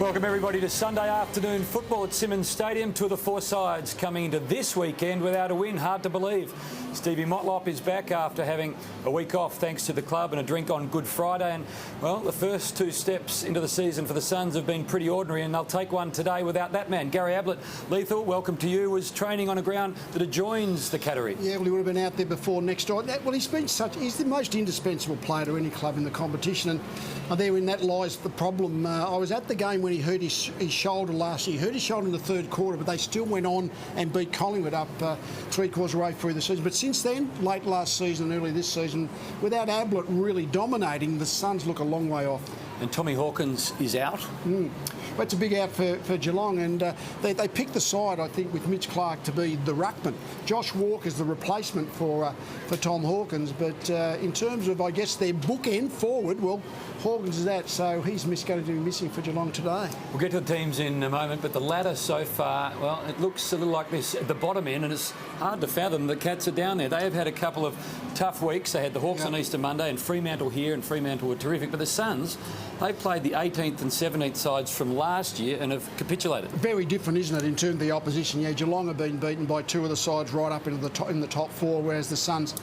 Welcome everybody to Sunday afternoon football at Simonds Stadium. Two of the four sides coming into this weekend without a win. Hard to believe. Stevie Motlop is back after having a week off thanks to the club and a drink on Good Friday. And, well, the first two steps into the season for the Suns have been pretty ordinary, and they'll take one today without that man. Gary Ablett, Lethal, welcome to you, was training on a ground that adjoins the Cattery. Yeah, well, he would have been out there before next door. Well, he's the most indispensable player to any club in the competition, and therein that lies the problem. I was at the game when he hurt his shoulder last year. He hurt his shoulder in the third quarter, but they still went on and beat Collingwood up three-quarters of the way through the season. But since then, late last season, early this season, without Ablett really dominating, the Suns look a long way off. And Tommy Hawkins is out. Well, it's a big out for Geelong, and they picked the side, I think, with Mitch Clark to be the ruckman. Josh Walker's the replacement for Tom Hawkins, but in terms of, I guess, their bookend forward, well, Hawkins is that, so he's going to be missing for Geelong today. We'll get to the teams in a moment, but the ladder so far, well, it looks a little like this at the bottom end, and it's hard to fathom the Cats are down there. They have had a couple of tough weeks. They had the Hawks on Easter Monday, and Fremantle here, and Fremantle were terrific. But the Suns, they played the 18th and 17th sides from last year and have capitulated. Very different, isn't it, in terms of the opposition? Yeah, Geelong have been beaten by two of the sides right up into the top four, whereas the Suns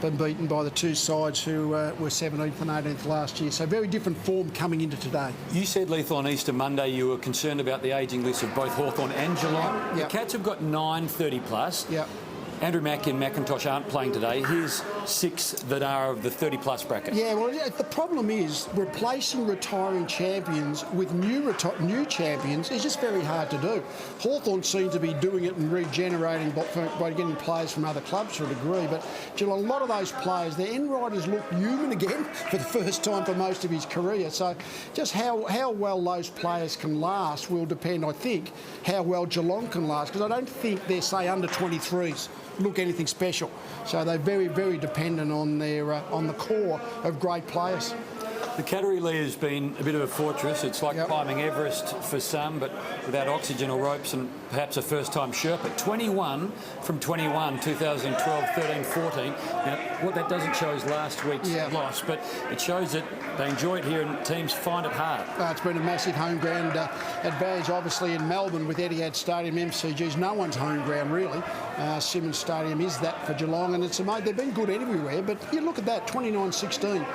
been beaten by the two sides who were 17th and 18th last year. So very different form coming into today. You said, Lethal, on Easter Monday you were concerned about the ageing list of both Hawthorn and Geelong. Yep. The Cats have got 9 30-plus. Yep. Andrew Mackey and McIntosh aren't playing today. Here's 6 that are of the 30-plus bracket. Yeah, well, the problem is replacing retiring champions with new champions is just very hard to do. Hawthorn seem to be doing it and regenerating by getting players from other clubs to a degree, but Geelong, a lot of those players, their end riders look human again for the first time for most of his career. So just how well those players can last will depend, I think, how well Geelong can last, because I don't think they're, say, under 23s look anything special. So they're very, very dependent on their on the core of great players. The Cattery League has been a bit of a fortress. It's like climbing Everest for some, but without oxygen or ropes and perhaps a first-time Sherpa. 21 from 21, 2012, 13, 14. Now, what that doesn't show is last week's loss, but it shows that they enjoy it here and teams find it hard. It's been a massive home ground advantage, obviously, in Melbourne with Etihad Stadium, MCGs. No one's home ground, really. Simonds Stadium is that for Geelong, and they've been good everywhere, but you look at that, 29-16.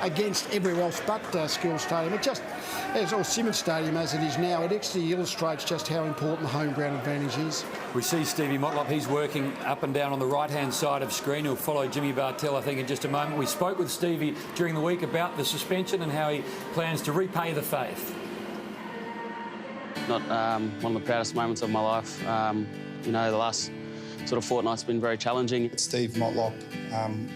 Against everywhere else but Skills Stadium. It just, or Simonds Stadium as it is now, it actually illustrates just how important the home ground advantage is. We see Stevie Motlop, he's working up and down on the right-hand side of screen. He'll follow Jimmy Bartell, I think, in just a moment. We spoke with Stevie during the week about the suspension and how he plans to repay the faith. Not one of the proudest moments of my life. You know, the last sort of fortnight's been very challenging. Steve Motlop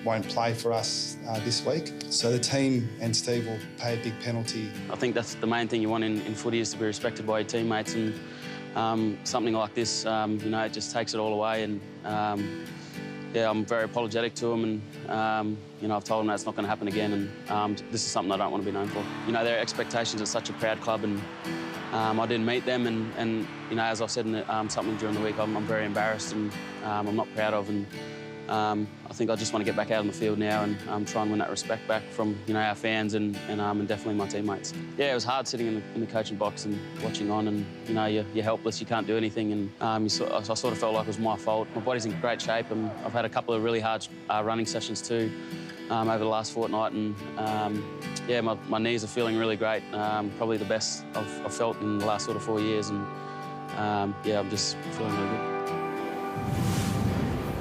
won't play for us this week, so the team and Steve will pay a big penalty. I think that's the main thing you want in footy, is to be respected by your teammates, and something like this, you know, it just takes it all away. And yeah, I'm very apologetic to them, and you know, I've told them that's not going to happen again, and this is something I don't want to be known for. You know, their expectations are such a proud club, and I didn't meet them, and you know, as I've said in something during the week, I'm very embarrassed, and I'm not proud of, and I think I just want to get back out on the field now and try and win that respect back from, you know, our fans and definitely my teammates. Yeah, it was hard sitting in the coaching box and watching on, and you know, you're helpless, you can't do anything, and I sort of felt like it was my fault. My body's in great shape, and I've had a couple of really hard running sessions too over the last fortnight, and yeah, my knees are feeling really great. Probably the best I've felt in the last sort of 4 years, and yeah, I'm just feeling really good.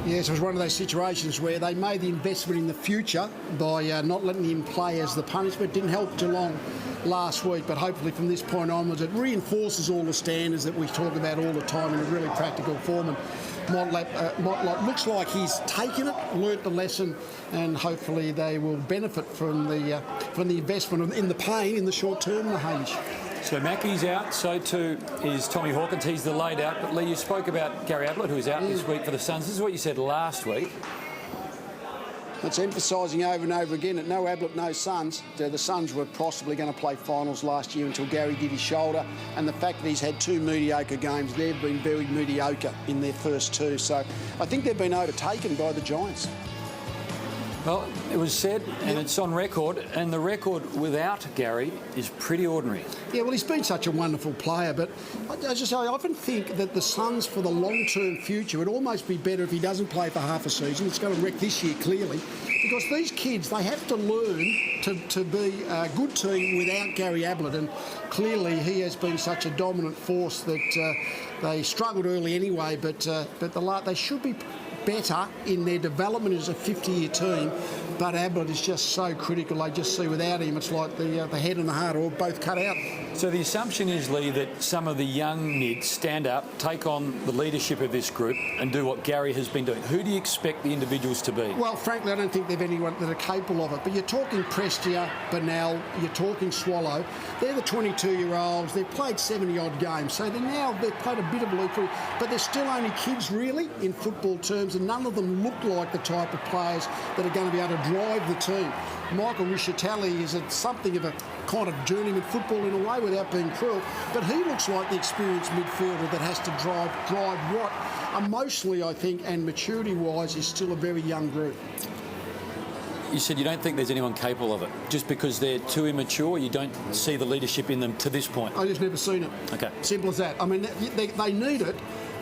Yes, it was one of those situations where they made the investment in the future by not letting him play as the punishment. Didn't help Geelong last week, but hopefully from this point onwards it reinforces all the standards that we talk about all the time in a really practical form. And Motlop looks like he's taken it, learnt the lesson, and hopefully they will benefit from the investment in the pain in the short term, Hamish. So Mackey's out, so too is Tommy Hawkins. He's the laid out. But Lee, you spoke about Gary Ablett, who's out this week for the Suns. This is what you said last week. It's emphasising over and over again that no Ablett, no Suns. The Suns were possibly going to play finals last year until Gary did his shoulder, and the fact that he's had 2 mediocre games, they've been very mediocre in their first 2. So I think they've been overtaken by the Giants. Well, it was said, and it's on record, and the record without Gary is pretty ordinary. Yeah, well, he's been such a wonderful player, but I often think that the Suns, for the long-term future, would almost be better if he doesn't play for half a season. It's going to wreck this year, clearly, because these kids, they have to learn to be a good team without Gary Ablett, and clearly he has been such a dominant force that they struggled early anyway, but they should be better in their development as a 50-year team, but Ablett is just so critical. They just see without him, it's like the head and the heart are both cut out. So the assumption is, Lee, that some of the young mids stand up, take on the leadership of this group and do what Gary has been doing. Who do you expect the individuals to be? Well, frankly, I don't think they've anyone that are capable of it, but you're talking Prestia, Burnell, you're talking Swallow. They're the 22-year-olds. They've played 70-odd games, so they've played a bit of league footy, but they're still only kids, really, in football terms, and none of them look like the type of players that are going to be able to drive the team. Michael Rishatelli is something of a kind of journeyman football in a way, without being cruel, but he looks like the experienced midfielder that has to drive what emotionally, I think, and maturity-wise is still a very young group. You said you don't think there's anyone capable of it. Just because they're too immature, you don't see the leadership in them to this point? I just never seen it. Okay. Simple as that. I mean, they need it,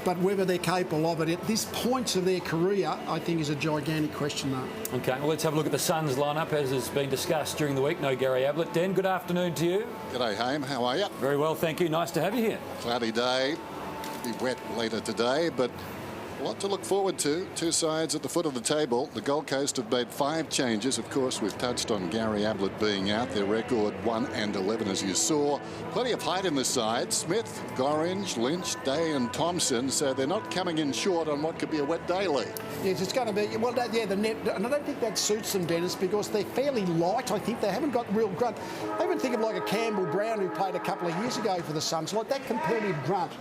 but whether they're capable of it at this point of their career, I think, is a gigantic question mark. Okay, well, let's have a look at the Suns lineup as has been discussed during the week. No Gary Ablett. Dan, good afternoon to you. G'day, Haim. How are you? Very well, thank you. Nice to have you here. Cloudy day. Be wet later today, but a lot to look forward to. Two sides at the foot of the table. The Gold Coast have made 5 changes. Of course, we've touched on Gary Ablett being out. Their record 1-11, as you saw. Plenty of height in the side. Smith, Gorringe, Lynch, Day and Thompson. So they're not coming in short on what could be a wet day, Lee. Yes, it's going to be, well, the net, and I don't think that suits them, Dennis, because they're fairly light. I think they haven't got real grunt. I even think of like a Campbell Brown who played a couple of years ago for the Suns, like that competitive grunt.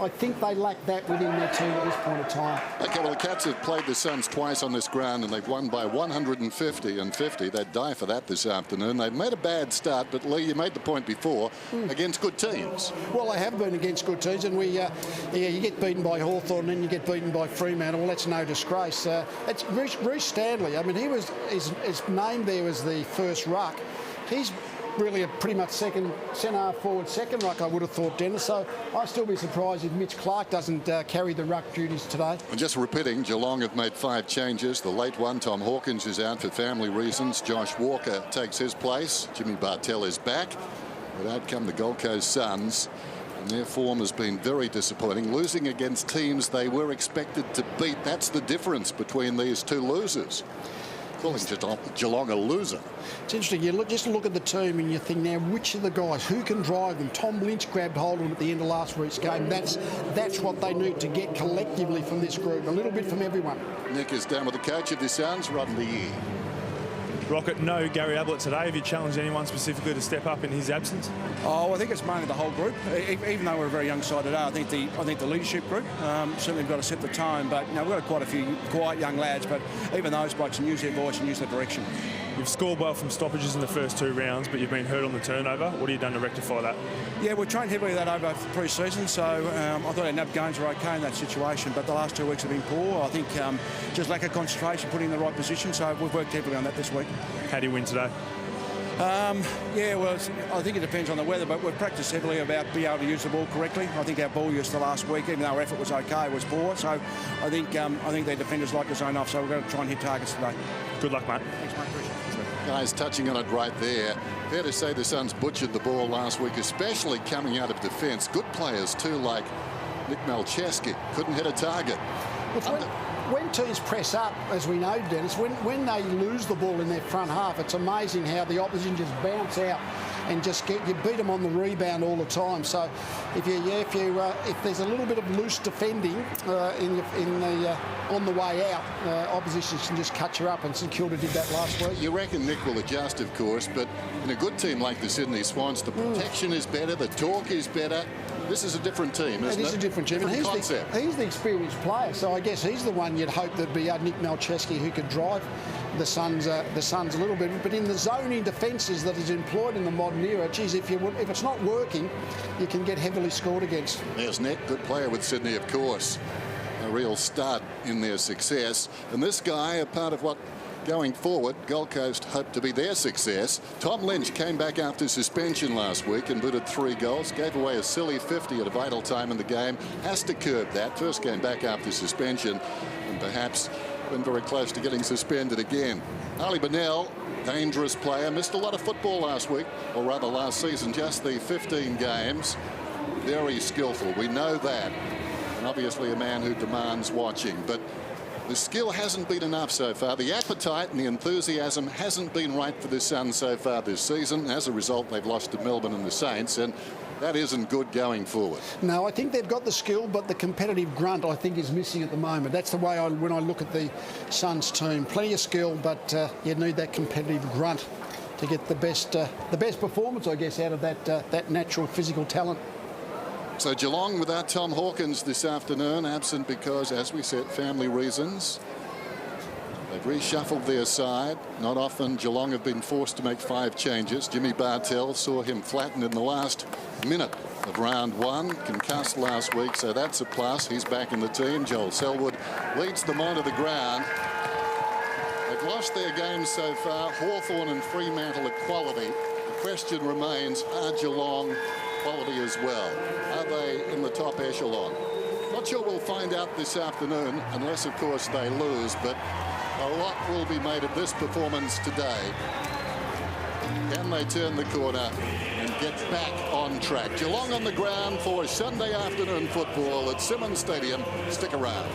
I think they lack that within their team at this point of time. Okay, well, the Cats have played the Suns twice on this ground and they've won by 150 and 50. They'd die for that this afternoon. They've made a bad start, but Lee, you made the point before, against good teams. Well, they have been against good teams, and you get beaten by Hawthorn and you get beaten by Fremantle. Well, that's no disgrace. It's Reece Stanley. I mean, his name there was the first ruck. He's really a pretty much centre forward second ruck, I would have thought, Dennis. So I'd still be surprised if Mitch Clark doesn't carry the ruck duties today. And just repeating, Geelong have made 5 changes. The late one, Tom Hawkins, is out for family reasons. Josh Walker takes his place. Jimmy Bartell is back. But out come the Gold Coast Suns. And their form has been very disappointing. Losing against teams they were expected to beat. That's the difference between these two losers. Calling Geelong a loser. It's interesting. You just look at the team and you think, now, which of the guys, who can drive them? Tom Lynch grabbed hold of them at the end of last week's game. That's what they need to get collectively from this group. A little bit from everyone. Nick is down with the coach of the Suns, Rodney Yee. Rocket, no Gary Ablett today. Have you challenged anyone specifically to step up in his absence? Oh, I think it's mainly the whole group. Even though we're a very young side today, I think the leadership group certainly have got to set the tone. But we've got quite a few quiet young lads. But even those blokes can use their voice and use their direction. You've scored well from stoppages in the first 2 rounds, but you've been hurt on the turnover. What have you done to rectify that? Yeah, we've trained heavily that over pre-season, so I thought our NAB games were okay in that situation, but the last 2 weeks have been poor. I think just lack of concentration, putting in the right position, so we've worked heavily on that this week. How do you win today? Well, I think it depends on the weather, but we've practiced heavily about being able to use the ball correctly. I think our ball use the last week, even though our effort was okay, was poor. So I think their defenders like the zone off, so we're going to try and hit targets today. Good luck, mate. Thanks, mate. Appreciate it. Guys touching on it right there. Fair to say the Suns butchered the ball last week, especially coming out of defence. Good players too, like Nick Malcheski. Couldn't hit a target. When teams press up, as we know, Dennis, when they lose the ball in their front half, it's amazing how the opposition just bounce out and just you beat them on the rebound all the time. So if there's a little bit of loose defending on the way out, oppositions can just cut you up, and St Kilda did that last week. You reckon Nick will adjust, of course, but in a good team like the Sydney Swans, the protection is better, the talk is better. This is a different team, isn't it? It is a different team. And he's the experienced player, so I guess he's the one you'd hope there'd be Nick Malcheski who could drive the Suns a little bit. But in the zoning defences that is employed in the modern era, geez, if it's not working, you can get heavily scored against. There's Nick, good player with Sydney, of course. A real stud in their success. And this guy, a part of what going forward, Gold Coast hope to be their success. Tom Lynch came back after suspension last week and booted 3 goals, gave away a silly 50 at a vital time in the game. Has to curb that. First game back after suspension, and perhaps been very close to getting suspended again. Ali Bennell, dangerous player, missed a lot of football last week, or rather last season, just the 15 games. Very skillful, we know that, and obviously a man who demands watching, but the skill hasn't been enough so far. The appetite and the enthusiasm hasn't been right for the Suns so far this season. As a result, they've lost to Melbourne and the Saints, and that isn't good going forward. No, I think they've got the skill, but the competitive grunt, I think, is missing at the moment. That's the way when I look at the Suns team. Plenty of skill, but you need that competitive grunt to get the best performance, I guess, out of that natural physical talent. So Geelong without Tom Hawkins this afternoon, absent because, as we said, family reasons. They've reshuffled their side. Not often Geelong have been forced to make 5 changes. Jimmy Bartell saw him flattened in the last minute of round 1, concussed last week, so that's a plus. He's back in the team. Joel Selwood leads them onto the ground. They've lost their games so far. Hawthorn and Fremantle at quality. The question remains, are Geelong quality as well? Are they in the top echelon? Not sure we'll find out this afternoon, unless of course they lose, but a lot will be made of this performance today. Can they turn the corner and get back on track? Geelong on the ground for Sunday afternoon football at Simmons Stadium. Stick around.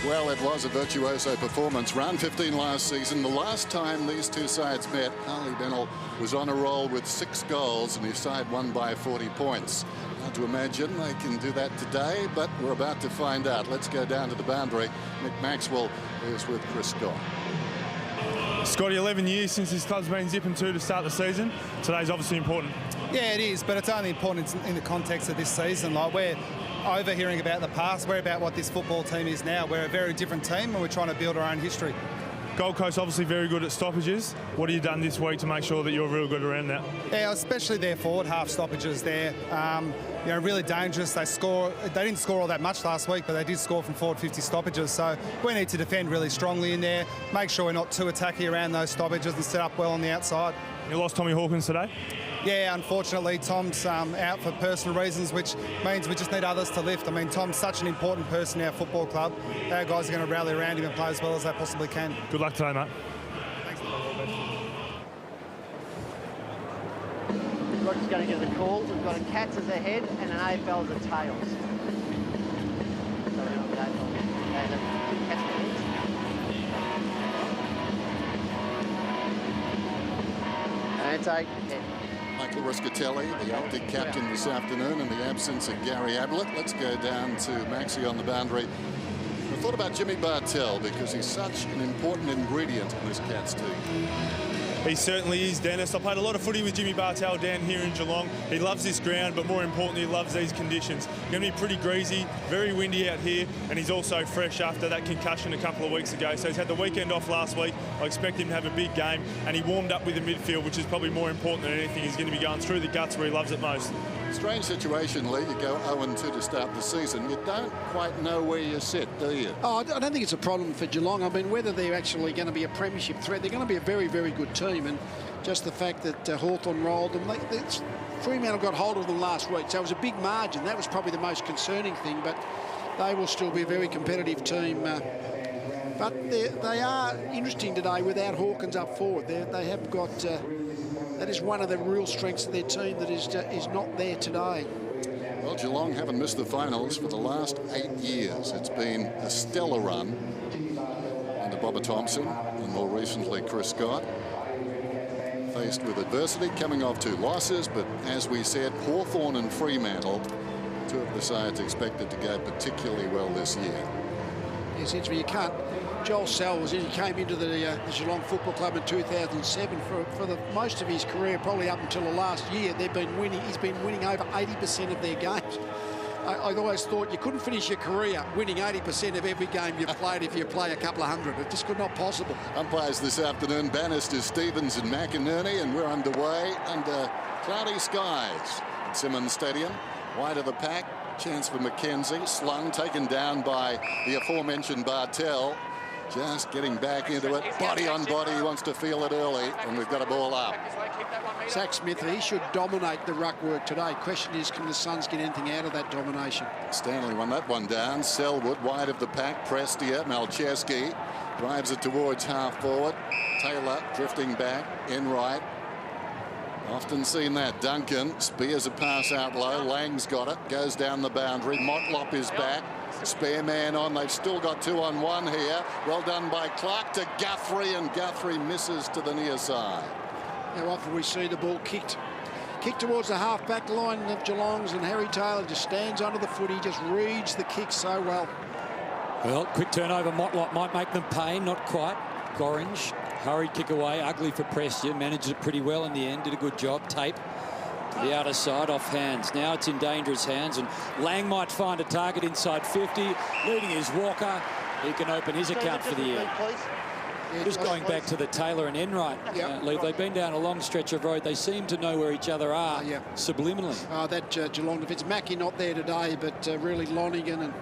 Well, it was a virtuoso performance. Round 15 last season. The last time these two sides met, Ali Bennell was on a roll with 6 goals and his side won by 40 points. Hard to imagine they can do that today, but we're about to find out. Let's go down to the boundary. Mick Maxwell is with Chris Scott. Scotty, 11 years since this club's been zipping to start the season. Today's obviously important. Yeah, it is, but it's only important in the context of this season. Like, we're overhearing about the past, we're about what this football team is now. We're a very different team and we're trying to build our own history. Gold Coast obviously very good at stoppages. What have you done this week to make sure that you're real good around that? Yeah, especially their forward half stoppages there. You know, really dangerous. They didn't score all that much last week, but they did score from forward 50 stoppages. So we need to defend really strongly in there, make sure we're not too attacky around those stoppages and set up well on the outside. You lost Tommy Hawkins today? Yeah, unfortunately, Tom's out for personal reasons, which means we just need others to lift. I mean, Tom's such an important person in our football club. Our guys are going to rally around him and play as well as they possibly can. Good luck today, mate. Thanks. Roger's going to get the calls. We've got a Cats as a head and an AFL as a tails. So we're going to AFL and a Cats heads. And take head. Michael Riscatelli, the Arctic captain this afternoon, in the absence of Gary Ablett. Let's go down to Maxie on the boundary. I thought about Jimmy Bartell because he's such an important ingredient in this Cats team. He certainly is, Dennis. I played a lot of footy with Jimmy Bartell down here in Geelong. He loves this ground, but more importantly, he loves these conditions. Going to be pretty greasy, very windy out here, and he's also fresh after that concussion a couple of weeks ago. So he's had the weekend off last week. I expect him to have a big game, and he warmed up with the midfield, which is probably more important than anything. He's going to be going through the guts where he loves it most. Strange situation, Lee. You go 0-2 to start the season. You don't quite know where you sit, do you? Oh, I don't think it's a problem for Geelong. I mean, whether they're actually going to be a premiership threat, they're going to be a very, very good team. And just the fact that Hawthorn rolled them, Fremantle got hold of them last week. So it was a big margin. That was probably the most concerning thing. But they will still be a very competitive team. But they are interesting today without Hawkins up forward. They have got... that is one of the real strengths of their team that is not there today. Well, Geelong haven't missed the finals for the last 8 years. It's been a stellar run. And under Bobber Thompson and more recently Chris Scott. Faced with adversity, coming off 2 losses, but as we said, Hawthorn and Fremantle, 2 of the sides expected to go particularly well this year. Essentially, you can't. Joel Sells, he came into the Geelong Football Club in 2007. For the most of his career, probably up until the last year, they've been winning. He's been winning over 80% of their games. I always thought you couldn't finish your career winning 80% of every game you played if you play a couple of hundred. It just could not possible. Umpires this afternoon, Bannister, Stevens and McInerney, and we're underway under cloudy skies at Simmons Stadium. Wide of the pack, chance for McKenzie, slung, taken down by the aforementioned Bartel. Just getting back into it, body on body, he wants to feel it early, and we've got a ball up. Zach Smith, he should dominate the ruck work today. Question is, can the Suns get anything out of that domination? Stanley won that one down. Selwood wide of the pack. Prestia, Malcheski drives it towards half forward. Taylor drifting back, Enright. Often seen that. Duncan spears a pass out low. Lang's got it, goes down the boundary. Motlop is back. Spare man on. They've still got 2-on-1 here. Well done by Clark to Guthrie, and Guthrie misses to the near side. How often we see the ball kicked towards the half-back line of Geelong's, and Harry Taylor just stands under the foot. He just reads the kick so well. Well, quick turnover. Motlop might make them pay. Not quite. Gorringe, hurried kick away. Ugly for Prestia. Managed it pretty well in the end. Did a good job. Tape to the outer side, off hands. Now it's in dangerous hands, and Lang might find a target inside 50. Leading is Walker. He can open his account for the year. Just going back to the Taylor and Enright, Lee, they've been down a long stretch of road. They seem to know where each other are subliminally. That Geelong defence. Mackie not there today, but really Lonigan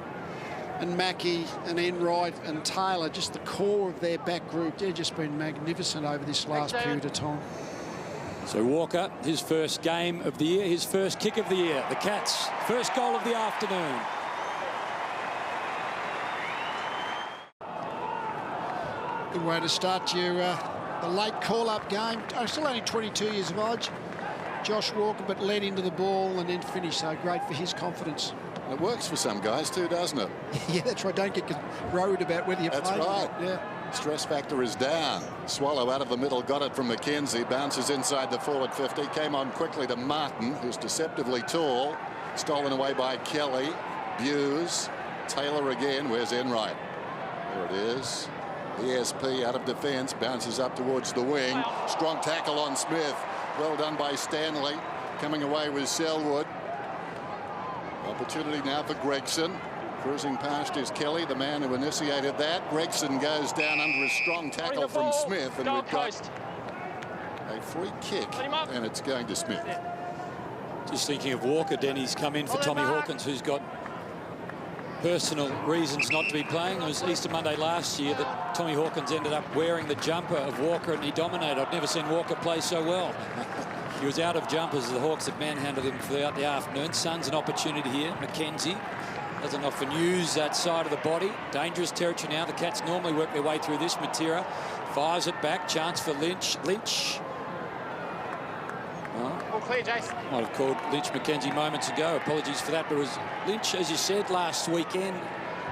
and Mackie and Enright and Taylor, just the core of their back group. They've just been magnificent over this last period of time. So Walker, his first game of the year, his first kick of the year. The Cats' first goal of the afternoon. Good way to start your the late call-up game. Still only 22 years of age. Josh Walker, but led into the ball and then finished. So great for his confidence. It works for some guys too, doesn't it? Yeah, that's right. Don't get worried about whether you're playing. That's right. Yeah. Stress factor is down. Swallow out of the middle, got it from McKenzie. Bounces inside the forward 50. Came on quickly to Martin, who's deceptively tall. Stolen away by Kelly. Buse. Taylor again. Where's Enright? There it is. ESP out of defence, bounces up towards the wing. Strong tackle on Smith. Well done by Stanley. Coming away with Selwood. Opportunity now for Gregson. Cruising past is Kelly, the man who initiated that. Gregson goes down under a strong tackle from Smith, and we've got a free kick, and it's going to Smith. Just thinking of Walker, Denny's come in for Tommy Hawkins, who's got personal reasons not to be playing. It was Easter Monday last year that Tommy Hawkins ended up wearing the jumper of Walker, and he dominated. I've never seen Walker play so well. He was out of jumpers. The Hawks had manhandled him throughout the afternoon. Suns an opportunity here. McKenzie doesn't often use that side of the body. Dangerous territory now. The Cats normally work their way through this. Matera fires it back. Chance for Lynch. All clear, Jason. Might have called Lynch McKenzie moments ago. Apologies for that. But it was Lynch, as you said, last weekend,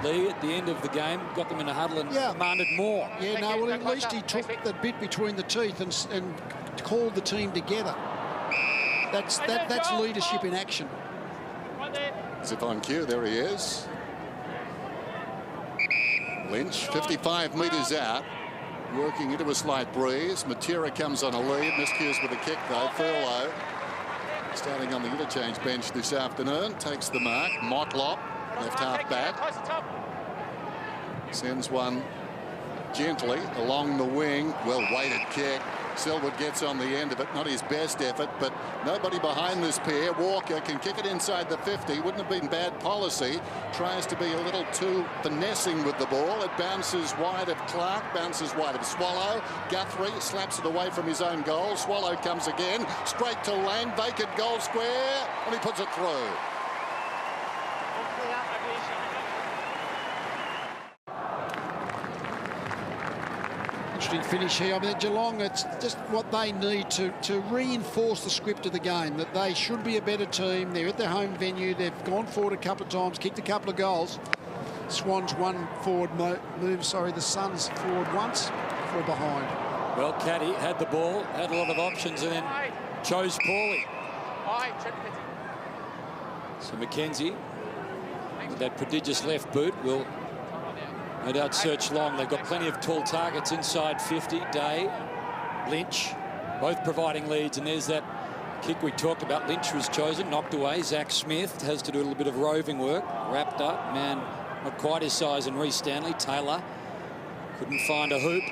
Lee, at the end of the game, got them in a huddle and demanded more. Yeah, no, well, at least he took the bit between the teeth and called the team together. That's leadership in action. As if on cue, there he is. Lynch, 55 metres out, working into a slight breeze. Matera comes on a lead, miscues with a kick though. Furlow, starting on the interchange bench this afternoon, takes the mark. Motlop, left half back, sends one gently along the wing. Well weighted kick. Selwood gets on the end of it. Not his best effort, but nobody behind this pair. Walker can kick it inside the 50. Wouldn't have been bad policy. Tries to be a little too finessing with the ball. It bounces wide of Clark, bounces wide of Swallow. Guthrie slaps it away from his own goal. Swallow comes again, straight to Lang, vacant goal square, and he puts it through. Interesting finish here. I mean, Geelong, it's just what they need to reinforce the script of the game, that they should be a better team. They're at their home venue. They've gone forward a couple of times, kicked a couple of goals. Swans one forward move, the Suns forward once for a behind. Well, Caddy had the ball, had a lot of options, and then chose poorly. So Mackenzie, with that prodigious left boot, will no doubt search long. They've got plenty of tall targets inside 50. Day, Lynch, both providing leads, and there's that kick we talked about. Lynch was chosen, knocked away. Zach Smith has to do a little bit of roving work. Wrapped up, man, not quite his size, and Reece Stanley. Taylor couldn't find a hoop.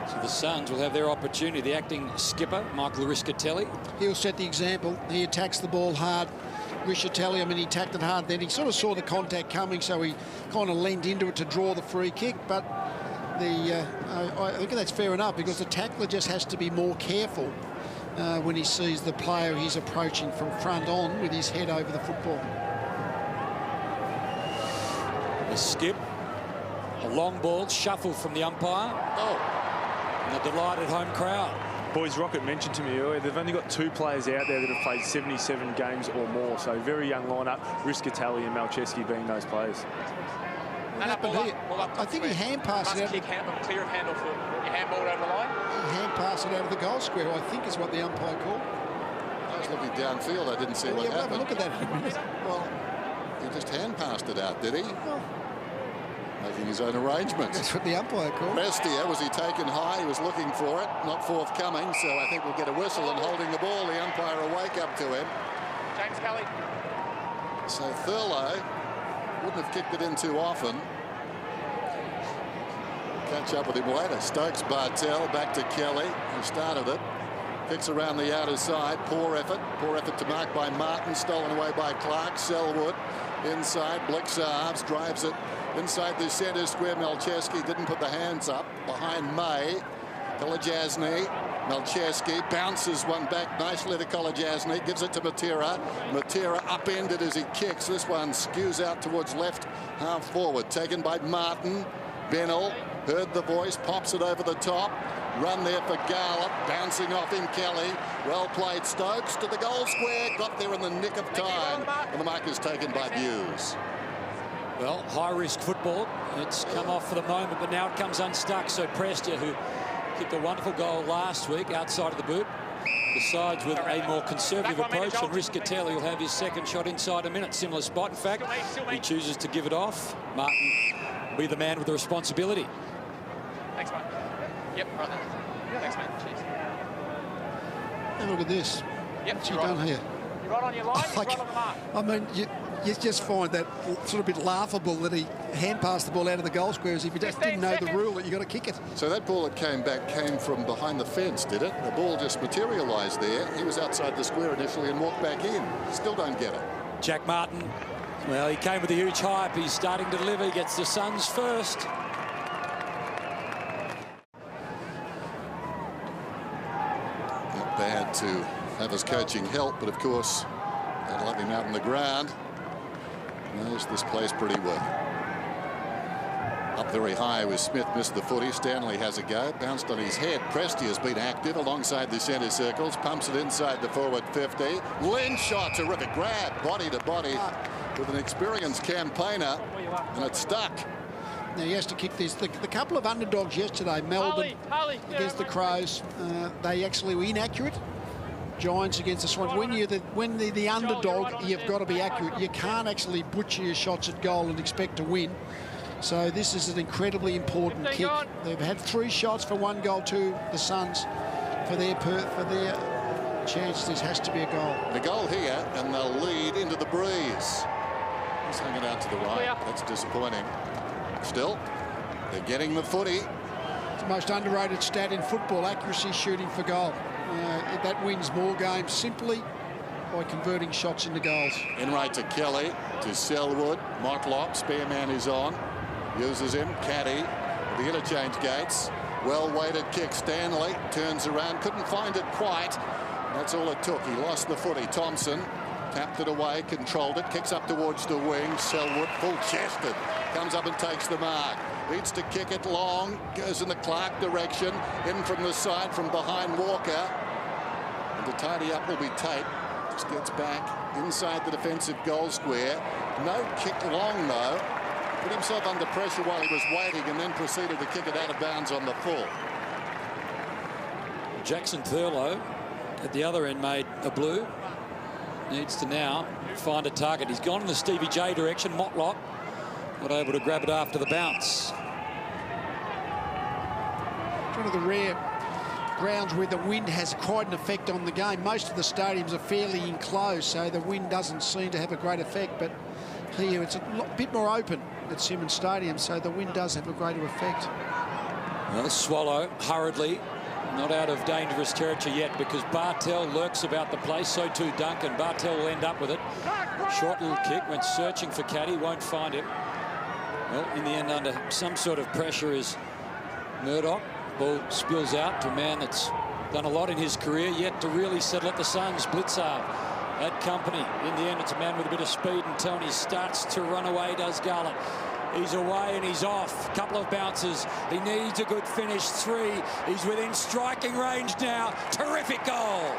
So the Suns will have their opportunity. The acting skipper, Michael Riscatelli. He'll set the example. He attacks the ball hard. Riscatelli, I mean, he attacked it hard. Then he sort of saw the contact coming, so he kind of leaned into it to draw the free kick. But I think that's fair enough, because the tackler just has to be more careful when he sees the player he's approaching from front on with his head over the football. The skip, a long ball, shuffle from the umpire. And a delighted home crowd. Boys, Rocket mentioned to me earlier, they've only got 2 players out there that have played 77 games or more. So very young lineup, Riscatelli and Malcheski being those players. What happened here? I think he hand passed it out. Clear of handle for your handball over the line. He hand passed it out of the goal square, I think is what the umpire called. I was looking downfield. I didn't see what happened. Have a look at that. Well, he just hand passed it out, did he? Well, making his own arrangements. That's what the umpire called. Prestia, was he taken high? He was looking for it, not forthcoming, so I think we'll get a whistle, and holding the ball, the umpire will wake up to him. James Kelly. So Thurlow wouldn't have kicked it in too often. Catch up with him later. Stokes, Bartel, back to Kelly, who started it. Kicks around the outer side. Poor effort to mark by Martin, stolen away by Clark. Selwood inside. Blixarves drives it inside the centre square. Malcheski didn't put the hands up. Behind May. Kolajasny. Malcheski bounces one back nicely to Kolajasny. Gives it to Matera. Matera upended as he kicks. This one skews out towards left half forward. Taken by Martin. Bennell heard the voice. Pops it over the top. Run there for Garlop, bouncing off him, Kelly. Well played, Stokes to the goal square. Got there in the nick of time. And the mark is taken by Hughes. Well, high-risk football. It's come off for the moment, but now it comes unstuck. So Prestia, who kicked a wonderful goal last week outside of the boot, decides with a more conservative approach, and Riscatelli will have his second shot inside a minute. Similar spot, in fact. He chooses to give it off. Martin will be the man with the responsibility. Thanks, mate. Yep, right there. Thanks, mate. Cheers. Have a look at this. Yep, What's he done here? You're right on your line, you're right on the mark. I mean, you just find that sort of bit laughable that he hand passed the ball out of the goal square as if he just didn't know the rule that you got to kick it. So that ball that came back came from behind the fence, did it? The ball just materialised there. He was outside the square initially and walked back in. Still don't get it. Jack Martin, well, he came with a huge hype. He's starting to deliver. He gets the Suns first. Bad to have his coaching help, but of course they'll have him out on the ground. Knows this place pretty well. Up very high with Smith, missed the footy. Stanley has a go, bounced on his head. Presti has been active alongside the centre circles, pumps it inside the forward 50. Lynch shot, terrific grab, body to body with an experienced campaigner, and it's stuck. Now he has to kick this. The couple of underdogs yesterday, Melbourne against the Crows, they actually were inaccurate. Giants against the Swans. When the underdog, you've got to be accurate. You can't actually butcher your shots at goal and expect to win. So this is an incredibly important kick. They've had 3 shots for 1 goal to the Suns. For their chance, this has to be a goal. The goal here, and they'll lead into the breeze. He's hanging out to the right. That's disappointing. Still, they're getting the footy. It's the most underrated stat in football, accuracy shooting for goal. That wins more games simply by converting shots into goals. In right to Kelly, to Selwood. Motlop, spare man is on. Uses him. Caddy, the interchange gates. Well-weighted kick. Stanley turns around. Couldn't find it quite. That's all it took. He lost the footy. Thompson tapped it away, controlled it, kicks up towards the wing. Selwood, full-chested, comes up and takes the mark. Needs to kick it long, goes in the Clark direction, in from the side from behind Walker. And to tidy up will be Tate. Fox gets back inside the defensive goal square. No kick long, though. Put himself under pressure while he was waiting and then proceeded to kick it out of bounds on the full. Jackson Thurlow at the other end made a blue. Needs to now find a target. He's gone in the Stevie J direction. Motlop not able to grab it after the bounce. One of the rare grounds where the wind has quite an effect on the game. Most of the stadiums are fairly enclosed, so the wind doesn't seem to have a great effect, but here it's a bit more open at Simonds Stadium, so the wind does have a greater effect. Well, Swallow hurriedly, not out of dangerous territory yet, because Bartel lurks about the place. So too Duncan. Bartel will end up with it. Short little kick, went searching for Caddy, won't find him. Well, in the end, under some sort of pressure is Murdoch. Ball spills out to a man that's done a lot in his career, yet to really settle at the Suns. Blitzard at company. In the end, it's a man with a bit of speed, and Tony starts to run away, does Garlett. He's away and he's off. Couple of bounces. He needs a good finish. 3. He's within striking range now. Terrific goal.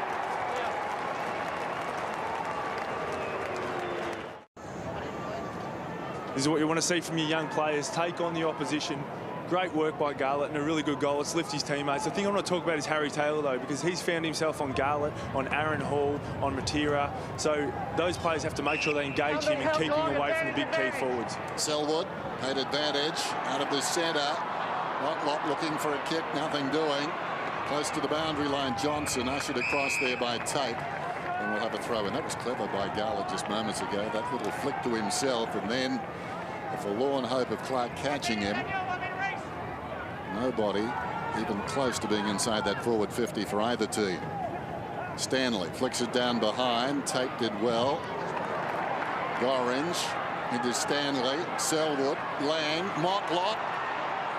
This is what you want to see from your young players. Take on the opposition. Great work by Garlett and a really good goal. It's lift his teammates. The thing I want to talk about is Harry Taylor, though, because he's found himself on Garlett, on Aaron Hall, on Matera. So those players have to make sure they engage him and keep him away from the big key forwards. Selwood, paid advantage out of the centre. Motlop looking for a kick, nothing doing. Close to the boundary line, Johnson ushered across there by Tate. And we'll have a throw in. That was clever by Garlett just moments ago. That little flick to himself, and then the forlorn hope of Clark catching him. Nobody even close to being inside that forward 50 for either team. Stanley flicks it down behind. Tate did well. Gorringe into Stanley. Selwood. Lang. Motlop.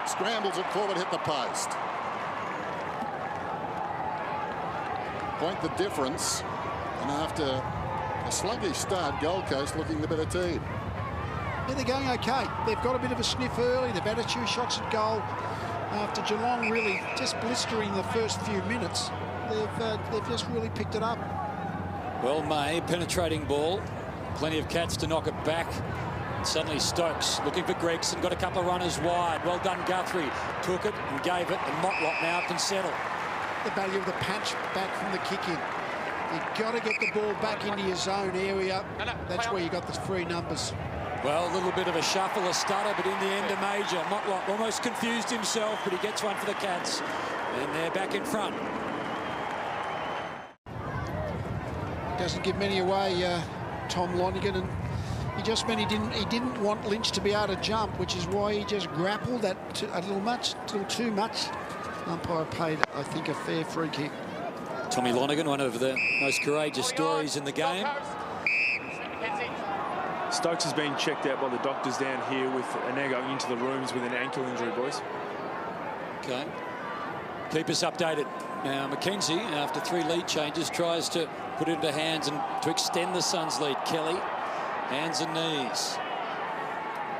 Scrambles it forward, hit the post. Point the difference. And after a sluggish start, Gold Coast looking the better team. Yeah, they're going okay. They've got a bit of a sniff early. They've had a few shots at goal. After Geelong really just blistering the first few minutes, they've just really picked it up. Well, May, penetrating ball. Plenty of cats to knock it back. Suddenly Stokes looking for Gregson. Got a couple of runners wide. Well done, Guthrie. Took it and gave it. And Motlop now can settle. The value of the patch back from the kick in. You've got to get the ball back into your zone area. That's where you got the free numbers. Well, a little bit of a shuffle, a stutter, but in the end, a major. Motlop almost confused himself, but he gets one for the Cats. And they're back in front. Doesn't give many away, Tom Lonergan, and he just meant he didn't want Lynch to be able to jump, which is why he just grappled that a little too much. Umpire paid, I think, a fair free kick. Tommy Lonergan, one of the most courageous stories in the game. Stokes is being checked out by the doctors down here with now going into the rooms with an ankle injury, boys. Okay. Keep us updated. Now, McKenzie, after 3 lead changes, tries to put it into hands and to extend the Suns' lead. Kelly, hands and knees.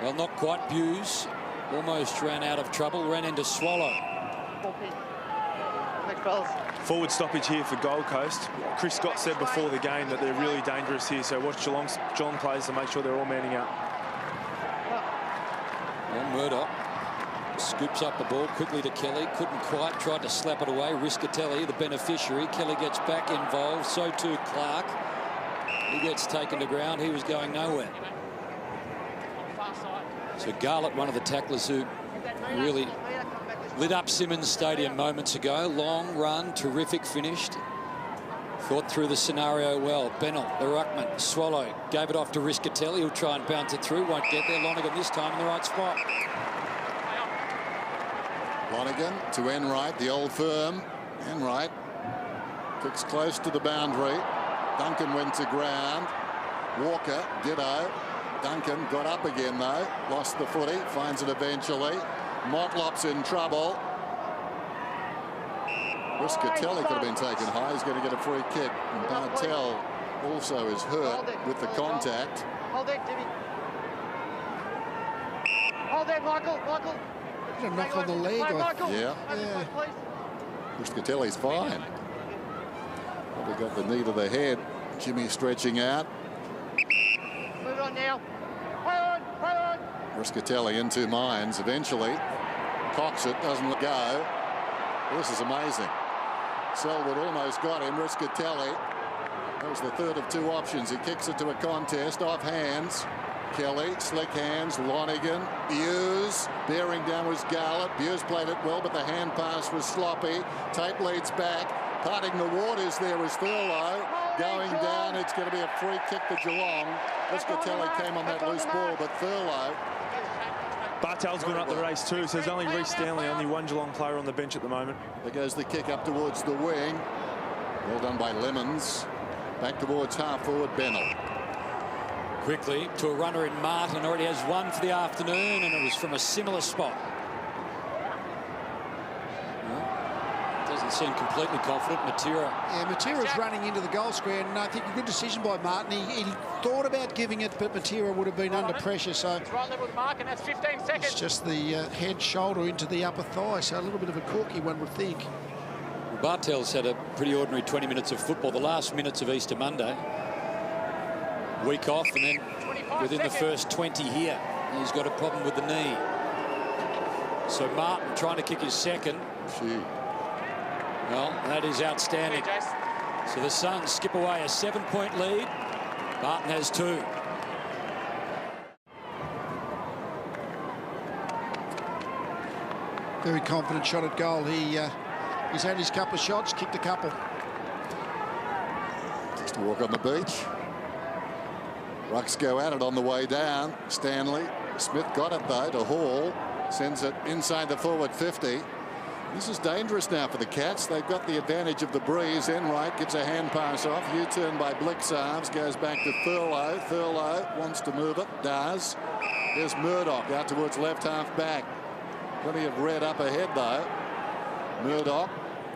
Well, not quite. Buse almost ran out of trouble, ran into Swallow. Forward stoppage here for Gold Coast. Chris Scott said before the game that they're really dangerous here, so watch Geelong players to make sure they're all manning up. Well, Murdoch scoops up the ball quickly to Kelly. Couldn't quite. Tried to slap it away. Riscatelli, the beneficiary. Kelly gets back involved. So too Clark. He gets taken to ground. He was going nowhere. So Garlett, one of the tacklers who really lit up Simonds Stadium moments ago. Long run, terrific finished. Thought through the scenario well. Bennell, the ruckman, Swallow, gave it off to Riscatelli. He'll try and bounce it through. Won't get there. Lonergan this time in the right spot. Lonergan to Enright, the old firm. Enright kicks close to the boundary. Duncan went to ground. Walker, ditto. Duncan got up again, though. Lost the footy. Finds it eventually. Motlop's in trouble. Riscatelli could have been taken high. He's going to get a free kick. And Bartel also is hurt with the contact. Hold it, Timmy. Hold it, Michael. A knock on the leg. Yeah. Riscatelli's fine. Probably got the knee to the head. Jimmy stretching out. Move on now. Play on, play on. Riscatelli in 2 minds. Eventually, cocks it, doesn't let go. This is amazing. Selwood almost got him. Riscatelli. That was the third of 2 options. He kicks it to a contest. Off hands. Kelly, slick hands. Lonigan. Hughes. Bearing down was Garlett. Hughes played it well, but the hand pass was sloppy. Tate leads back. Parting the waters there was Thurlow. Going down, it's going to be a free kick to Geelong. Riscatelli came on that loose ball, but Thurlow. Bartel's gone up the race too, so there's only Reece Stanley, only one Geelong player on the bench at the moment. There goes the kick up towards the wing. Well done by Lemons. Back towards half-forward Bennell. Quickly to a runner in Martin. Already has 1 for the afternoon, and it was from a similar spot. Doesn't seem completely confident. Matera. Yeah, Matera's running into the goal square, and I think a good decision by Martin. He thought about giving it, but Matera would have been under pressure. So It's right level with the mark, and that's 15 seconds. it's just the head, shoulder into the upper thigh. So a little bit of a corky, one would think. Bartel's had a pretty ordinary 20 minutes of football. The last minutes of Easter Monday. Week off, and then within the first 20 here, he's got a problem with the knee. So Martin trying to kick his second. Gee. Well, that is outstanding. So the Suns skip away a 7-point lead. Martin has 2. Very confident shot at goal. He's had his couple of shots, kicked a couple. Just a walk on the beach. Rucks go at it on the way down. Stanley. Smith got it though to Hall. Sends it inside the forward 50. This is dangerous now for the Cats. They've got the advantage of the breeze. Enright gives a hand pass off. U-turn by Blixarves. Goes back to Thurlow. Thurlow wants to move it. Does. There's Murdoch out towards left half back. Plenty of red up ahead though. Murdoch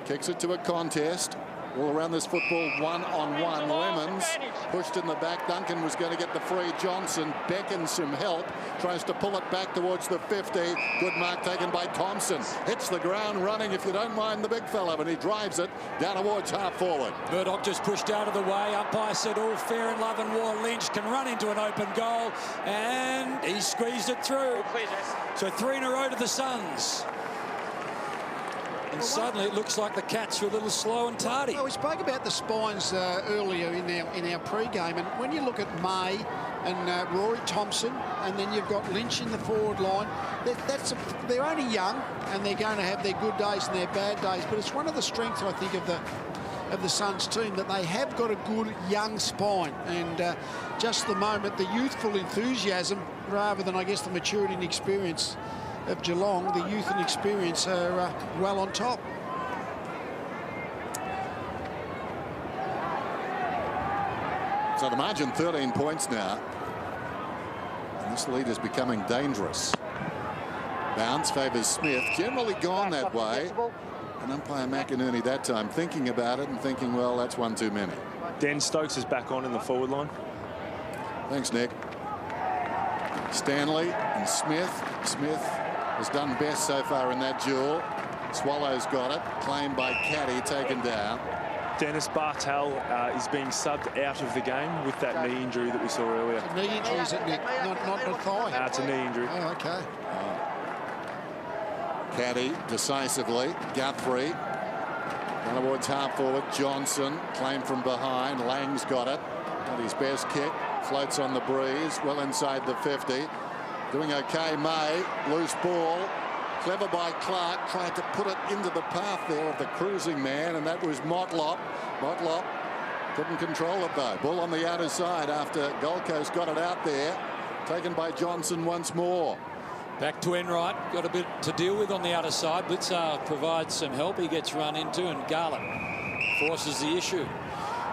kicks it to a contest. All around this football, 1-on-1. Lemons pushed in the back. Duncan was going to get the free. Johnson beckons some help. Tries to pull it back towards the 50. Good mark taken by Thompson. Hits the ground running, if you don't mind the big fella, but he drives it down towards half forward. Murdoch just pushed out of the way. Umpire said all fair in love and war. Lynch can run into an open goal, and he squeezed it through. So 3 in a row to the Suns. And suddenly it looks like the Cats are a little slow and tardy. Well, we spoke about the spines earlier in our pre-game, and when you look at May and Rory Thompson, and then you've got Lynch in the forward line, they're only young, and they're going to have their good days and their bad days. But it's one of the strengths, I think, of the Suns team, that they have got a good young spine, and just the moment, the youthful enthusiasm, rather than, I guess, the maturity and experience of Geelong, the youth and experience are well on top. So the margin 13 points now. And this lead is becoming dangerous. Bounce favours Smith. Generally gone that way. And umpire McInerney that time thinking about it and thinking, well, that's 1 too many. Dan Stokes is back on in the forward line. Thanks, Nick. Stanley and Smith. Smith has done best so far in that duel. Swallows got it. Claimed by Caddy, taken down. Dennis Bartel is being subbed out of the game with that knee injury that we saw earlier. It's a knee injury, is it, Nick? Not a thigh. It's a knee injury. Oh, okay. Caddy decisively. Guthrie. Down towards half forward. Johnson claimed from behind. Lang's got it. Not his best kick. Floats on the breeze. Well inside the 50. Doing okay, May. Loose ball. Clever by Clark. Tried to put it into the path there of the cruising man, and that was Motlop. Motlop couldn't control it though. Ball on the outer side after Gold Coast got it out there. Taken by Johnson once more. Back to Enright. Got a bit to deal with on the outer side. Blitzar provides some help. He gets run into, and Garlett forces the issue.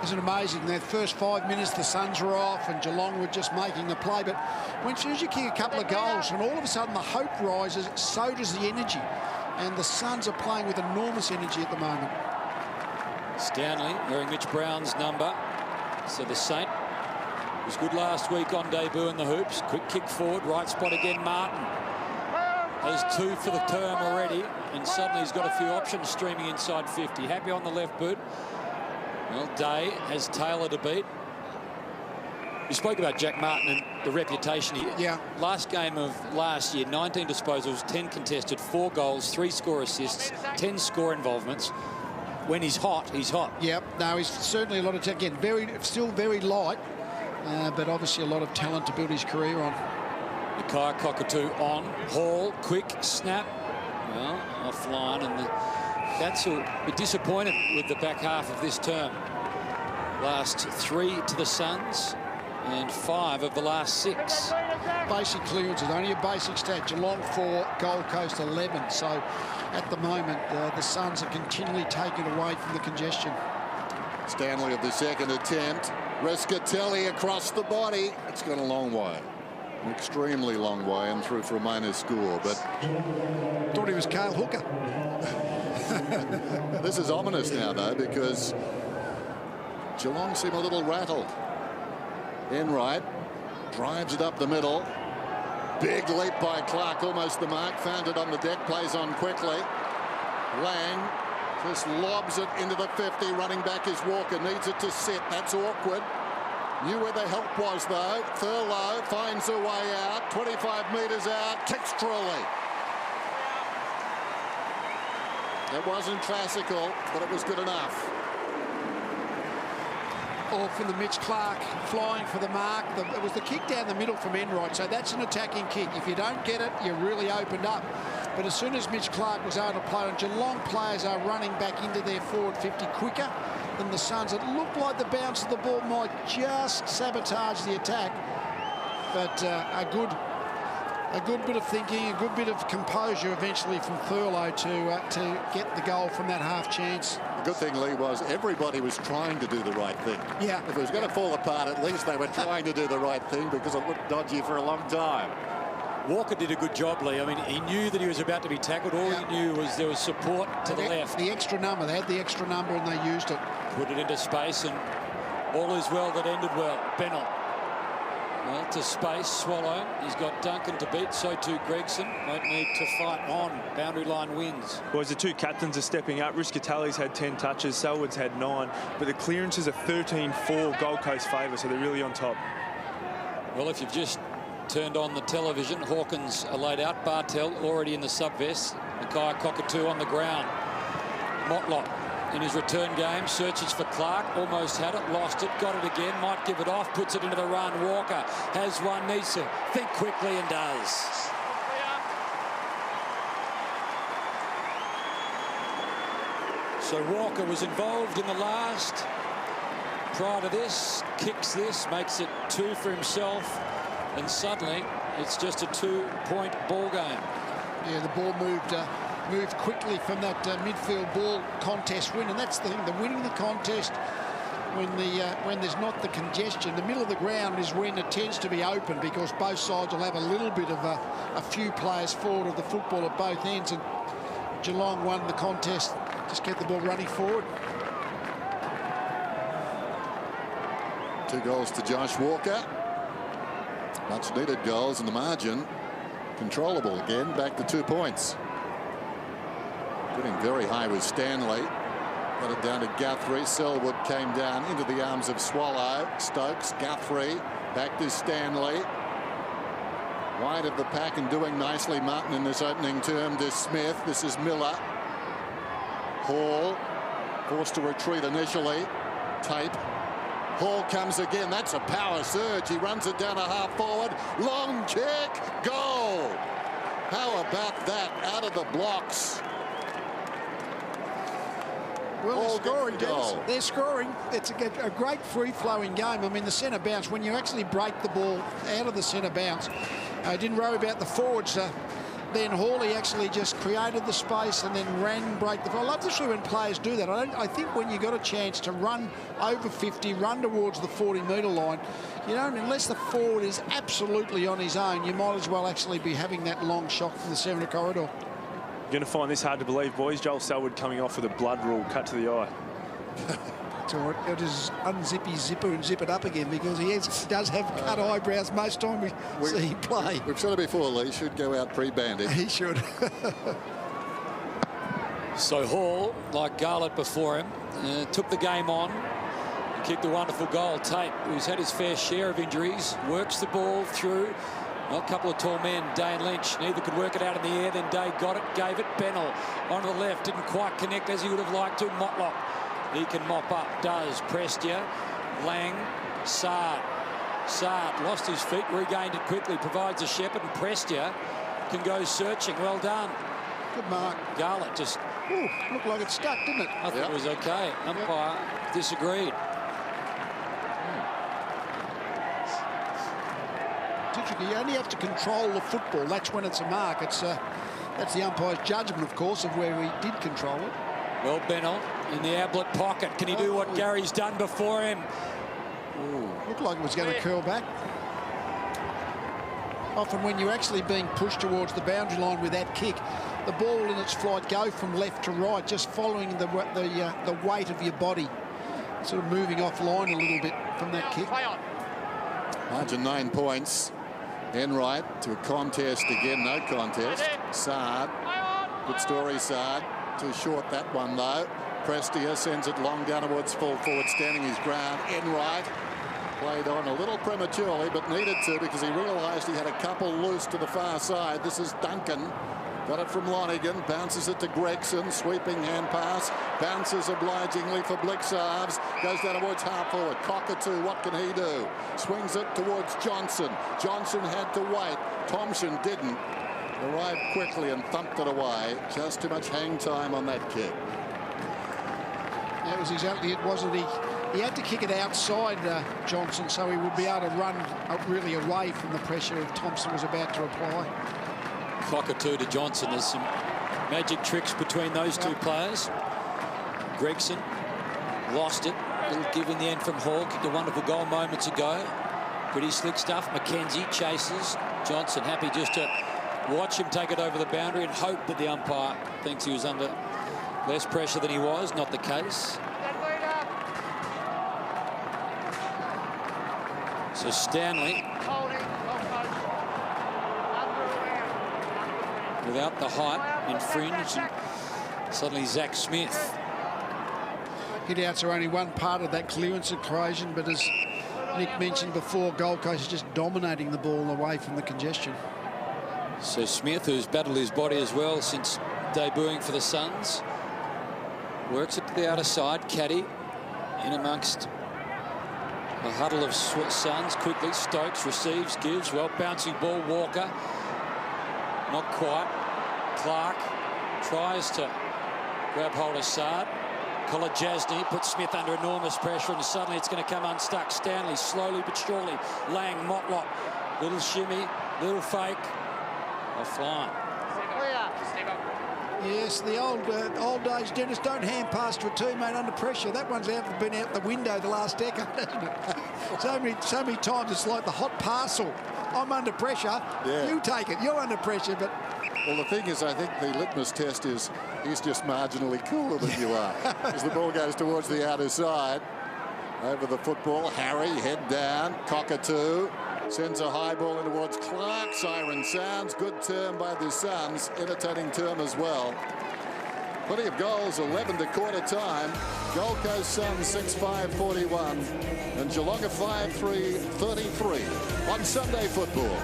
Isn't it amazing? Their first 5 minutes, the Suns were off and Geelong were just making the play. But when soon as you kick a couple of goals, and all of a sudden the hope rises, so does the energy. And the Suns are playing with enormous energy at the moment. Stanley wearing Mitch Brown's number. So the Saint was good last week on debut in the hoops. Quick kick forward, right spot again, Martin. Has 2 for the term already, and suddenly he's got a few options streaming inside 50. Happy on the left boot. Well, Day has Taylor to beat. You spoke about Jack Martin and the reputation here. Yeah. Last game of last year, 19 disposals, 10 contested, 4 goals, 3 score assists, 10 score involvements. When he's hot, he's hot. Yep. No, he's certainly a lot of again, still very light, but obviously a lot of talent to build his career on. Nakia Cockatoo on. Hall, quick snap. Well, offline, and the Cats will be disappointed with the back half of this term. Last 3 to the Suns and 5 of the last 6. Basic clearances, only a basic stat. Geelong 4, Gold Coast 11. So at the moment, the Suns are continually taking away from the congestion. Stanley of the second attempt. Rescatelli across the body. It's gone a long way. An extremely long way and through for a minor score, but thought he was Cale Hooker. This is ominous now, though, because Geelong seem a little rattled. Enright drives it up the middle. Big leap by Clark, almost the mark. Found it on the deck, plays on quickly. Lang just lobs it into the 50. Running back is Walker, needs it to sit. That's awkward. Knew where the help was, though. Thurlow finds her way out. 25 metres out. Kicks Truly. It wasn't classical, but it was good enough. All from the Mitch Clark, flying for the mark. It was the kick down the middle from Enright, so that's an attacking kick. If you don't get it, you're really opened up. But as soon as Mitch Clark was able to play on, Geelong players are running back into their forward 50 quicker than the Suns. It looked like the bounce of the ball might just sabotage the attack. But a good bit of thinking, a good bit of composure eventually from Thurlow to get the goal from that half chance. The good thing, Lee, was everybody was trying to do the right thing. Yeah. If it was going to fall apart, at least they were trying to do the right thing, because it looked dodgy for a long time. Walker did a good job, Lee. I mean, he knew that he was about to be tackled. All he knew was there was support to the left. The extra number. They had the extra number and they used it. Put it into space, and all is well that ended well. Bennell. Well, to space, Swallow. He's got Duncan to beat, so too Gregson. Won't need to fight on. Boundary line wins. Well, as the two captains are stepping up, Riscatelli's had 10 touches, Selwood's had 9, but the clearances are 13-4 Gold Coast favour, so they're really on top. Well, if you've just turned on the television, Hawkins are laid out. Bartel already in the sub-vest. Nakia Cockatoo on the ground. Motlop in his return game searches for Clark, almost had it, lost it, got it again, might give it off, puts it into the run. Walker has one, needs to think quickly and does. So Walker was involved in the last. Prior to this, kicks this, makes it 2 for himself, and suddenly it's just a 2-point ball game. Yeah, the ball moved quickly from that midfield ball contest win, and that's the thing. The winning the contest when there's not the congestion. The middle of the ground is when it tends to be open, because both sides will have a little bit of a few players forward of the football at both ends, and Geelong won the contest. Just get the ball running forward. 2 goals to Josh Walker. Much needed goals, and the margin controllable again, back to 2 points. Getting very high with Stanley. Got it down to Guthrie. Selwood came down into the arms of Swallow. Stokes, Guthrie, back to Stanley. Wide of the pack and doing nicely, Martin, in this opening term to Smith. This is Miller. Hall forced to retreat initially. Tape. Hall comes again. That's a power surge. He runs it down a half forward. Long kick. Goal. How about that? Out of the blocks. Well, they're scoring, Dennis. They're scoring. It's a great free-flowing game. I mean, the centre bounce, when you actually break the ball out of the centre bounce, didn't worry about the forwards. Then Hawley actually just created the space and then ran, break the ball. I love to see when players do that. I think when you got a chance to run over 50, run towards the 40-metre line, you know, unless the forward is absolutely on his own, you might as well actually be having that long shot from the centre corridor. You're going to find this hard to believe, boys. Joel Selwood coming off with a blood rule cut to the eye. It's all right. He'll just unzip his zipper and zip it up again, because he does have cut eyebrows most time we see him play. We've said it before, Lee. Should go out pre-banded. He should. So Hall, like Garlett before him, took the game on He kicked a wonderful goal. Tate, who's had his fair share of injuries, works the ball through. Well, a couple of tall men, Day and Lynch. Neither could work it out in the air. Then Day got it, gave it. Bennell on the left. Didn't quite connect as he would have liked to. Motlop, he can mop up. Does. Prestia. Lang. Sard. Sard lost his feet, regained it quickly. Provides a shepherd, and Prestia can go searching. Well done. Good mark. Garlett just... Ooh, looked like it stuck, didn't it? I thought it was okay. Umpire disagreed. You only have to control the football. That's when it's a mark. It's that's the umpire's judgment, of course, of where he did control it. Well, Bennell in the Ablett pocket. Can he do what Gary's done before him? Ooh. Looked like it was going to curl back. Often when you're actually being pushed towards the boundary line with that kick, the ball in its flight go from left to right, just following the weight of your body, sort of moving offline a little bit from that kick. Margin 9 points. Enright to a contest again, no contest. Sard, good story, Sard. Too short that one though. Prestia sends it long down towards full forward, standing his ground. Enright played on a little prematurely, but needed to because he realised he had a couple loose to the far side. This is Duncan. Got it from Lonigan, bounces it to Gregson, sweeping hand pass, bounces obligingly for Blixarves, goes down towards half forward. Cockatoo, what can he do? Swings it towards Johnson. Johnson had to wait. Thompson didn't. Arrived quickly and thumped it away. Just too much hang time on that kick. That was exactly it, wasn't he? He had to kick it outside Johnson, so he would be able to run really away from the pressure Thompson was about to apply. Cockatoo to Johnson. There's some magic tricks between those two players. Gregson lost it. Little give in the end from Hall. Kicked a wonderful goal moments ago. Pretty slick stuff. McKenzie chases. Johnson happy just to watch him take it over the boundary and hope that the umpire thinks he was under less pressure than he was. Not the case. So Stanley, without the height, infringed, and suddenly Zach Smith. Hit-outs are only one part of that clearance equation, but as Nick mentioned before, Gold Coast is just dominating the ball away from the congestion. So Smith, who's battled his body as well since debuting for the Suns, works it to the outer side. Caddy in amongst a huddle of Suns. Quickly, Stokes receives, gives. Well, bouncing ball, Walker. Not quite. Clark tries to grab hold of Sard. Kolajasny puts Smith under enormous pressure, and suddenly it's going to come unstuck. Stanley slowly but surely. Lang, Motlop, little shimmy, little fake. Offline. Yes, the old days, Dennis, don't hand pass to a teammate under pressure. That one's been out the window the last decade, hasn't it? so many times it's like the hot parcel. I'm under pressure. Yeah. You take it. You're under pressure, but... Well, the thing is, I think the litmus test is he's just marginally cooler than you are. As the ball goes towards the outer side. Over the football, Harry, head down. Cockatoo sends a high ball in towards Clark. Siren sounds. Good term by the Suns. Entertaining term as well. Plenty of goals, 11 to quarter time. Gold Coast Suns 6-5-41 and Geelong 5-3-33 on Sunday football.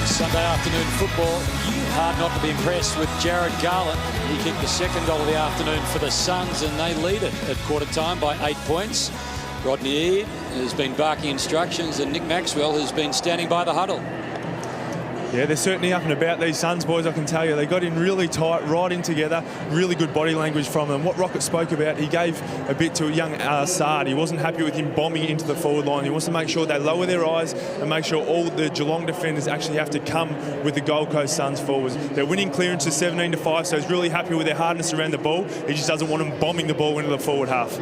Sunday afternoon football. Hard not to be impressed with Jared Garlett. He kicked the second goal of the afternoon for the Suns, and they lead it at quarter time by 8 points. Rodney Eade has been barking instructions, and Nick Maxwell has been standing by the huddle. Yeah, they're certainly up and about, these Suns boys, I can tell you. They got in really tight, right in together. Really good body language from them. What Rocket spoke about, he gave a bit to a young Sard. He wasn't happy with him bombing into the forward line. He wants to make sure they lower their eyes and make sure all the Geelong defenders actually have to come with the Gold Coast Suns forwards. They're winning clearances 17-5, so he's really happy with their hardness around the ball. He just doesn't want them bombing the ball into the forward half.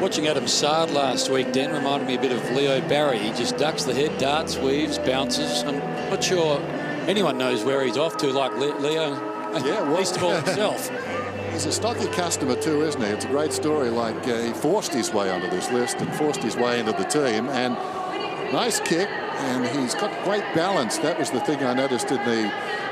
Watching Adam Sard last week, Dan, reminded me a bit of Leo Barry. He just ducks the head, darts, weaves, bounces. I'm not sure anyone knows where he's off to like Leo Yeah, well, least of all himself. He's a stocky customer too, isn't he? It's a great story. Like he forced his way onto this list and forced his way into the team. And nice kick, and he's got great balance. That was the thing I noticed in the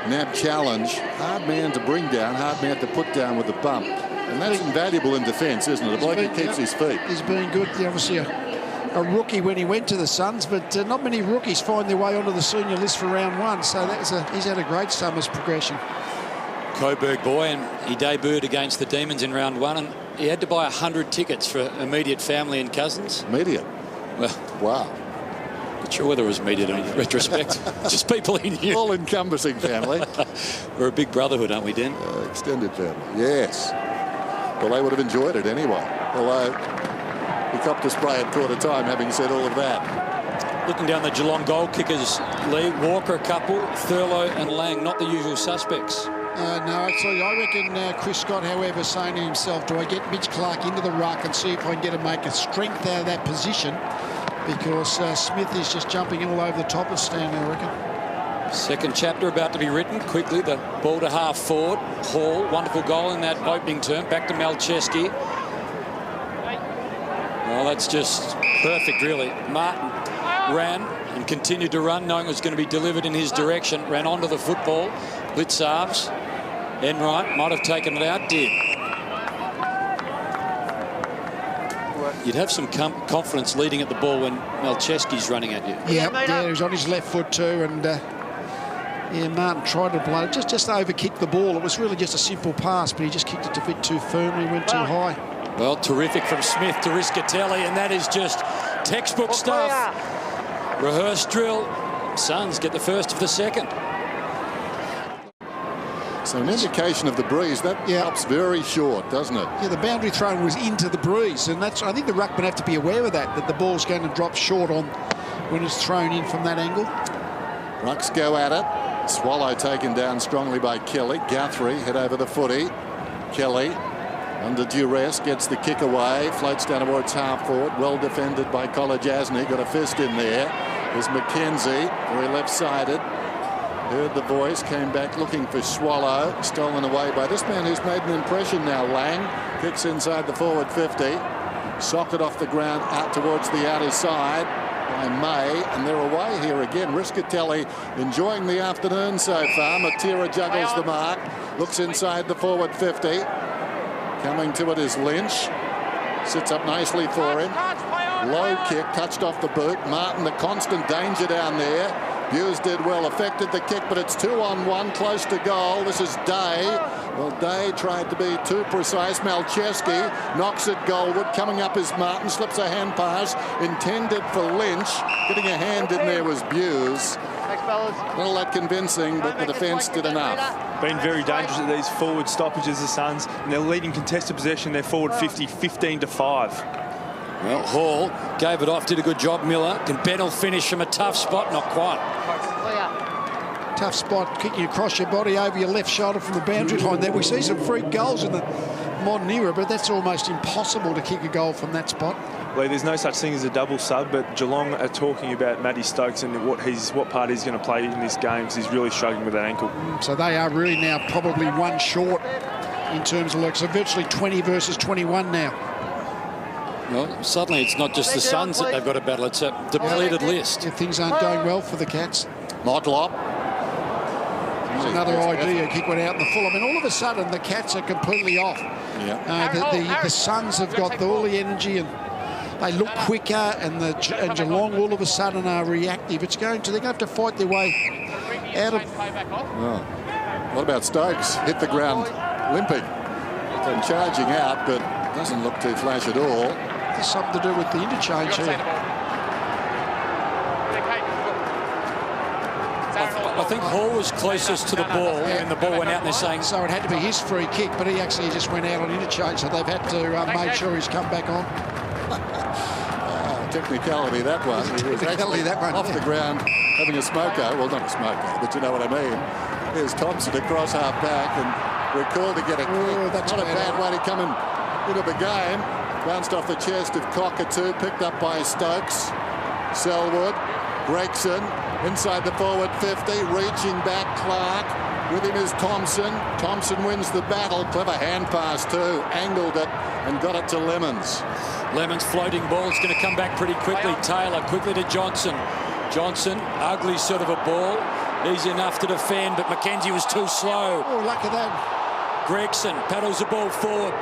NAB challenge. Hard man to bring down, hard man to put down with the bump. And that's invaluable in defence, isn't it? A bloke who keeps his feet. He's been good. Obviously a rookie when he went to the Suns, but not many rookies find their way onto the senior list for round one. So he's had a great summer's progression. Coburg boy, and he debuted against the Demons in round one, and he had to buy 100 tickets for immediate family and cousins. Immediate? Well, wow. Not sure whether it was immediate in retrospect. Just people he knew. All-encompassing family. We're a big brotherhood, aren't we, Dan? Extended family, yes. Well, they would have enjoyed it anyway. Although he copped a spray at quarter time, having said all of that. Looking down the Geelong goal kickers league, Walker a couple, Thurlow and Lang, not the usual suspects. No, actually, I reckon Chris Scott, however, saying to himself, do I get Mitch Clark into the ruck and see if I can get him make a strength out of that position? Because Smith is just jumping all over the top of Stanley, I reckon. Second chapter about to be written. Quickly, the ball to half forward. Hall, wonderful goal in that opening term. Back to Malcheski. Well, that's just perfect, really. Martin ran and continued to run, knowing it was going to be delivered in his direction. Ran onto the football. Blitz arms. Enright might have taken it out. Did. You'd have some confidence leading at the ball when Malcheski's running at you. Yeah, he was on his left foot too, and yeah, Martin tried to blow it, just over-kick the ball. It was really just a simple pass, but he just kicked it a bit too firmly, went too high. Well, terrific from Smith to Riscatelli, and that is just textbook stuff. Rehearsed drill. Suns get the first of the second. So an indication of the breeze. That helps very short, doesn't it? Yeah, the boundary throw was into the breeze, and that's. I think the ruckmen have to be aware of that the ball's going to drop short on when it's thrown in from that angle. Rucks go at it. Swallow taken down strongly by Kelly. Guthrie head over the footy. Kelly under duress gets the kick away. Floats down towards half forward. Well defended by College Asney. Got a fist in there. There's McKenzie, very left-sided. Heard the voice, came back looking for Swallow. Stolen away by this man who's made an impression now. Lang kicks inside the forward 50. Socket off the ground out towards the outer side by May, and they're away here again. Riscatelli enjoying the afternoon so far. Matera juggles the mark. Looks inside the forward 50. Coming to it is Lynch. Sits up nicely for him. Low kick, touched off the boot. Martin, the constant danger down there. Hughes did well, affected the kick, but it's 2-on-1, close to goal. This is Day. Well, Day tried to be too precise. Malcheski knocks it goalward. Coming up is Martin, slips a hand pass, intended for Lynch. Getting a hand in there was Hughes. Not all that convincing, but the defence did enough. Been very dangerous at these forward stoppages, the Suns. And they're leading contested possession, they're forward 50, 15-5. Well, Hall gave it off, did a good job. Miller. Can Bennell finish from a tough spot? Not quite. Tough spot, kicking across your body over your left shoulder from the boundary line there. We see some freak goals in the modern era, but that's almost impossible to kick a goal from that spot. Lee, there's no such thing as a double sub, but Geelong are talking about Matty Stokes and what part he's going to play in this game, because he's really struggling with that ankle. So they are really now probably one short in terms of looks. So virtually 20 versus 21 now. Well, suddenly it's not just the Suns that they've got to battle. It's a depleted list. Yeah, things aren't going well for the Cats. Motlop. Another idea, kick went out in the full. I mean, all of a sudden, the Cats are completely off. Yeah. The Suns have got all the energy and they look quicker, and Geelong all of a sudden are reactive. They're going to have to fight their way out of. Oh. What about Stokes? Hit the ground limping and charging out, but doesn't look too flash at all. There's something to do with the interchange here. I think Hall was closest to the ball when the ball went out, and they're saying... So it had to be his free kick, but he actually just went out on interchange, so they've had to make sure he's come back on. Technicality, that one. He was actually off the ground having a smoker. Well, not a smoker, but you know what I mean. Here's Thompson across half back and recalled to get a kick. That's not a bad way to come into the game. Bounced off the chest of Cockatoo, picked up by Stokes. Selwood, Gregson, inside the forward 50, reaching back Clark. With him is Thompson. Thompson wins the battle. Clever hand pass too. Angled it and got it to Lemons. Lemons floating ball is going to come back pretty quickly. Taylor quickly to Johnson. Johnson, ugly sort of a ball. Easy enough to defend, but Mackenzie was too slow. Oh, luck at that. Gregson paddles the ball forward.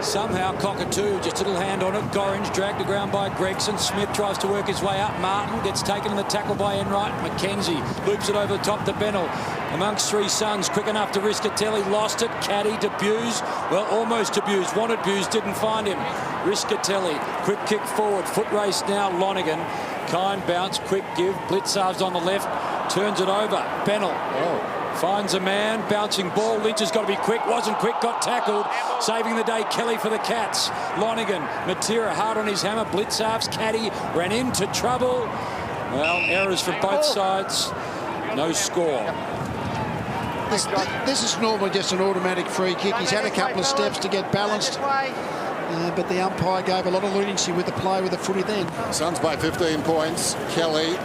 Somehow Cockatoo, just a little hand on it. Gorringe dragged to ground by Gregson. Smith tries to work his way up. Martin gets taken in the tackle by Enright. Mackenzie loops it over the top to Bennell. Amongst three sons, quick enough to Rischatelli. Lost it. Caddy to Buse. Well, almost to Buse. Wanted Buse, didn't find him. Rischatelli, quick kick forward. Foot race now, Lonergan. Kind bounce, quick give. Blitzarv's on the left. Turns it over. Bennell. Finds a man, bouncing ball. Lynch has got to be quick. Wasn't quick, got tackled. Saving the day, Kelly for the Cats. Lonergan, Matera hard on his hammer. Blitzarv's caddy ran into trouble. Well, errors from both sides. No score. This is normally just an automatic free kick. He's had a couple of steps to get balanced. But the umpire gave a lot of leniency with the play with the footy then. Suns by 15 points. Kelly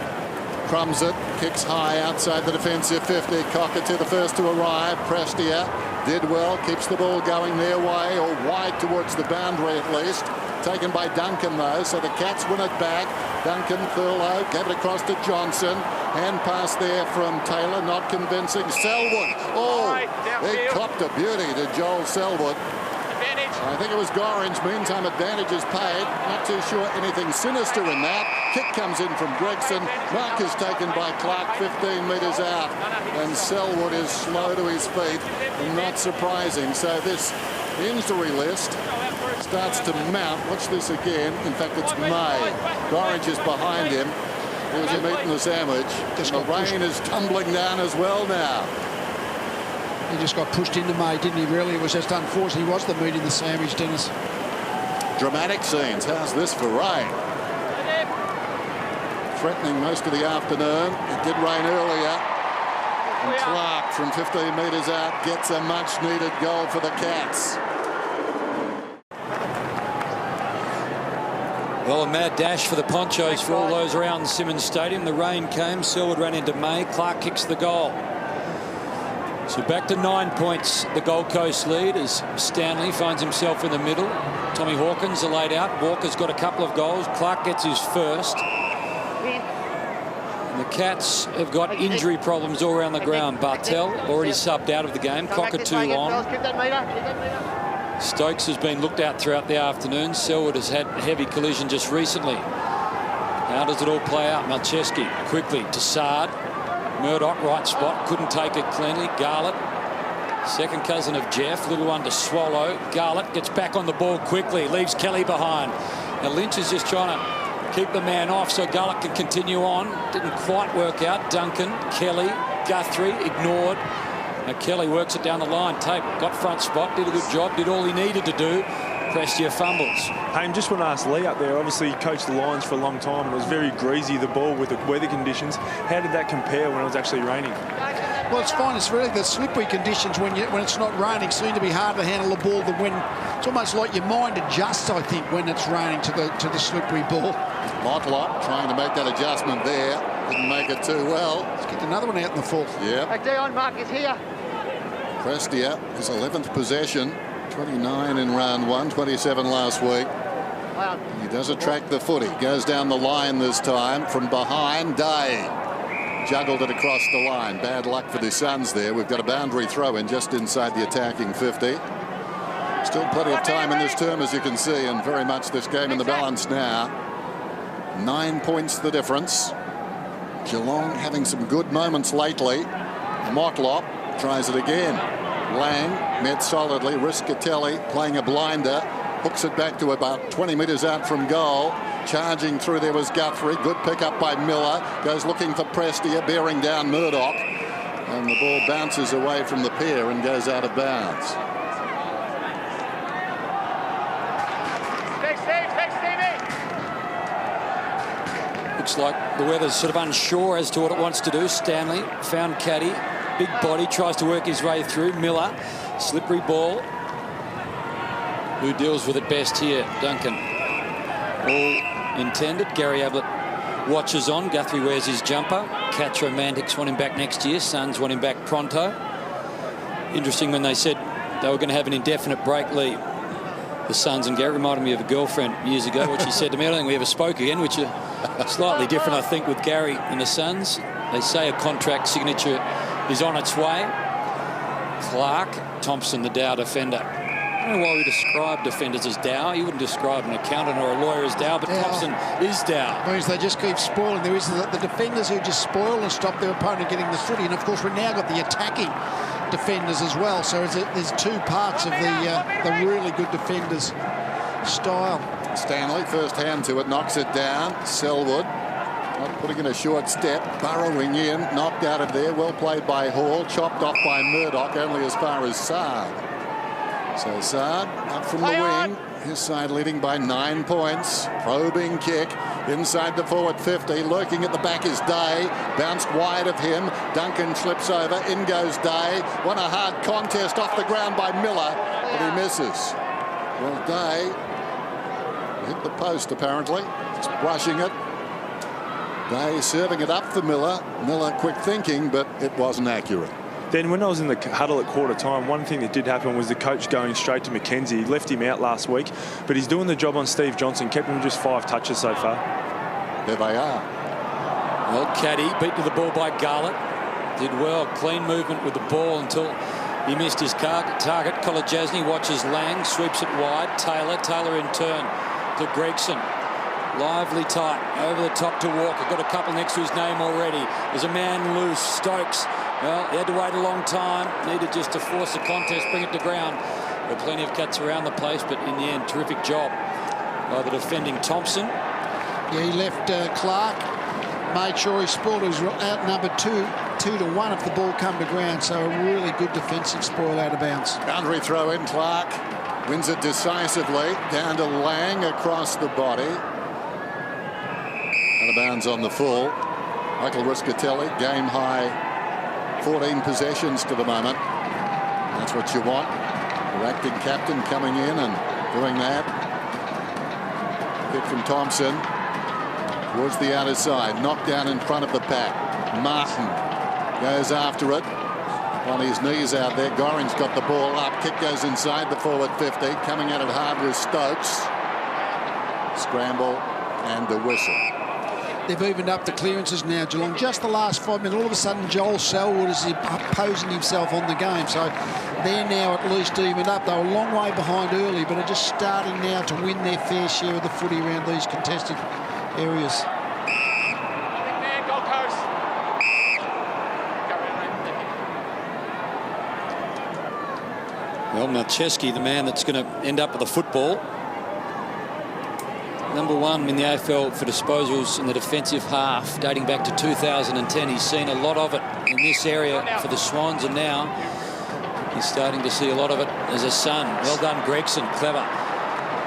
crumbs it, kicks high outside the defensive 50. Cockatoo the first to arrive. Prestia did well, keeps the ball going their way or wide towards the boundary at least. Taken by Duncan though, so the Cats win it back. Duncan, Thurlow, gave it across to Johnson. Hand pass there from Taylor, not convincing. Selwood, he copped a beauty to Joel Selwood. I think it was Gorringe. Meantime, advantage is paid. Not too sure anything sinister in that. Kick comes in from Gregson. Mark is taken by Clark 15 metres out. And Selwood is slow to his feet. And not surprising. So this injury list starts to mount. Watch this again. In fact, it's May. Gorringe is behind him. Here's him eating the sandwich. The rain is tumbling down as well now. He just got pushed into May, didn't he, really? It was just unfortunate. He was the meat in the sandwich, Dennis. Dramatic scenes. How's this for rain? Threatening most of the afternoon. It did rain earlier. And Clark from 15 metres out gets a much-needed goal for the Cats. Well, a mad dash for the Ponchos for all those around Simmons Stadium. The rain came. Selwood ran into May. Clark kicks the goal. So back to 9 points. The Gold Coast lead as Stanley finds himself in the middle. Tommy Hawkins are laid out. Walker's got a couple of goals. Clark gets his first. And the Cats have got injury problems all around the ground. Bartel already subbed out of the game. Cockatoo on. Stokes has been looked at throughout the afternoon. Selwood has had a heavy collision just recently. How does it all play out? Malcheski quickly to Sard. Murdoch, right spot, couldn't take it cleanly. Garlett, second cousin of Jeff, little one to swallow. Garlett gets back on the ball quickly, leaves Kelly behind. Now Lynch is just trying to keep the man off so Garlett can continue on. Didn't quite work out. Duncan, Kelly, Guthrie, ignored. Now Kelly works it down the line. Tape got front spot, did a good job, did all he needed to do. Prestia fumbles. Hey, I just want to ask Lee up there. Obviously, he coached the Lions for a long time and it was very greasy, the ball with the weather conditions. How did that compare when it was actually raining? Well, it's fine. It's really the slippery conditions when it's not raining seem to be hard to handle the ball than when it's almost like your mind adjusts, I think, when it's raining to the slippery ball. Motlop trying to make that adjustment there. Didn't make it too well. Let's get another one out in the fourth. Yeah. Hey, Dion, Mark is here. Prestia, his 11th possession. 29 in round one, 27 last week. He does attract the footy. Goes down the line this time from behind. Day juggled it across the line. Bad luck for the Suns there. We've got a boundary throw in just inside the attacking 50. Still plenty of time in this term, as you can see, and very much this game in the balance now. 9 points the difference. Geelong having some good moments lately. Motlop tries it again. Lang met solidly. Rischatelli playing a blinder. Hooks it back to about 20 metres out from goal. Charging through there was Guthrie. Good pick up by Miller. Goes looking for Prestia, bearing down Murdoch. And the ball bounces away from the pier and goes out of bounds. Looks like the weather's sort of unsure as to what it wants to do. Stanley found Caddy. Big body, tries to work his way through. Miller, slippery ball. Who deals with it best here? Duncan. All intended. Gary Ablett watches on. Guthrie wears his jumper. Cats Romantics want him back next year. Suns want him back pronto. Interesting when they said they were going to have an indefinite break, Lee. The Suns, and Gary reminded me of a girlfriend years ago, what she said to me. I don't think we ever spoke again, which is slightly different, I think, with Gary and the Suns. They say a contract signature is on its way. Clark, Thompson, the Dow defender. I don't know why we describe defenders as Dow. You wouldn't describe an accountant or a lawyer as Dow, but Thompson is Dow. Means they just keep spoiling. There is the defenders who just spoil and stop their opponent getting the footy, and of course we've now got the attacking defenders as well. So there's two parts of the really good defenders style. Stanley, first hand to it, knocks it down. Selwood not putting in a short step, burrowing in, knocked out of there. Well played by Hall, chopped off by Murdoch, only as far as Saad. So Saad up from the wing, his side leading by 9 points. Probing kick inside the forward 50, lurking at the back is Day, bounced wide of him. Duncan slips over, in goes Day. Won a hard contest off the ground by Miller, but he misses. Well, Day hit the post apparently, just brushing it. Day serving it up for Miller. Miller quick thinking, but it wasn't accurate. Then when I was in the huddle at quarter time, one thing that did happen was the coach going straight to McKenzie. He left him out last week, but he's doing the job on Steve Johnson, kept him just 5 touches so far. There they are. Well, Caddy beat to the ball by Garlett. Did well, clean movement with the ball until he missed his target. Kolodjasny watches Lang, sweeps it wide. Taylor in turn to Gregson. Lively tight, over the top to Walker. Got a couple next to his name already. There's a man loose, Stokes. Well, he had to wait a long time. Needed just to force the contest, bring it to ground. There were plenty of cats around the place, but in the end, terrific job by the defending Thompson. Yeah, he left Clark. Made sure he spoiled. He was outnumbered 2-1 if the ball come to ground. So a really good defensive spoil out of bounds. Boundary throw in. Clark wins it decisively. Down to Lang across the body. Out of bounds on the full. Michael Riscatelli, game high 14 possessions to the moment. That's what you want. Your acting captain coming in and doing that. Kick from Thompson towards the outer side. Knocked down in front of the pack. Martin goes after it. On his knees out there. Gorrin's got the ball up. Kick goes inside the forward 50. Coming at it hard with Stokes. Scramble and a whistle. They've evened up the clearances now, Geelong. Just the last 5 minutes, all of a sudden Joel Selwood is posing himself on the game. So they're now at least evened up. They were a long way behind early, but are just starting now to win their fair share of the footy around these contested areas. Well, Malcheski, the man that's going to end up with the football. Number 1 in the AFL for disposals in the defensive half, dating back to 2010. He's seen a lot of it in this area for the Swans, and now he's starting to see a lot of it as a son. Well done, Gregson. Clever.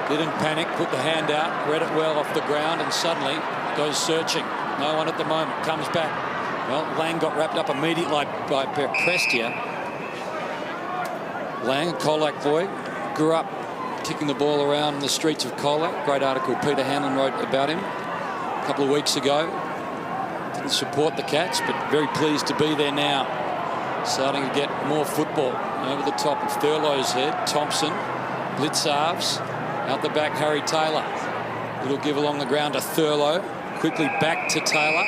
Didn't panic, put the hand out, read it well off the ground, and suddenly goes searching. No one at the moment. Comes back. Well, Lang got wrapped up immediately by Prestia. Lang, a Colac boy, grew up kicking the ball around the streets of Colac. Great article Peter Hanlon wrote about him a couple of weeks ago. Didn't support the Cats, but very pleased to be there now. Starting to get more football. Over the top of Thurlow's head. Thompson, Blitzarves. Out the back, Harry Taylor. Little give along the ground to Thurlow. Quickly back to Taylor.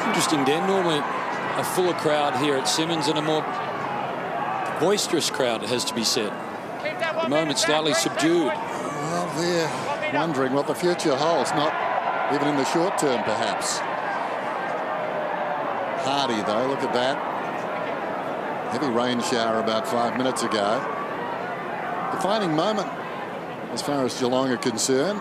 Interesting, Dan. Normally a fuller crowd here at Simmons and a more boisterous crowd, it has to be said. At the moment, slightly subdued. Well, they're wondering what the future holds, not even in the short term, perhaps. Hardy, though, look at that. Heavy rain shower about 5 minutes ago. Defining moment as far as Geelong are concerned.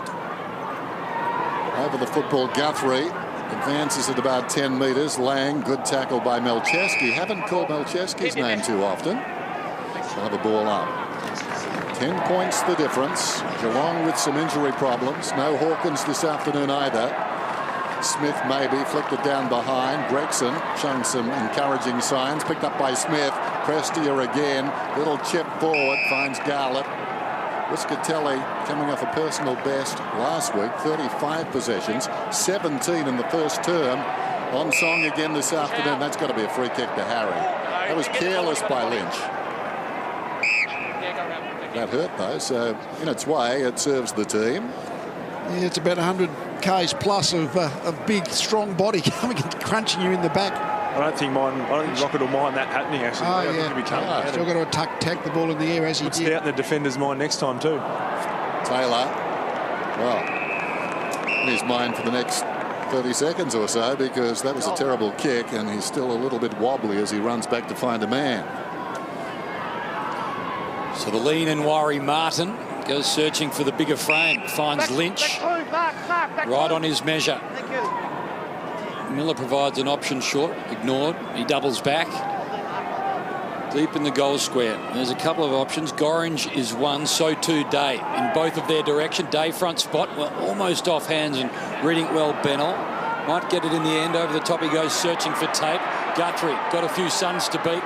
Over the football, Guthrie advances at about 10 metres. Lang, good tackle by Malcheski. Haven't called Malcheski's name too often. They'll have a ball up. 10 points the difference. Geelong with some injury problems. No Hawkins this afternoon either. Smith maybe flicked it down behind. Gregson showing some encouraging signs. Picked up by Smith. Prestia again. Little chip forward. Finds Garlett. Riscatelli coming off a personal best last week, 35 possessions, 17 in the first term. On song again this afternoon. That's got to be a free kick to Harry. That was careless by Lynch. That hurt though, so in its way it serves the team. Yeah, it's about 100 k's plus of big, strong body coming and crunching you in the back. I don't think Rocket will mind that happening, actually. Oh, I think yeah. he'll be coming out. Still got to attack the ball in the air as he Puts did. it out in the defender's mind next time too. Taylor, well, in his mind for the next 30 seconds or so, because that was a terrible kick and he's still a little bit wobbly as he runs back to find a man. So the lean and worry Martin goes searching for the bigger frame, finds Lynch right on his measure. Miller provides an option short, ignored. He doubles back deep in the goal square. There's a couple of options. Gorringe is one, so too Day in both of their direction. Day front spot, well, almost off hands and reading well. Bennell might get it in the end. Over the top he goes searching for tape. Guthrie got a few Suns to beat,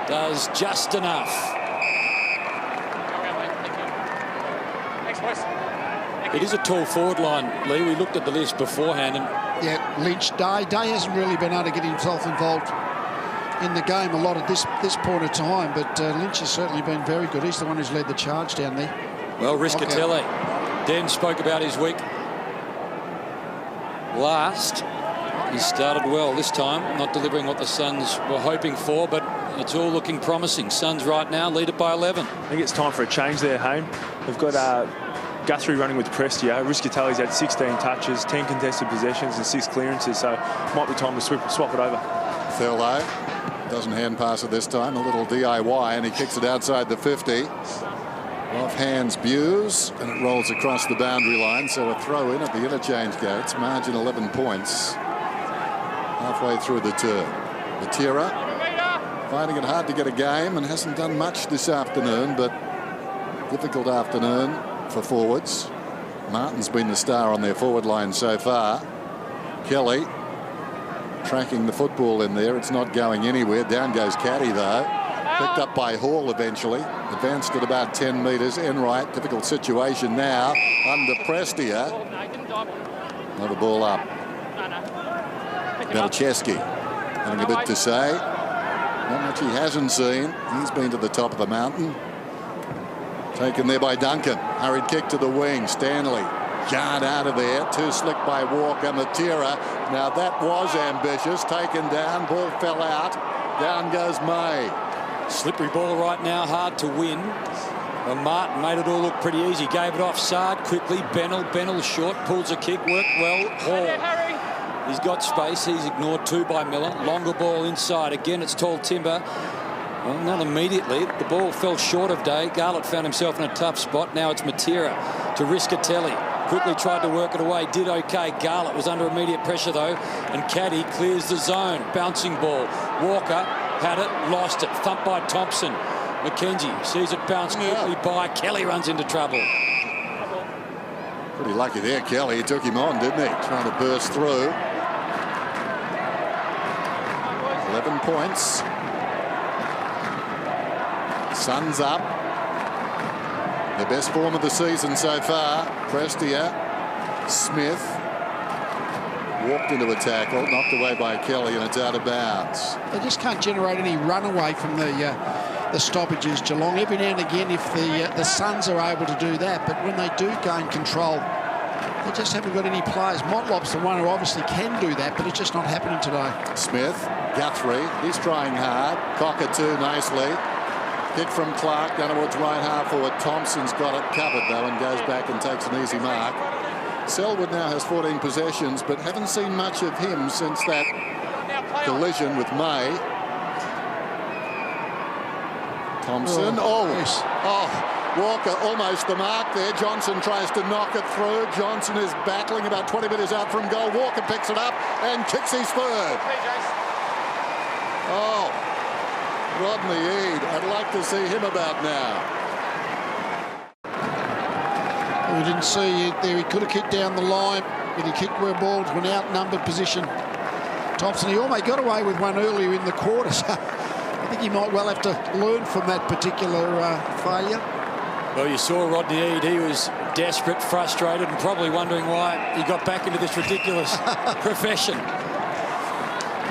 does just enough. It is a tall forward line, Lee. We looked at the list beforehand and yeah, Lynch, Day hasn't really been able to get himself involved in the game a lot at this point of time, but Lynch has certainly been very good. He's the one who's led the charge down there. Well, Riscatelli. Den spoke about his week last. He started well this time, not delivering what the Suns were hoping for, but it's all looking promising. Suns right now lead it by 11. I think it's time for a change there, Hayne. They've got Guthrie running with Prestia. Riscatelli's had 16 touches, 10 contested possessions and 6 clearances, so it might be time to swap it over. Thurlow doesn't hand pass it this time, a little DIY, and he kicks it outside the 50. Off hands Buse, and it rolls across the boundary line, so a throw in at the interchange gates. Margin 11 points halfway through the term. Matera finding it hard to get a game and hasn't done much this afternoon, but difficult afternoon for forwards. Martin's been the star on their forward line so far. Kelly tracking the football in there. It's not going anywhere. Down goes Caddy though. Picked up by Hall eventually. Advanced at about 10 metres. Enright, difficult situation now under Prestia. Another ball up. Melcheski having a bit to say. Not much he hasn't seen. He's been to the top of the mountain. Taken there by Duncan. Hurried kick to the wing. Stanley. Yard out of there. Too slick by Walker. Matera. Now that was ambitious. Taken down. Ball fell out. Down goes May. Slippery ball right now. Hard to win. Well, Martin made it all look pretty easy. Gave it off Sard quickly. Bennell short. Pulls a kick. Worked well. Hall. He's got space. He's ignored two by Miller. Longer ball inside. Again, it's tall timber. Well, not immediately. The ball fell short of Day. Garlett found himself in a tough spot. Now it's Matera to Riscatelli. Quickly tried to work it away. Did okay. Garlett was under immediate pressure though. And Caddy clears the zone. Bouncing ball. Walker had it. Lost it. Thumped by Thompson. McKenzie sees it bounce quickly by. Kelly runs into trouble. Pretty lucky there, Kelly. He took him on, didn't he? Trying to burst through. 11 points. Suns up. The best form of the season so far. Prestia. Smith. Walked into a tackle. Knocked away by Kelly and it's out of bounds. They just can't generate any runaway from the stoppages, Geelong. Every now and again if the Suns are able to do that, but when they do gain control, they just haven't got any players. Motlop's the one who obviously can do that, but it's just not happening today. Smith. Guthrie. He's trying hard. Cockatoo nicely. Kick from Clark down towards right half forward. Thompson's got it covered though and goes back and takes an easy mark. Selwood now has 14 possessions, but haven't seen much of him since that collision with May. Thompson. Walker almost the mark there. Johnson tries to knock it through. Johnson is battling about 20 metres out from goal. Walker picks it up and kicks his third. Oh, Rodney Eade. I'd like to see him about now. We didn't see it there. He could have kicked down the line, but he kicked where balls were in outnumbered position. Thompson, he almost got away with one earlier in the quarter, so I think he might well have to learn from that particular failure. Well, you saw Rodney Eade. He was desperate, frustrated, and probably wondering why he got back into this ridiculous profession.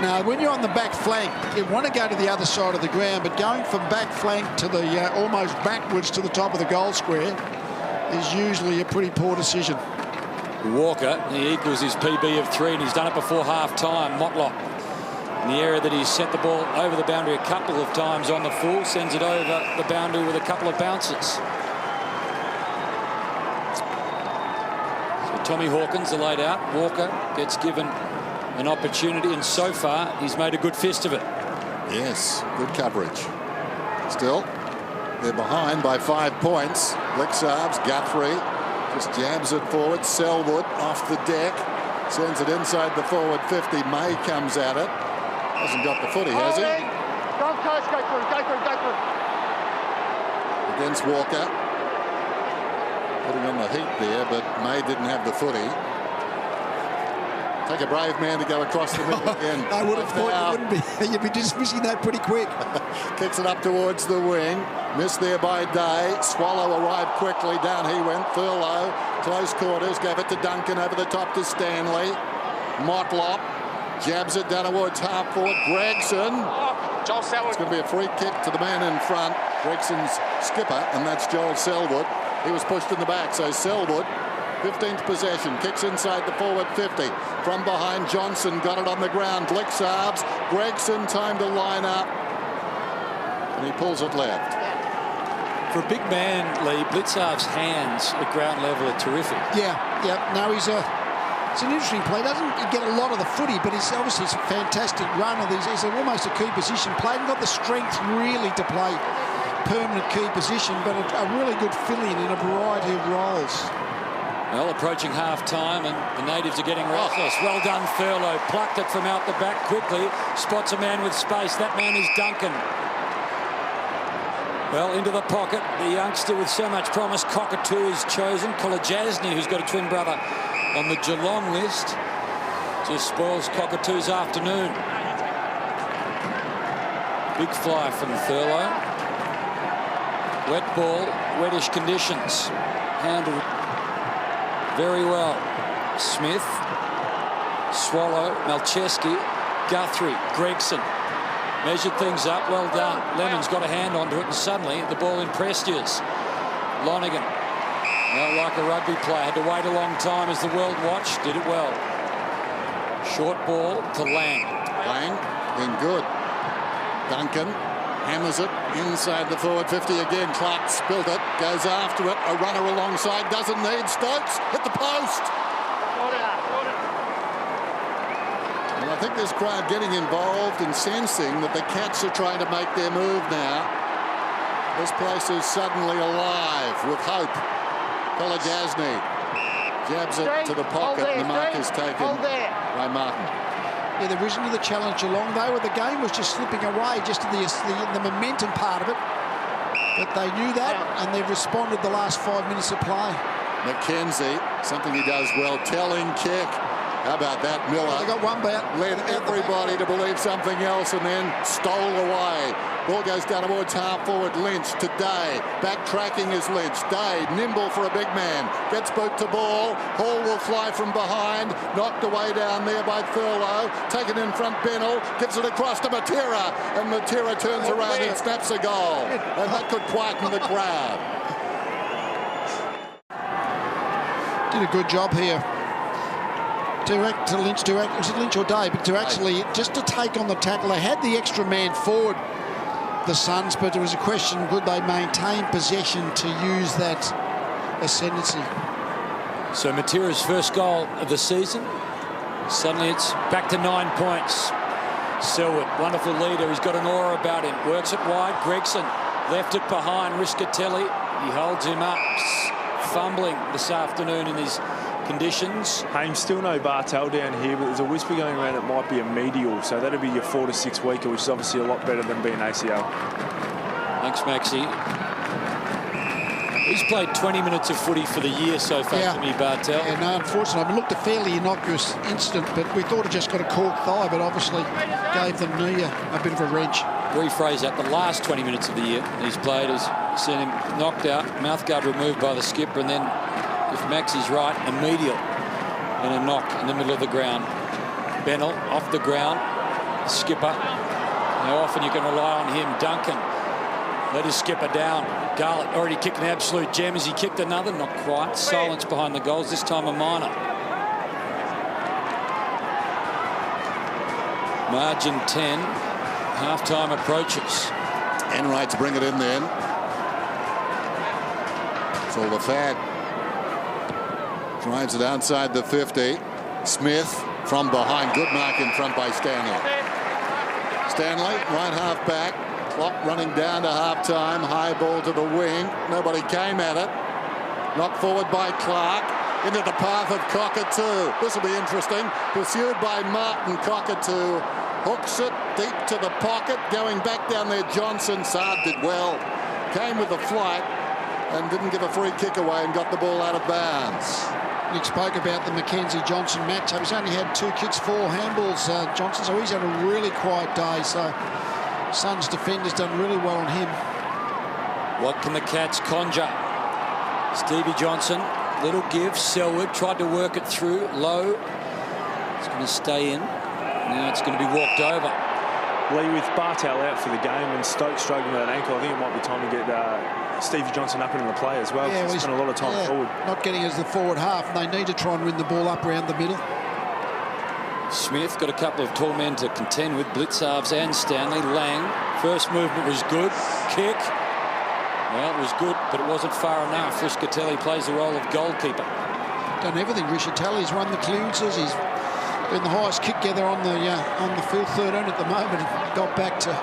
Now, when you're on the back flank, you want to go to the other side of the ground, but going from back flank to the almost backwards to the top of the goal square is usually a pretty poor decision. Walker, he equals his PB of 3, and he's done it before half-time. Motlop, in the area that he's sent the ball over the boundary a couple of times on the full, sends it over the boundary with a couple of bounces. So Tommy Hawkins, the laid out. Walker gets given an opportunity, and so far he's made a good fist of it. Yes, good coverage. Still, they're behind by 5 points. Lixarves, Guthrie just jabs it forward. Selwood off the deck, sends it inside the forward 50. May comes at it. Hasn't got the footy, has he? Go through. Against Walker. Putting on the heat there, but May didn't have the footy. Take a brave man to go across the middle again. I would have thought you wouldn't be. You'd be dismissing that pretty quick. Kicks it up towards the wing. Missed there by Day. Swallow arrived quickly. Down he went. Thurlow, close quarters, gave it to Duncan over the top to Stanley. Motlop jabs it down towards half forward. Gregson. Joel Selwood. It's going to be a free kick to the man in front. Gregson's skipper, and that's Joel Selwood. He was pushed in the back, so Selwood, 15th possession, kicks inside the forward 50. From behind, Johnson got it on the ground. Lixarves, Gregson, time to line up, and he pulls it left. For a big man, Lee, Blitzarv's hands at ground level are terrific. Yeah. No, it's an interesting play. Doesn't get a lot of the footy, but it's obviously a fantastic run of these. He's almost a key position player. Got the strength really to play permanent key position, but a really good fill-in in a variety of roles. Well, approaching half-time, and the natives are getting restless. Well done, Thurlow. Plucked it from out the back quickly. Spots a man with space. That man is Duncan. Well, into the pocket. The youngster with so much promise. Cockatoo is chosen. Kolajasny, who's got a twin brother on the Geelong list, just spoils Cockatoo's afternoon. Big fly from Thurlow. Wet ball, wettish conditions. Handled very well. Smith, Swallow, Malcheski, Guthrie, Gregson. Measured things up, well done. Lemon's got a hand onto it, and suddenly the ball impressed you. Lonergan, like a rugby player, had to wait a long time as the world watched, did it well. Short ball to Lang. Lang, been good. Duncan hammers it inside the forward 50 again. Clark spilt it, goes after it. A runner alongside, doesn't need. Stokes hit the post. And I think this crowd getting involved and sensing that the Cats are trying to make their move now. This place is suddenly alive with hope. Kolajasny jabs it to the pocket, and the mark is taken by Martin. Yeah, they've risen to the challenge Geelong. The game was just slipping away, just to the momentum part of it. But they knew that, and they've responded the last 5 minutes of play. McKenzie, something he does well, telling kick. How about that, Miller? They got one back. Led everybody to believe something else and then stole away. Ball goes down towards half forward. Lynch to Day. Backtracking is Lynch. Day, nimble for a big man. Gets boot to ball. Hall will fly from behind. Knocked away down there by Thurlow. Taken in front, Bennell. Gives it across to Matera. And Matera turns around and snaps a goal. And that could quieten the crowd. Did a good job here. Was it Lynch or Day? But to actually, just to take on the tackle. They had the extra man forward, the Suns, but it was a question, could they maintain possession to use that ascendancy? So Matera's first goal of the season. Suddenly it's back to 9 points. Selwood, wonderful leader. He's got an aura about him. Works it wide. Gregson left it behind. Riscatelli, he holds him up. Fumbling this afternoon in his conditions. Hames, still no Bartel down here, but there's a whisper going around it might be a medial, so that'll be your 4 to 6 weeker, which is obviously a lot better than being ACL. Thanks, Maxie. He's played 20 minutes of footy for the year so far, Jimmy Bartel. Yeah, no, unfortunately, I mean, looked a fairly innocuous incident, but we thought it just got a cork thigh, but obviously gave the knee a bit of a wrench. Rephrase that, the last 20 minutes of the year he's played has Seen him knocked out, mouthguard removed by the skipper, and then, if Maxie's right, a medial and a knock in the middle of the ground. Bennell off the ground. Skipper. How often you can rely on him. Duncan let his skipper down. Garlett already kicked an absolute gem. As he kicked another? Not quite. Silence behind the goals. This time a minor. Margin 10. Half-time approaches. Enright to bring it in then. It's all the fad. Drives it outside the 50. Smith from behind. Good mark in front by Stanley. Stanley, right half back. Clock running down to half-time. High ball to the wing. Nobody came at it. Knocked forward by Clark. Into the path of Cockatoo. This will be interesting. Pursued by Martin. Cockatoo hooks it deep to the pocket. Going back down there, Johnson. Saad did well. Came with the flight and didn't give a free kick away and got the ball out of bounds. Nick spoke about the Mackenzie Johnson matchup. He's only had 2 kicks, 4 handballs, Johnson, so he's had a really quiet day. So Suns defenders done really well on him. What can the Cats conjure? Stevie Johnson, little give. Selwood tried to work it through. Low. It's going to stay in. Now it's going to be walked over. Lee, with Bartel out for the game and Stokes struggling with that ankle, I think it might be time to get Stevie Johnson up into the play as well. Yeah, he's spent a lot of time forward. Not getting as the forward half. They need to try and win the ball up around the middle. Smith got a couple of tall men to contend with. Blitzarves and Stanley. Lang. First movement was good. Kick. Well, it was good, but it wasn't far enough. Riscatelli plays the role of goalkeeper. Done everything. Riscatelli's won the clearances. He's been the highest kick getter on the field, 13 at the moment. Got back to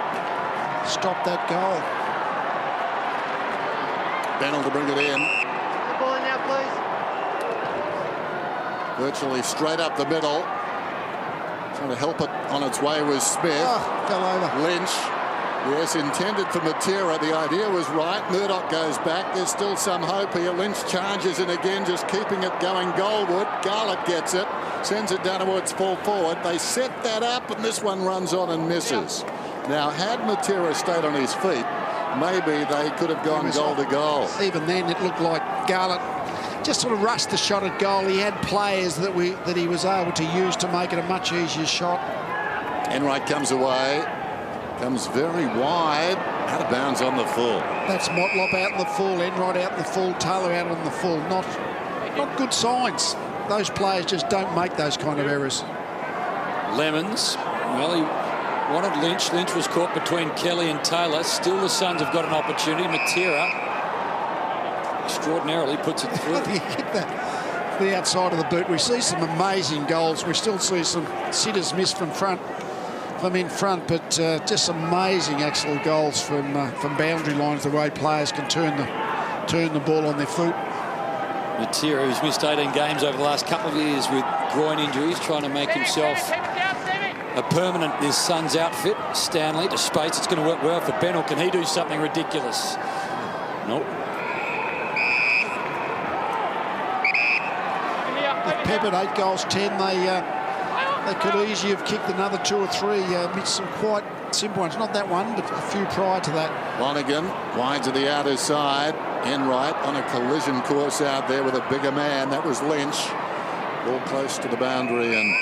stop that goal. Bennell to bring it in. The ball in now, please. Virtually straight up the middle. Trying to help it on its way was Smith. Oh, fell over. Lynch. Yes, intended for Matera. The idea was right. Murdoch goes back. There's still some hope here. Lynch charges in again, just keeping it going. Goldwood. Garlett gets it. Sends it down towards full forward. They set that up, and this one runs on and misses. Now, had Matera stayed on his feet, maybe they could have gone goal to goal. Even then, it looked like Garlett just sort of rushed the shot at goal. He had players that he was able to use to make it a much easier shot. Enright comes away. Comes very wide. Out of bounds on the full. That's Motlop out in the full. Enright out in the full. Taylor out on the full. Not good signs. Those players just don't make those kind of errors. Lemons. Well, he wanted Lynch. Lynch was caught between Kelly and Taylor. Still the Suns have got an opportunity. Matera extraordinarily puts it through. You hit the outside of the boot. We see some amazing goals. We still see some sitters miss from in front, but just amazing actual goals from boundary lines. The way players can turn the ball on their foot. Matera, who's missed 18 games over the last couple of years with groin injuries, trying to make himself a permanent in his son's outfit. Stanley to space. It's going to work well for Bennell. Can he do something ridiculous? Nope. With Peppered 8 goals, 10. They could easily have kicked another 2 or 3. Missed some quite simple ones. Not that one, but a few prior to that. Lonergan wide to the outer side. Enright on a collision course out there with a bigger man. That was Lynch. All close to the boundary, and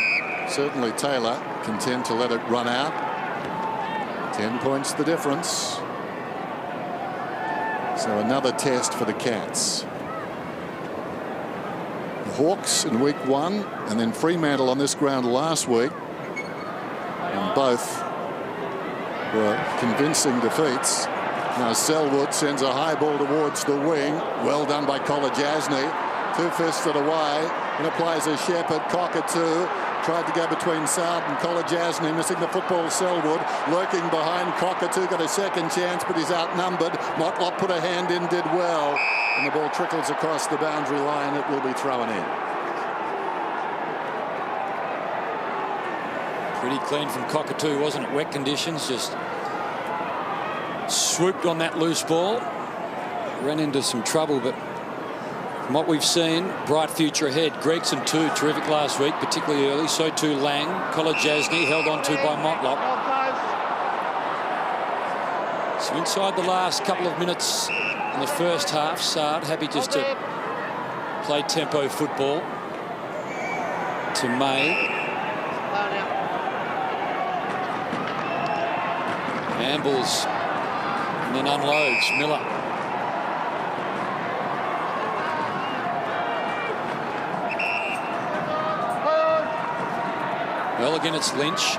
certainly Taylor content to let it run out. 10 points the difference. So another test for the Cats. The Hawks in week 1, and then Fremantle on this ground last week. And both were convincing defeats. Now Selwood sends a high ball towards the wing. Well done by Kolajasny. Two-fisted away and applies a Shepherd. Cockatoo tried to go between Saad and Kolajasny, missing the football. Selwood lurking behind Cockatoo, got a second chance, but he's outnumbered. Motlop put a hand in, did well, and the ball trickles across the boundary line. It will be thrown in. Pretty clean from Cockatoo, wasn't it? Wet conditions, just swooped on that loose ball. Ran into some trouble, but from what we've seen, bright future ahead. Gregson too, terrific last week, particularly early. So too Lang. Kolajasny held on to by Motlop. So inside the last couple of minutes in the first half, Sard happy just to play tempo football to May. Ambles and then unloads Miller. Well, again, it's Lynch.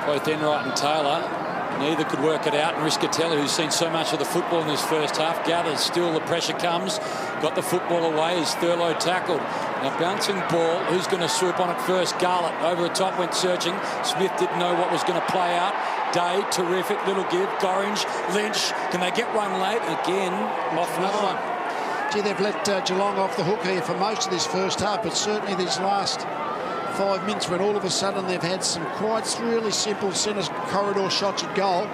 Both Enright and Taylor. Neither could work it out. And Riscatelli, who's seen so much of the football in this first half, gathers. Still the pressure comes. Got the football away as Thurlow tackled. Now bouncing ball. Who's going to swoop on it first? Garlett over the top, went searching. Smith didn't know what was going to play out. Day, terrific. Little give. Gorringe, Lynch. Can they get one late? Again, off another one. Gee, they've let Geelong off the hook here for most of this first half, but certainly these last 5 minutes when all of a sudden they've had some quite really simple centre corridor shots at goal.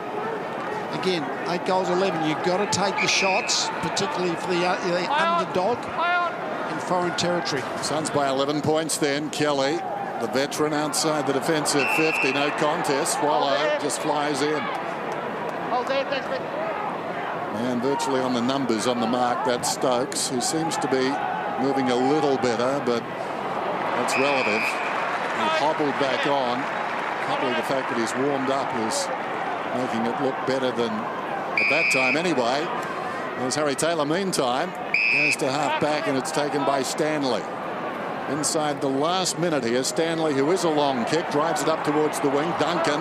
Again, 8 goals, 11. You've got to take the shots, particularly for the underdog in foreign territory. Suns by 11 points then. Kelly, the veteran outside the defensive 50. No contest. Swallow just flies in. And virtually on the numbers on the mark, that's Stokes, who seems to be moving a little better, but that's relative. He hobbled back on. Probably the fact that he's warmed up is making it look better than at that time anyway. There's Harry Taylor, meantime, goes to half back, and it's taken by Stanley. Inside the last minute here, Stanley, who is a long kick, drives it up towards the wing. Duncan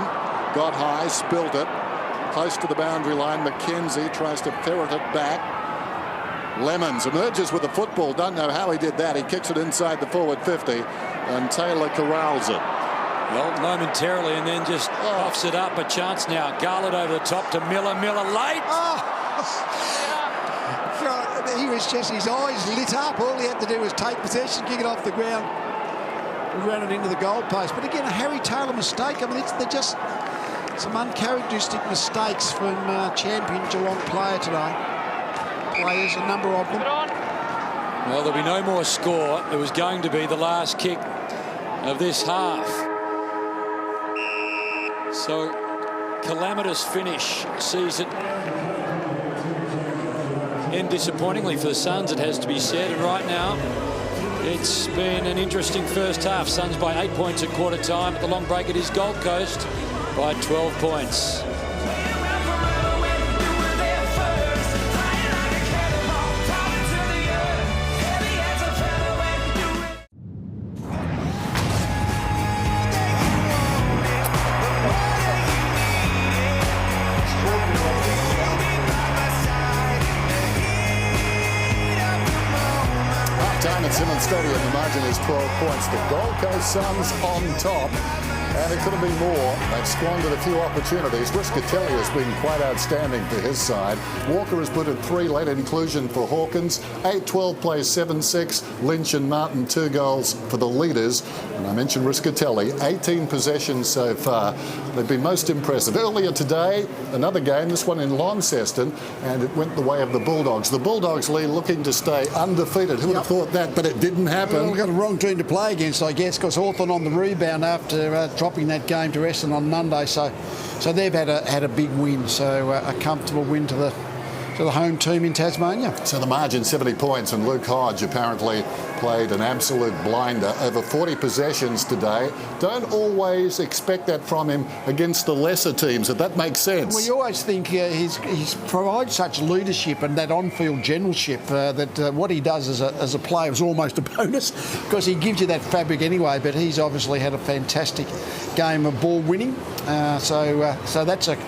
got high, spilt it. Close to the boundary line, McKenzie tries to ferret it back. Lemons emerges with the football. Don't know how he did that. He kicks it inside the forward 50, and Taylor corrals it. Well, momentarily, and then just coughs it up. A chance now. Garlett over the top to Miller. Miller late. He was just, his eyes lit up. All he had to do was take possession, kick it off the ground, and run it into the goal post. But again, a Harry Taylor mistake. I mean, they're just some uncharacteristic mistakes from champion Geelong players, a number of them. Well, there'll be no more score. It was going to be the last kick of this half. So, calamitous finish sees it end disappointingly for the Suns, it has to be said. And right now, it's been an interesting first half. Suns by 8 points at quarter time. At the long break, it is Gold Coast by 12 points. Stadium, the margin is 12 points. The Gold Coast Suns on top, and it could have been more. They've squandered a few opportunities. Riscatelli has been quite outstanding for his side. Walker has put in 3, late inclusion for Hawkins. 8-12 plays 7-6. Lynch and Martin 2 goals for the leaders. And I mentioned Riscatelli, 18 possessions so far. They've been most impressive. Earlier today, another game, this one in Launceston, and it went the way of the Bulldogs. The Bulldogs, Lee, looking to stay undefeated. Who would have thought that? But it didn't happen. Well, we've got a wrong team to play against, I guess, because Hawthorn on the rebound after dropping that game to Essendon on Monday. So they've had a big win. So a comfortable win to the home team in Tasmania. So the margin 70 points, and Luke Hodge apparently played an absolute blinder. Over 40 possessions today. Don't always expect that from him against the lesser teams, if that makes sense. Well, you always think he provides such leadership and that on-field generalship that what he does as a player is almost a bonus, because he gives you that fabric anyway. But he's obviously had a fantastic game of ball winning. So that's a...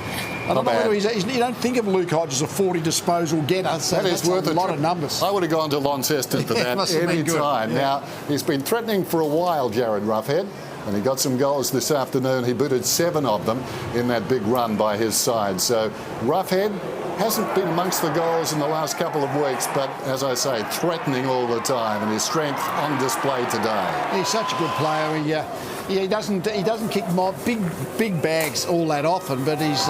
I don't know whether you don't think of Luke Hodge as a 40 disposal getter, so that's worth a lot of numbers. I would have gone to Launceston for that any time. Now, he's been threatening for a while, Jared Roughead, and he got some goals this afternoon. He booted 7 of them in that big run by his side. So Roughead hasn't been amongst the goals in the last couple of weeks, but as I say, threatening all the time, and his strength on display today. He's such a good player. He doesn't kick big bags all that often, but his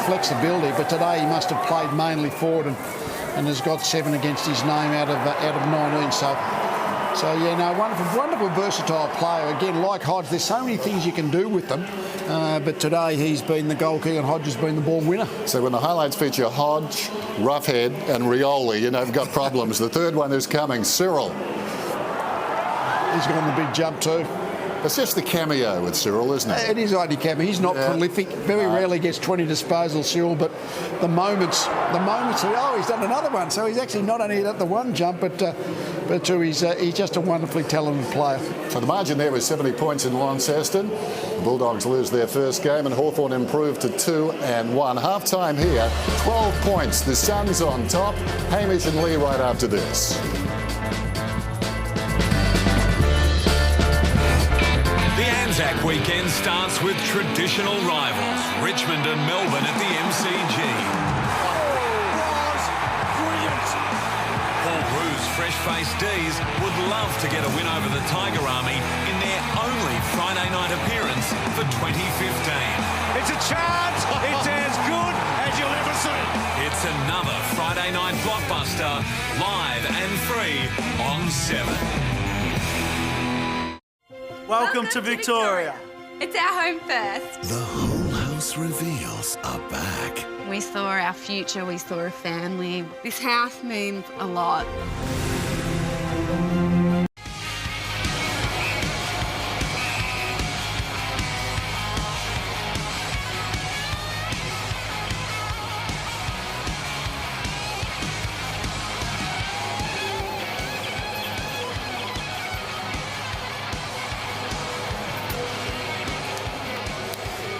flexibility. But today he must have played mainly forward and has got 7 against his name out of 19. So So, yeah, no, wonderful, versatile player. Again, like Hodge, there's so many things you can do with them. But today he's been the goal kicker and Hodge has been the ball winner. So when the highlights feature Hodge, Roughhead and Rioli, you know, you've got problems. The third one is coming, Cyril. He's gone the big jump too. It's just the cameo with Cyril, isn't it? It is only cameo. He's not prolific. Very rarely gets 20 disposals, Cyril, but the moments, oh, he's done another one. So he's actually not only at the one jump, but two, he's just a wonderfully talented player. So the margin there was 70 points in Launceston. The Bulldogs lose their first game and Hawthorn improved to 2-1. Half-time here, 12 points. The Suns on top. Hamish and Lee right after this. The Anzac weekend starts with traditional rivals, Richmond and Melbourne at the MCG. Paul Roos' fresh-faced D's would love to get a win over the Tiger Army in their only Friday night appearance for 2015. It's a chance. It's as good as you'll ever see. It's another Friday night blockbuster, live and free on 7. Welcome to Victoria. It's our home first. The whole house reveals are back. We saw our future, we saw a family. This house means a lot.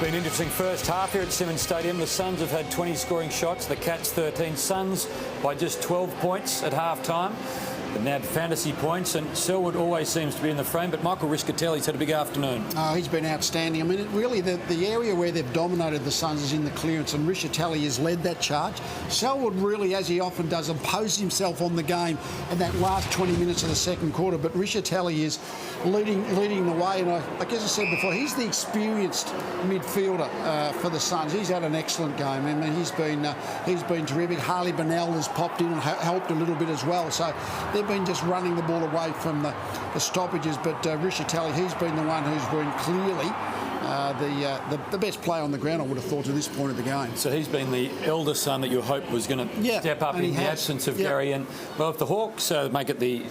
Been an interesting first half here at Simmons Stadium. The Suns have had 20 scoring shots, the Cats 13. Suns by just 12 points at half-time. The NAB fantasy points, and Selwood always seems to be in the frame, but Michael Riscatelli's had a big afternoon. Oh, he's been outstanding. I mean, really, the area where they've dominated the Suns is in the clearance, and Riscatelli has led that charge. Selwood really, as he often does, imposed himself on the game in that last 20 minutes of the second quarter, but Riscatelli is leading the way, and I guess I said before, he's the experienced midfielder for the Suns. He's had an excellent game. I mean, he's been terrific. Harley Bennell has popped in and helped a little bit as well. So they've been just running the ball away from the stoppages, but Riscatelli, he's been the one who's been clearly the best player on the ground, I would have thought, to this point of the game. So he's been the elder son that you hope was going to step up in the absence of Gary. And, well, if the Hawks make it the...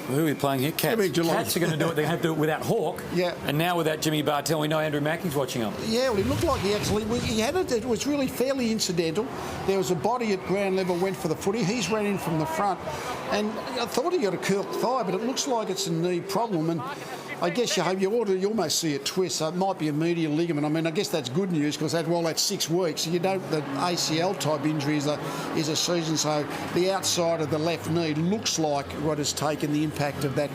Who are we playing here? Cats. Cats are going to do it. They're going to have to do it without Hawk. Yeah. And now without Jimmy Bartell, we know Andrew Mackey's watching him. Yeah, well, it looked like he actually... He had it. It was really fairly incidental. There was a body at ground level, went for the footy. He's ran in from the front. And I thought he got a curled thigh, but it looks like it's a knee problem. And I guess you almost see it twist, so it might be a medial ligament. I mean, I guess that's good news because that's 6 weeks. The ACL type injury is a season, so the outside of the left knee looks like what has taken the impact of that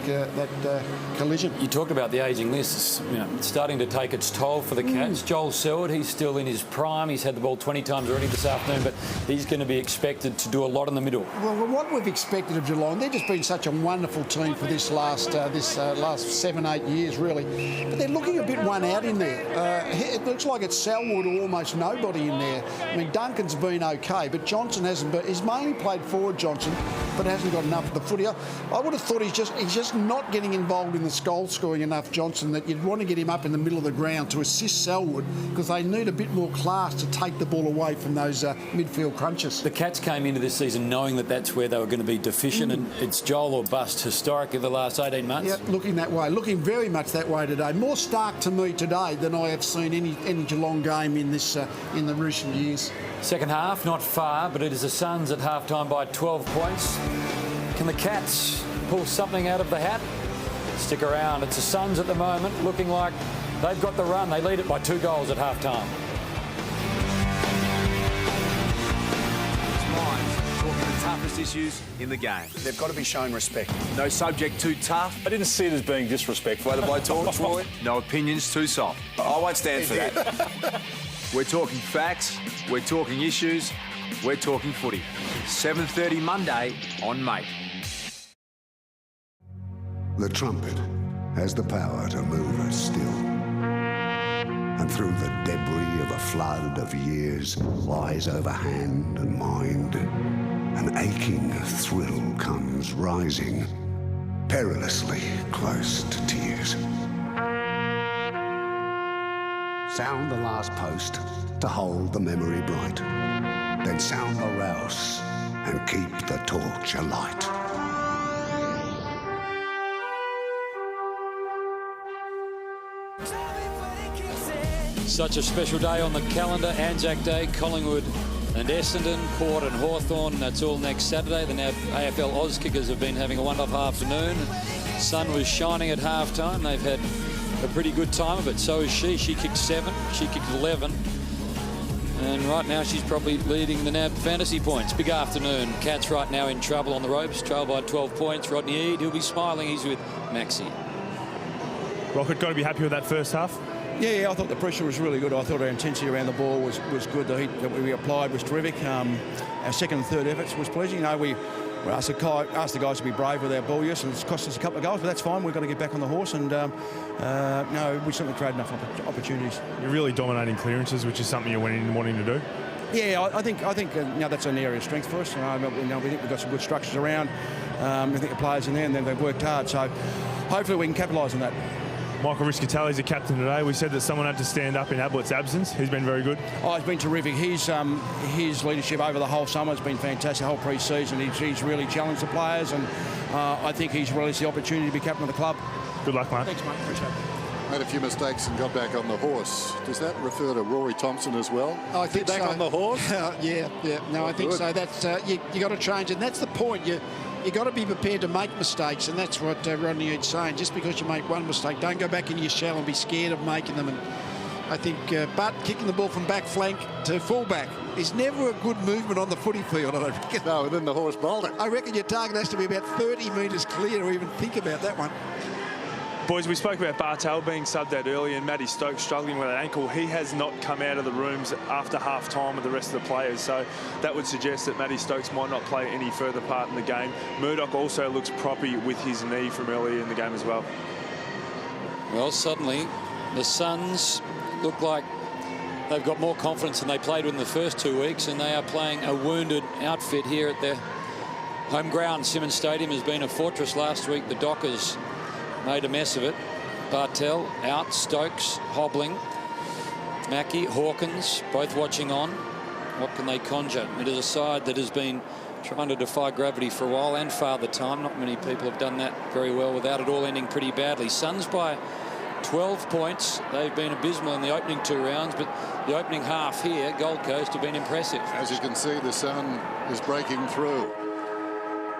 collision. You talked about the ageing list. It's starting to take its toll for the Cats. Joel Selwood, he's still in his prime. He's had the ball 20 times already this afternoon, but he's going to be expected to do a lot in the middle. Well, what we've expected of Geelong, they've just been such a wonderful team for this last 7-8 years, really. But they're looking a bit one out in there. It looks like it's Selwood or almost nobody in there. I mean, Duncan's been okay, but Johnson hasn't been. He's mainly played forward, Johnson, but hasn't got enough of the footy. I would have thought he's just not getting involved in the goal scoring enough, Johnson, that you'd want to get him up in the middle of the ground to assist Selwood because they need a bit more class to take the ball away from those midfield crunches. The Cats came into this season knowing that that's where they were going to be deficient, and it's Joel or bust historically the last 18 months. Yeah, looking that way. Looking very much that way today. More stark to me today than I have seen any Geelong game in the recent years. Second half, not far, but it is the Suns at half-time by 12 points. Can the Cats pull something out of the hat? Stick around. It's the Suns at the moment, looking like they've got the run. They lead it by 2 goals at half-time. Toughest issues in the game. They've got to be shown respect. No subject too tough. I didn't see it as being disrespectful. Way to blow torch, Roy. No opinions too soft. I won't stand for that. We're talking facts. We're talking issues. We're talking footy. 7:30 Monday on Mate. The trumpet has the power to move us still. And through the debris of a flood of years lies over hand and mind. An aching thrill comes rising, perilously close to tears. Sound the last post to hold the memory bright. Then sound the rouse and keep the torch alight. Such a special day on the calendar. Anzac Day, Collingwood and Essendon, Port and Hawthorn. That's all next Saturday. The now AFL Oz kickers have been having a wonderful afternoon. Sun was shining at halftime. They've had a pretty good time of it. So is she. She kicked 7. She kicked 11. And right now she's probably leading the NAB fantasy points. Big afternoon. Cats right now in trouble on the ropes. Trail by 12 points. Rodney Eade, he'll be smiling. He's with Maxi. Rocket, got to be happy with that first half. Yeah, I thought the pressure was really good. I thought our intensity around the ball was good. The heat that we applied was terrific. Our second and third efforts was pleasing. You know, we asked the guys to be brave with our ball use, and it's cost us a couple of goals, but that's fine. We've got to get back on the horse, and no, we certainly created enough opportunities. You're really dominating clearances, which is something you're wanting to do. Yeah, I think that's an area of strength for us. We think we've got some good structures around. We think the players in there, and then they've worked hard. So hopefully we can capitalise on that. Michael Rischitelli's a captain today. We said that someone had to stand up in Ablett's absence. He's been very good. Oh, he's been terrific. His leadership over the whole summer has been fantastic. The whole pre-season, he's really challenged the players, and I think he's released the opportunity to be captain of the club. Good luck, mate. Thanks, mate. Appreciate it. Made a few mistakes and got back on the horse. Does that refer to Rory Thompson as well? I think back so. on the horse? Yeah. No, I think so. That's you got to change, and that's the point. You got to be prepared to make mistakes, and that's what Rodney Eade's saying. Just because you make one mistake, don't go back in your shell and be scared of making them. And I think Butt kicking the ball from back flank to fullback is never a good movement on the footy field. I reckon. No, within the horse bowled it. I reckon your target has to be about 30 metres clear to even think about that one. Boys, we spoke about Bartel being subbed out early and Matty Stokes struggling with an ankle. He has not come out of the rooms after half-time with the rest of the players, so that would suggest that Matty Stokes might not play any further part in the game. Murdoch also looks proppy with his knee from earlier in the game as well. Well, suddenly the Suns look like they've got more confidence than they played in the first 2 weeks, and they are playing a wounded outfit here at their home ground. Simmons Stadium has been a fortress. Last week the Dockers made a mess of it. Bartel out, Stokes hobbling, Mackie, Hawkins both watching on. What can they conjure? It is a side that has been trying to defy gravity for a while and Father Time. Not many people have done that very well without it all ending pretty badly. Suns by 12 points. They've been abysmal in the opening 2 rounds, but the opening half here, Gold Coast, have been impressive. As you can see, the sun is breaking through.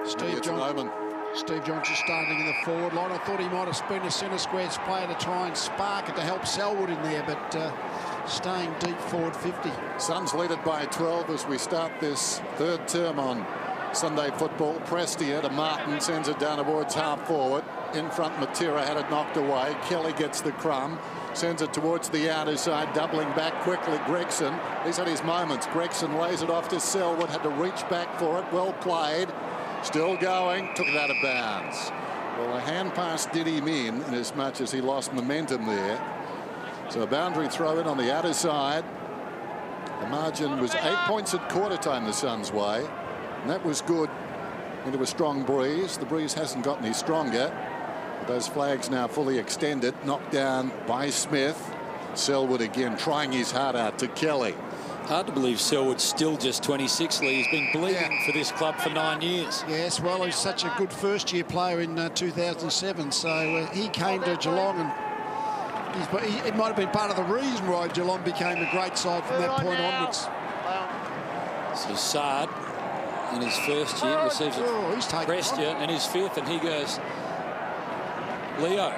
Steve Johnson starting in the forward line. I thought he might have been a centre squares player to try and spark it to help Selwood in there, but staying deep forward 50. Suns lead it by 12 as we start this third term on Sunday football. Prestia to Martin, sends it down towards half forward. In front, Matera had it knocked away. Kelly gets the crumb, sends it towards the outer side, doubling back quickly. Gregson, he's had his moments. Gregson lays it off to Selwood, had to reach back for it. Well played. Still going, took it out of bounds. Well, a hand pass did him in as much as he lost momentum there. So a boundary throw in on the outer side. The margin was 8 points at quarter time the Suns' way, and that was good into a strong breeze. The breeze hasn't got any stronger. But those flags now fully extended, knocked down by Smith. Selwood again trying his heart out to Kelly. Hard to believe Selwood's still just 26, Lee. He's been bleeding for this club for 9 years. Yes, well, he's such a good first-year player in 2007, so he came to Geelong, and it might have been part of the reason why Geelong became a great side from that point onwards. So Saad, in his first year, receives it. Prestia in his 5th, and he goes Leo.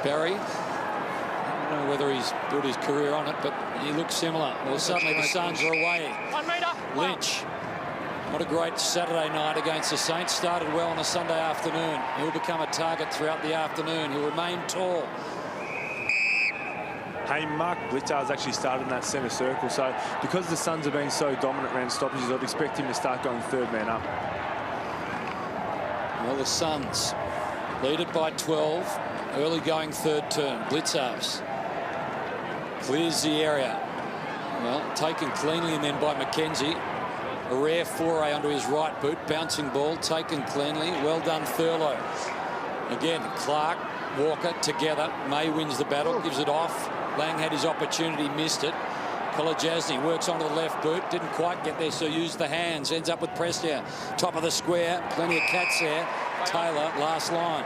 Barry. I don't know whether he's built his career on it, but he looks similar. Well, suddenly the Suns are away. 1 metre. Lynch. What a great Saturday night against the Saints. Started well on a Sunday afternoon. He'll become a target throughout the afternoon. He'll remain tall. Hey, Mark Blitzar's actually started in that centre circle, so because the Suns have been so dominant around stoppages, I'd expect him to start going 3rd man up. Well, the Suns lead it by 12. Early going 3rd turn. Blitzar's clears the area. Well, taken cleanly and then by McKenzie. A rare foray onto his right boot. Bouncing ball taken cleanly. Well done, Thurlow. Again, Clark, Walker together. May wins the battle, gives it off. Lang had his opportunity, missed it. Kolajasny works onto the left boot, didn't quite get there, so used the hands. Ends up with Prestia. Top of the square, plenty of cats there. Taylor, last line.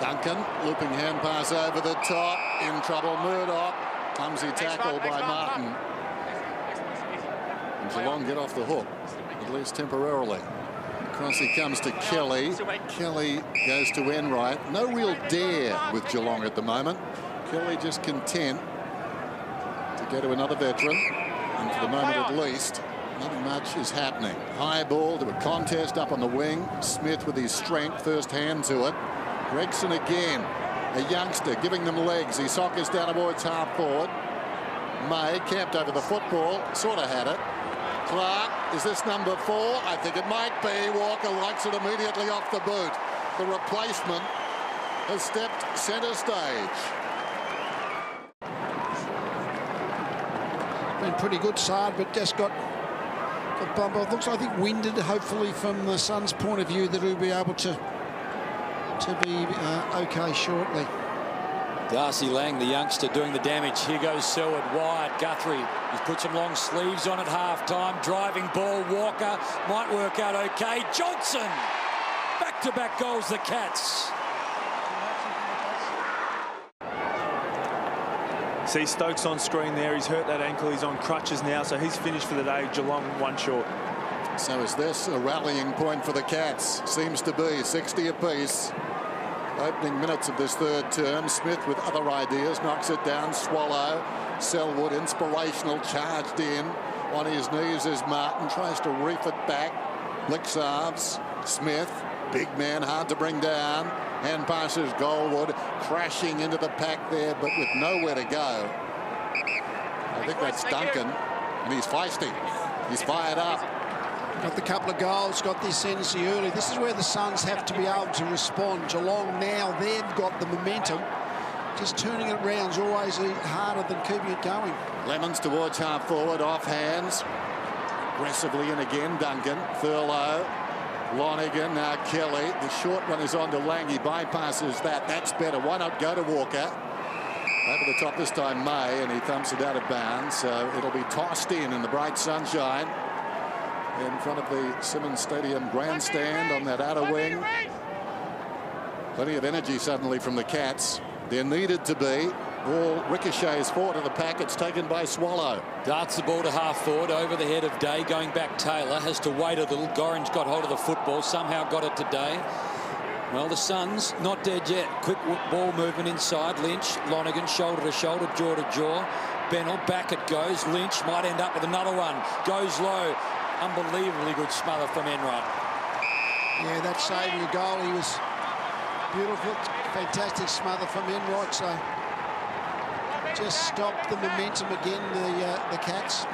Duncan, looping hand pass over the top. In trouble, Murdoch. Clumsy tackle by Martin. And Geelong get off the hook, at least temporarily. Across he comes to Kelly. Kelly goes to Enright. No real dare with Geelong at the moment. Kelly just content to go to another veteran. And for the moment at least, nothing much is happening. High ball to a contest up on the wing. Smith with his strength, first hand to it. Gregson again, a youngster giving them legs. He sockers down towards half forward. May camped over the football, sort of had it. Clark, is this number 4? I think it might be. Walker likes it immediately off the boot. The replacement has stepped centre stage. Been pretty good side, but just got bump off. Looks, I think, winded, hopefully, from the Suns' point of view, that he'll be able to be okay shortly. Darcy Lang, the youngster, doing the damage. Here goes Selwood wide. Guthrie, he's put some long sleeves on at half-time. Driving ball, Walker might work out okay. Johnson, back-to-back goals, the Cats. See Stokes on screen there. He's hurt that ankle. He's on crutches now, so he's finished for the day. Geelong one short. So is this a rallying point for the Cats? Seems to be 60 apiece. Opening minutes of this third term. Smith with other ideas, knocks it down. Swallow, Selwood, inspirational, charged in. On his knees is Martin, tries to reef it back. Blixarves, Smith, big man, hard to bring down. Hand passes Goldwood, crashing into the pack there, but with nowhere to go. I think that's Duncan, and he's feisty. He's fired up. Got the couple of goals, got the ascendancy early. This is where the Suns have to be able to respond. Geelong now, they've got the momentum. Just turning it around is always harder than keeping it going. Lemons towards half forward, off hands. Aggressively in again, Duncan. Thurlow, Lonigan, now Kelly. The short one is on to Lang. He bypasses that. That's better. Why not go to Walker? Over the top this time, May, and he thumps it out of bounds. So it'll be tossed in the bright sunshine in front of the Simmons Stadium grandstand on that outer wing. Plenty of energy suddenly from the Cats. There needed to be. Ball ricochets forward to the pack. It's taken by Swallow. Darts the ball to half forward over the head of Day. Going back, Taylor has to wait a little. Gorringe got hold of the football. Somehow got it to Day. Well, the Suns not dead yet. Quick ball movement inside. Lynch, Lonigan, shoulder to shoulder, jaw to jaw. Bennell, back it goes. Lynch might end up with another one. Goes low. Unbelievably good smother from Enright. Yeah, that saving a goal. He was beautiful. Fantastic smother from Enright. So just stopped the momentum again, the Cats.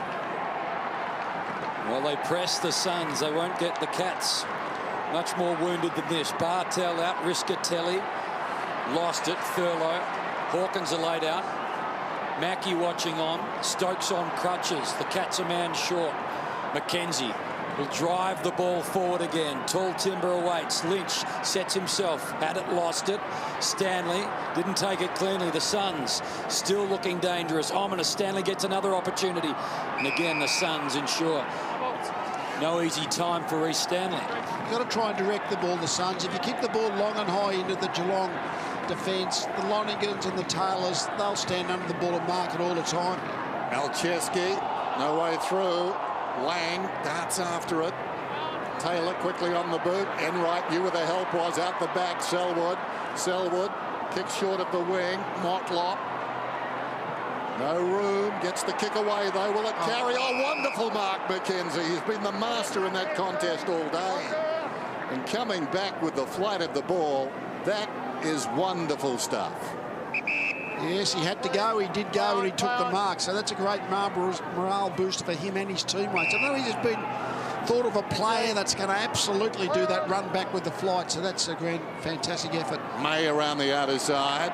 Well, they press the Suns. They won't get the Cats. Much more wounded than this. Bartel out, Riscatelli lost it. Thurlow, Hawkins are laid out. Mackie watching on. Stokes on crutches. The Cats a man short. McKenzie will drive the ball forward again. Tall timber awaits. Lynch sets himself. Had it, lost it. Stanley didn't take it cleanly. The Suns still looking dangerous. Ominous. Stanley gets another opportunity. And again, the Suns ensure no easy time for Reece Stanley. You've got to try and direct the ball, the Suns. If you kick the ball long and high into the Geelong defence, the Lonigans and the Taylors, they'll stand under the ball and mark it all the time. Malcheski, no way through. Lang darts after it. Taylor quickly on the boot. Enright knew where the help was out the back. Selwood kicks short of the wing. Motlop. No room. Gets the kick away though. Will it carry? Oh, wonderful Mark McKenzie. He's been the master in that contest all day. And coming back with the flight of the ball, that is wonderful stuff. Yes, he had to go. He did go and he took the mark. So that's a great morale boost for him and his teammates. I know he's just been thought of a player that's going to absolutely do that run back with the flight. So that's a fantastic effort. May around the outer side.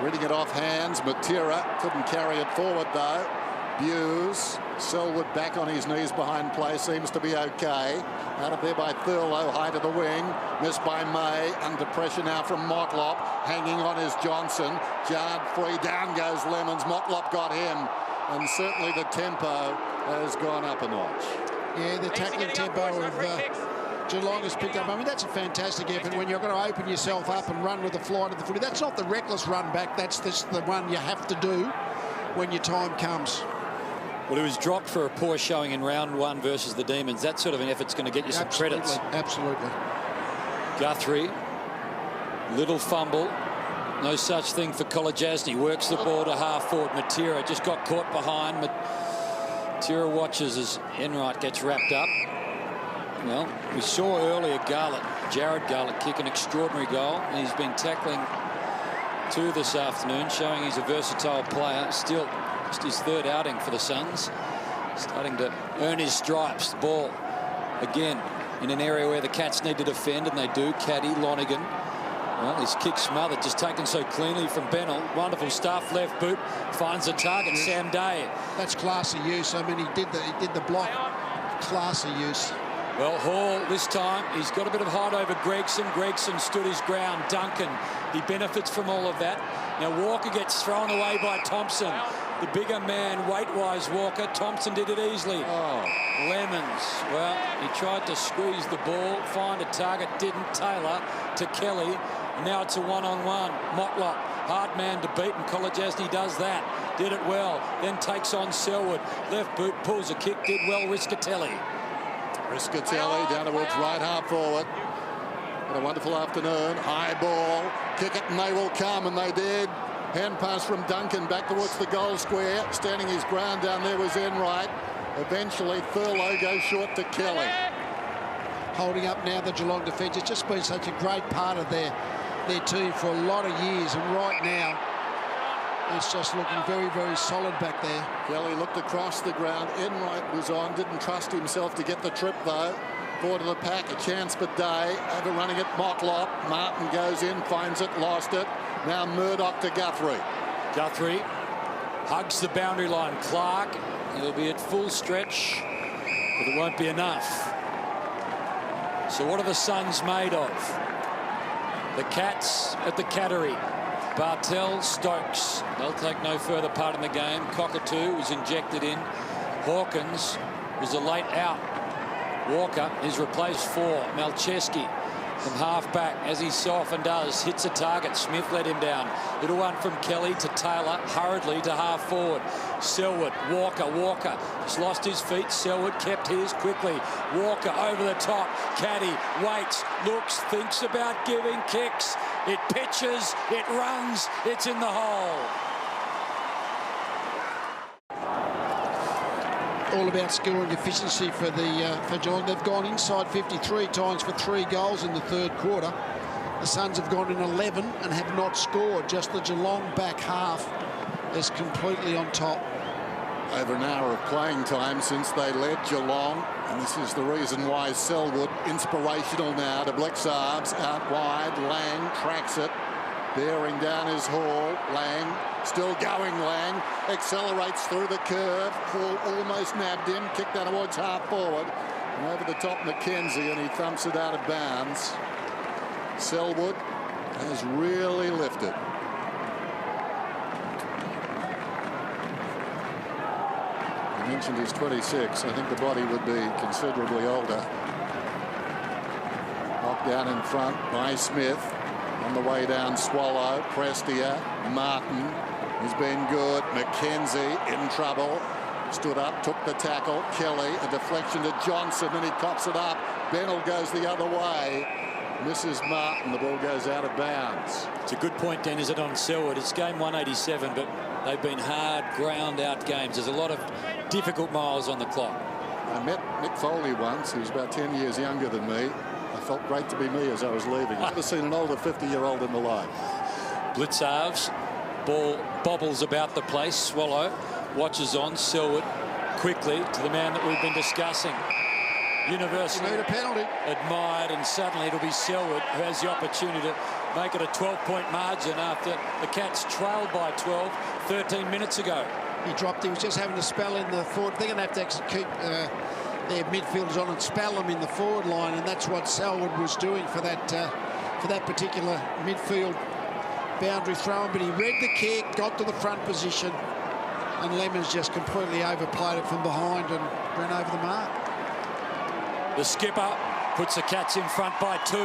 Reading it off hands. Matera couldn't carry it forward though. Hughes Selwood back on his knees behind play, seems to be okay. Out of there by Thurlow, high to the wing, missed by May, under pressure now from Motlop, hanging on is Johnson, jarred free, down goes Lemons, Motlop got him, and certainly the tempo has gone up a notch. Yeah, the tackling tempo of Geelong has picked up. I mean, that's a fantastic effort when you're going to open yourself up and run with the flight of the footy. That's not the reckless run back, that's the one you have to do when your time comes. Well, he was dropped for a poor showing in round 1 versus the Demons. That sort of an effort's going to get you some credits. Absolutely. Guthrie, little fumble. No such thing for Kolodjasny. Works the ball to half forward. Matera just got caught behind. Matera watches as Enright gets wrapped up. Well, we saw earlier Jared Garlett kick an extraordinary goal. And he's been tackling 2 this afternoon, showing he's a versatile player. Still just his 3rd outing for the Suns. Starting to earn his stripes. The ball again in an area where the Cats need to defend, and they do. Caddy, Lonigan. Well, his kick smothered, just taken so cleanly from Bennell. Wonderful stuff, left boot, finds the target, Sam Day. That's classy use. I mean, he did the block. Classy use. Well, Hall this time, he's got a bit of height over Gregson. Gregson stood his ground. Duncan, he benefits from all of that. Now Walker gets thrown away by Thompson. The bigger man, weight-wise, Walker. Thompson did it easily. Oh. Lemons, well, he tried to squeeze the ball, find a target, didn't. Taylor to Kelly. And now it's a one-on-one. Motlop, hard man to beat, and Kolodjasny does that. Did it well, then takes on Selwood. Left boot, pulls a kick, did well, Riscatelli. Riscatelli down towards right half forward. What a wonderful afternoon. High ball, kick it and they will come, and they did. Hand pass from Duncan back towards the goal square. Standing his ground down there was Enright. Eventually Thurlow goes short to Kelly. Holding up now the Geelong defence. It's just been such a great part of their team for a lot of years, and right now it's just looking very, very solid back there. Kelly looked across the ground. Enright was on, didn't trust himself to get the trip though. Forward to the pack, a chance for Day. Overrunning it, Motlop. Martin goes in, finds it, lost it. Now Murdoch to Guthrie. Guthrie hugs the boundary line. Clark, he'll be at full stretch, but it won't be enough. So what are the Suns made of? The Cats at the Cattery. Bartel, Stokes, they'll take no further part in the game. Cockatoo was injected in. Hawkins was a late out. Walker is replaced for Malcheski from half-back, as he so often does. Hits a target. Smith let him down. Little one from Kelly to Taylor, hurriedly to half-forward. Selwood, Walker just lost his feet. Selwood kept his quickly. Walker over the top. Caddy waits, looks, thinks about giving, kicks. It pitches, it runs, it's in the hole. All about scoring efficiency for Geelong. They've gone inside 53 times for 3 goals in the 3rd quarter. The Suns have gone in 11 and have not scored. Just the Geelong back half is completely on top. Over an hour of playing time since they led Geelong, and this is the reason why Selwood, inspirational now to Blixarves, out wide. Lang tracks it, bearing down his Hall. Lang still going. Lang accelerates through the curve. Hall almost nabbed him, kicked that towards half forward, and over the top McKenzie, and he thumps it out of bounds. Selwood has really lifted. I mentioned he's 26. I think the body would be considerably older. Knocked down in front by Smith. On the way down, Swallow, Prestia, Martin has been good. McKenzie in trouble. Stood up, took the tackle. Kelly, a deflection to Johnson, and he cops it up. Bennell goes the other way. Misses Martin. The ball goes out of bounds. It's a good point, Dan, is it, on Selwood? It's game 187, but they've been hard, ground-out games. There's a lot of difficult miles on the clock. I met Nick Foley once, who was about 10 years younger than me. I felt great to be me as I was leaving. I've never seen an older 50-year-old in my life. Blitzarves, ball bobbles about the place. Swallow watches on. Selwood quickly to the man that we've been discussing. Universally a penalty. Admired, and suddenly it'll be Selwood who has the opportunity to make it a 12-point margin after the Cats trailed by 12 13 minutes ago. He dropped. He was just having a spell in the forward. They're going to have to actually keep their midfielders on and spell them in the forward line, and that's what Selwood was doing for that particular midfield boundary throw. But he read the kick, got to the front position, and Lemons just completely overplayed it from behind and ran over the mark. The skipper puts the Cats in front by 2.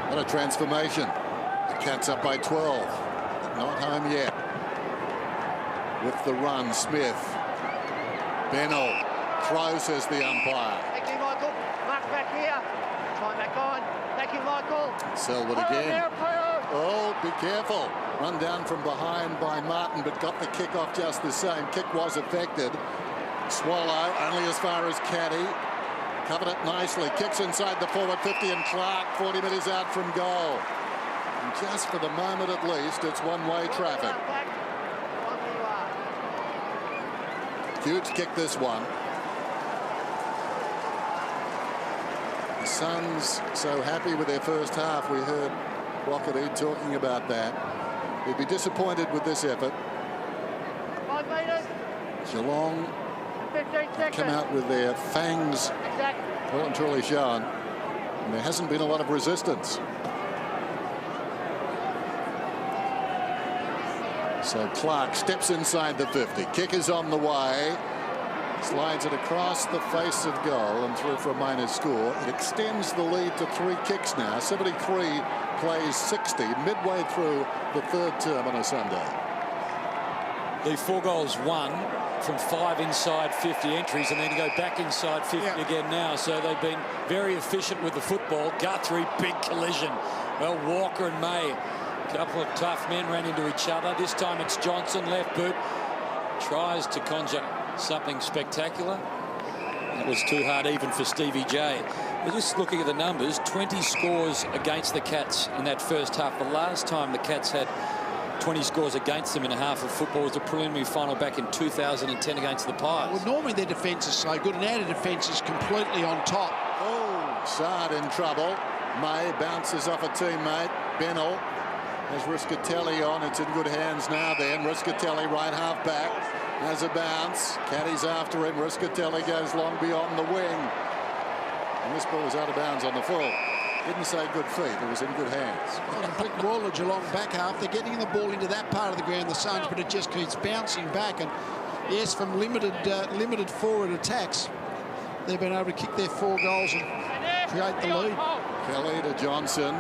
What a transformation. The Cats up by 12. Not home yet. With the run, Smith. Bennell throws, says the umpire. Thank you, Michael. Mark back here. Try back on. Thank you, Michael. Selwood again. Oh, be careful. Run down from behind by Martin, but got the kick off just the same. Kick was affected. Swallow only as far as Caddy. Covered it nicely. Kicks inside the forward 50, and Clark 40 metres out from goal. And just for the moment at least, it's one-way traffic. Huge kick, this one. The Suns so happy with their first half. We heard Rockety talking about that. He'd be disappointed with this effort. 5 metres. Geelong 15 seconds. come out with their fangs well and truly shown. And there hasn't been a lot of resistance. So Clark steps inside the 50. Kick is on the way. Slides it across the face of goal and through for a minor score. It extends the lead to 3 kicks now. 73 plays 60 midway through the 3rd term on a Sunday. The 4 goals won from 5 inside 50 entries, and then to go back inside 50 again now. So they've been very efficient with the football. Guthrie, big collision. Well, Walker and May, a couple of tough men ran into each other. This time it's Johnson, left boot, tries to conjure something spectacular. That was too hard even for Stevie J. We're just looking at the numbers. 20 scores against the Cats in that first half. The last time the Cats had 20 scores against them in a half of football was the preliminary final back in 2010 against the Pies. Well, normally their defence is so good, and our defence is completely on top. Oh, Sard in trouble. May bounces off a teammate. Bennell has Riscatelli on. It's in good hands now then. Riscatelli right half back. Has a bounce. Caddy's after him. Riscatelli goes long beyond the wing. And this ball is out of bounds on the full. Didn't say good feet. It was in good hands. On a quick roller Geelong back half. They're getting the ball into that part of the ground, the Suns, but it just keeps bouncing back. And yes, from limited forward attacks, they've been able to kick their 4 goals and create the lead. Kelly to Johnson.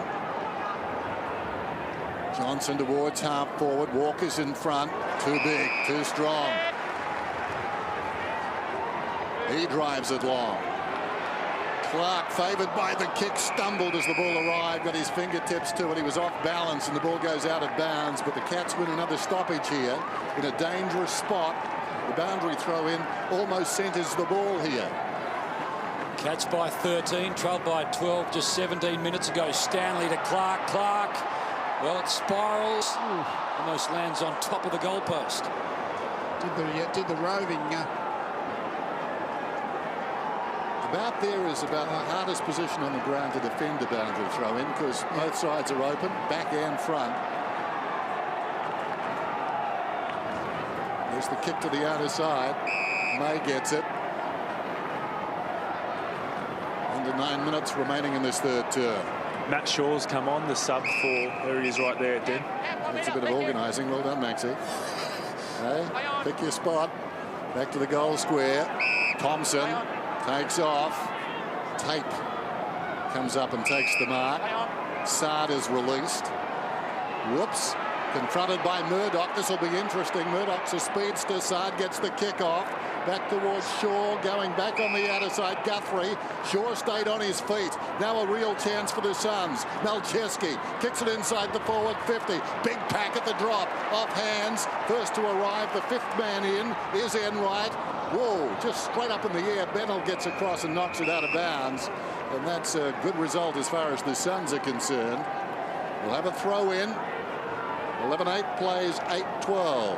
Johnson towards half forward. Walker's in front. Too big, too strong. He drives it long. Clark, favoured by the kick, stumbled as the ball arrived, got his fingertips to it. He was off balance and the ball goes out of bounds, but the Cats win another stoppage here in a dangerous spot. The boundary throw in almost centres the ball here. Cats by 13, trailed by 12 just 17 minutes ago. Stanley to Clark. Clark, well, it spirals. Almost lands on top of the goalpost. Did the roving. About there is about the hardest position on the ground to defend a boundary throw in, because both sides are open, back and front. There's the kick to the outer side. May gets it. Under 9 minutes remaining in this 3rd term. Matt Shaw's come on, the sub for areas right there, Den. That's a bit of organising. Well done, Maxie. Hey, pick your spot. Back to the goal square. Thompson takes off. Tape comes up and takes the mark. Sard is released. Whoops. Confronted by Murdoch. This will be interesting. Murdoch's a speedster. Sard gets the kick off. Back towards Shaw, going back on the outer side. Guthrie. Shaw stayed on his feet. Now a real chance for the Suns. Malcheski kicks it inside the forward 50. Big pack at the drop. Off hands. First to arrive. The 5th man in is Enright. Whoa, just straight up in the air. Bennell gets across and knocks it out of bounds. And that's a good result as far as the Suns are concerned. We'll have a throw in. 11-8 plays 8-12.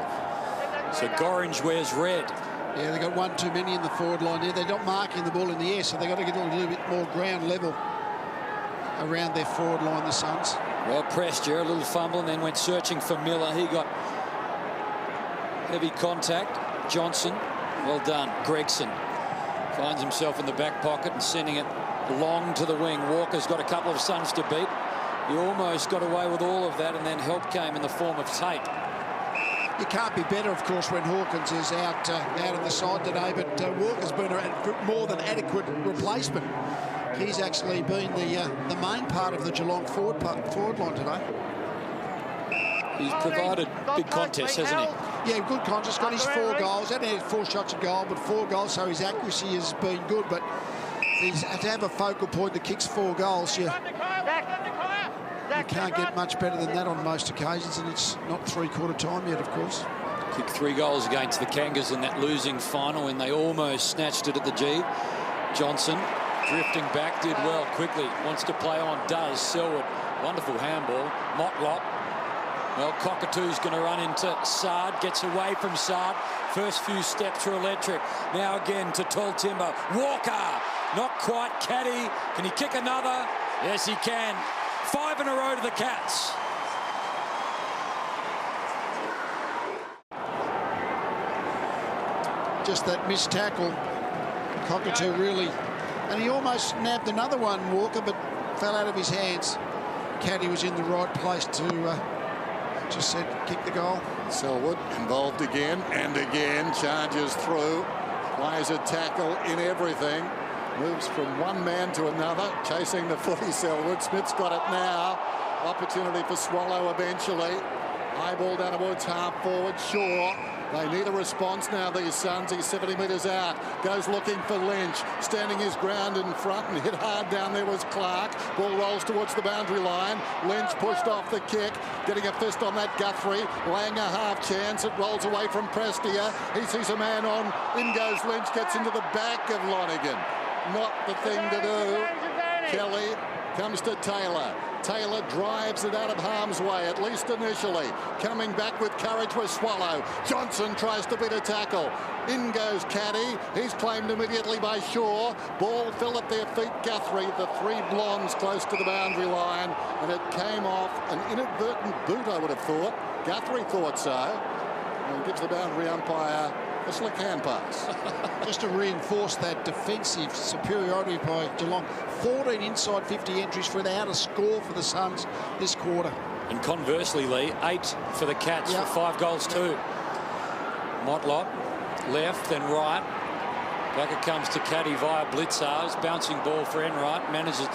So Gorringe wears red. Yeah, they've got one too many in the forward line there. They're not marking the ball in the air, so they've got to get a little bit more ground level around their forward line, the Suns. Well pressed here, a little fumble, and then went searching for Miller. He got heavy contact. Johnson, well done. Gregson finds himself in the back pocket and sending it long to the wing. Walker's got a couple of Suns to beat. He almost got away with all of that, and then help came in the form of Tate. You can't be better, of course, when Hawkins is out of the side today, but Walker's been a more than adequate replacement. He's actually been the main part of the Geelong forward line today. He's provided big contests, hasn't he? Yeah, good contest. Got his 4 goals. Only had 4 shots a goal, but 4 goals, so his accuracy has been good. But he's had to have a focal point that kicks 4 goals. You can't get much better than that on most occasions, and it's not three-quarter time yet, of course. Kicked 3 goals against the Kangas in that losing final when they almost snatched it at the G. Johnson drifting back, did well quickly. Wants to play on, does. Selwood, wonderful handball. Motlop. Well, Cockatoo's going to run into Sard, gets away from Sard. First few steps are electric. Now again to Tall Timber. Walker, not quite. Caddy, can he kick another? Yes, he can. 5 in a row to the Cats. Just that missed tackle. Cockatoo really, and he almost nabbed another one, Walker, but fell out of his hands. Caddy was in the right place to just said kick the goal. Selwood involved again and again, charges through, plays a tackle in everything, moves from one man to another, chasing the footy. Selwood, Smith's got it now, opportunity for Swallow eventually. High ball down towards half forward. Shaw, they need a response now, these Suns. He's 70 metres out, goes looking for Lynch, standing his ground in front, and hit hard down there was Clark. Ball rolls towards the boundary line. Lynch pushed off the kick, getting a fist on that Guthrie. Lang a half chance, it rolls away from Prestia. He sees a man on, in goes Lynch, gets into the back of Lonigan. Not the thing to do. Kelly comes to Taylor. Taylor drives it out of harm's way, at least initially. Coming back with courage was Swallow. Johnson tries to beat a tackle. In goes Caddy. He's claimed immediately by Shaw. Ball fell at their feet. Guthrie, the 3 blondes close to the boundary line, and it came off. An inadvertent boot, I would have thought. Guthrie thought so. And gives the boundary umpire a slick hand pass. Just to reinforce that defensive superiority by Geelong. 14 inside 50 entries without a score for the Suns this quarter. And conversely, Lee, 8 for the Cats for 5 goals too. Motlop, left and right. Back it comes to Caddy via Blitzars. Bouncing ball for Enright. Manages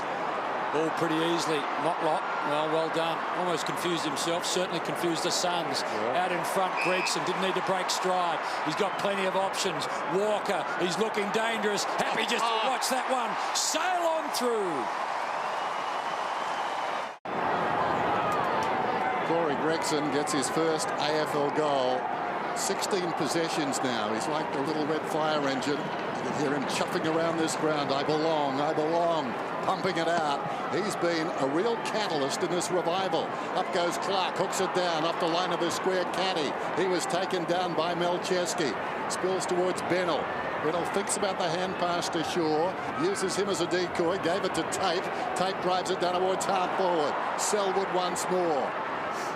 ball pretty easily. Motlop, well done. Almost confused himself. Certainly confused the Suns. Out in front, Gregson didn't need to break stride. He's got plenty of options. Walker, he's looking dangerous. Happy just to watch that one sail on through. Corey Gregson gets his first AFL goal. 16 possessions now. He's like the little red fire engine. You can hear him chuffing around this ground. I belong, I belong. Pumping it out. He's been a real catalyst in this revival. Up goes Clark, hooks it down off the line of the square. Caddy. He was taken down by Melcheski. Spills towards Bennell. Bennell thinks about the hand pass to Shaw. Uses him as a decoy. Gave it to Tate. Tate drives it down towards half forward. Selwood once more.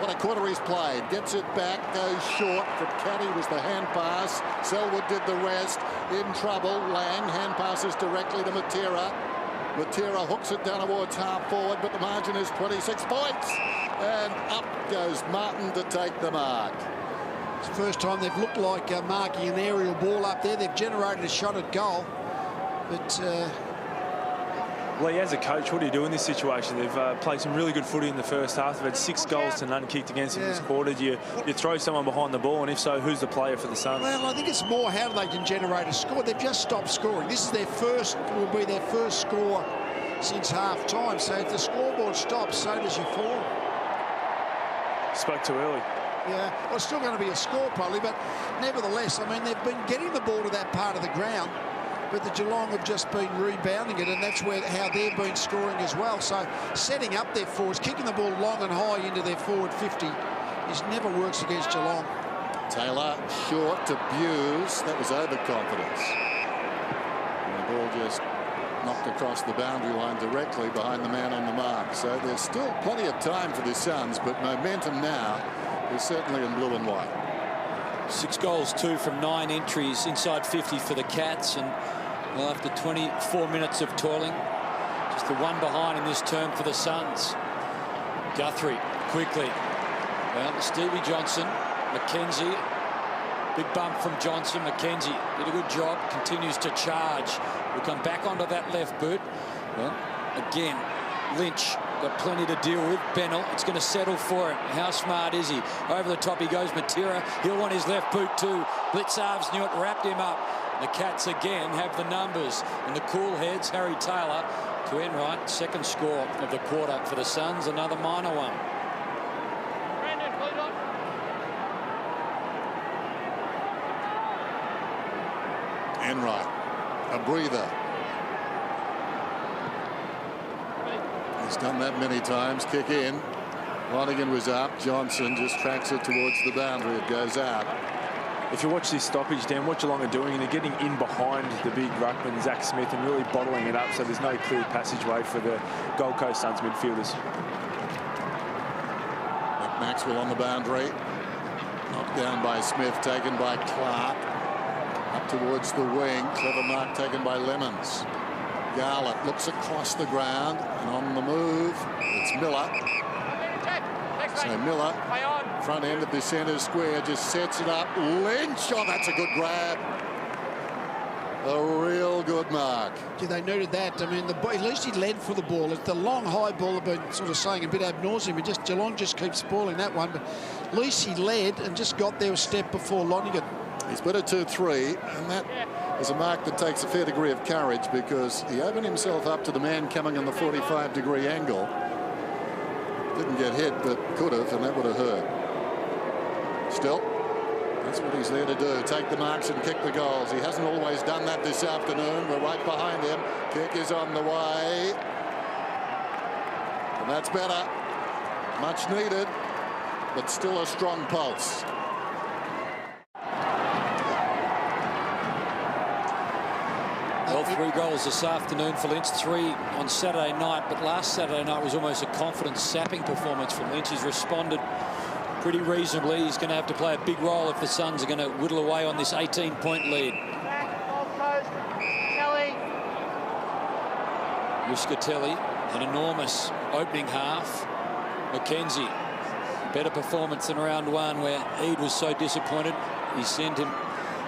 What a quarter he's played. Gets it back, goes short. From Caddy was the hand pass. Selwood did the rest. In trouble. Lang hand passes directly to Matera. Matera hooks it down towards half forward, but the margin is 26 points. And up goes Martin to take the mark. It's the first time they've looked like marking an aerial ball up there. They've generated a shot at goal. But Lee, as a coach, what do you do in this situation? They've played some really good footy in the first half. They've had 6 goals to none kicked against them this quarter. Do you throw someone behind the ball, and if so, who's the player for the Suns? Well, I think it's more how they can generate a score. They've just stopped scoring. This is will be their first score since half time. So if the scoreboard stops, so does your form. Spoke too early. Yeah, well, it's still going to be a score probably, but nevertheless, I mean, they've been getting the ball to that part of the ground, but the Geelong have just been rebounding it, and that's how they've been scoring as well. So setting up their forwards, kicking the ball long and high into their forward 50 never works against Geelong. Taylor short to Buse. That was overconfidence. And the ball just knocked across the boundary line directly behind the man on the mark. So there's still plenty of time for the Suns, but momentum now is certainly in blue and white. 6 goals, 2 from 9 entries, inside 50 for the Cats, and well, after 24 minutes of toiling, just the one behind in this term for the Suns. Guthrie quickly. Well, Stevie Johnson, McKenzie, big bump from Johnson. McKenzie did a good job, continues to charge. Will come back onto that left boot. Well, again, Lynch got plenty to deal with. Bennell, it's going to settle for him. How smart is he? Over the top he goes. Matera, he'll want his left boot too. Blitzarves knew it, wrapped him up. The Cats again have the numbers. And the cool heads, Harry Taylor to Enright. Second score of the quarter for the Suns. Another minor one. Enright, a breather. He's done that many times. Kick in. Lonigan was up. Johnson just tracks it towards the boundary. It goes out. If you watch this stoppage, Dan, what Geelong are doing, and they're getting in behind the big ruckman, Zach Smith, and really bottling it up, so there's no clear passageway for the Gold Coast Suns midfielders. Maxwell on the boundary. Knocked down by Smith, taken by Clark. Up towards the wing. Clever mark taken by Lemons. Garlett looks across the ground, and on the move, it's Miller. So Miller, front end of the centre square, just sets it up. Lynch, oh, that's a good grab. A real good mark. Yeah, they noted that. I mean, at least he led for the ball. It's the long high ball I've been sort of saying a bit ad nauseum. Geelong just keeps spoiling that one, but at least he led and just got there a step before Lonigan. He's put a 2-3, and that is a mark that takes a fair degree of courage, because he opened himself up to the man coming on the 45-degree angle. Didn't get hit, but could have, and that would have hurt. Still, that's what he's there to do. Take the marks and kick the goals. He hasn't always done that this afternoon. We're right behind him. Kick is on the way. And that's better. Much needed, but still a strong pulse. Well, 3 goals this afternoon for Lynch, 3 on Saturday night, but last Saturday night was almost a confidence-sapping performance from Lynch. He's responded pretty reasonably. He's going to have to play a big role if the Suns are going to whittle away on this 18-point lead. Muscatelli, an enormous opening half. McKenzie, better performance than round 1, where Eade was so disappointed. He sent him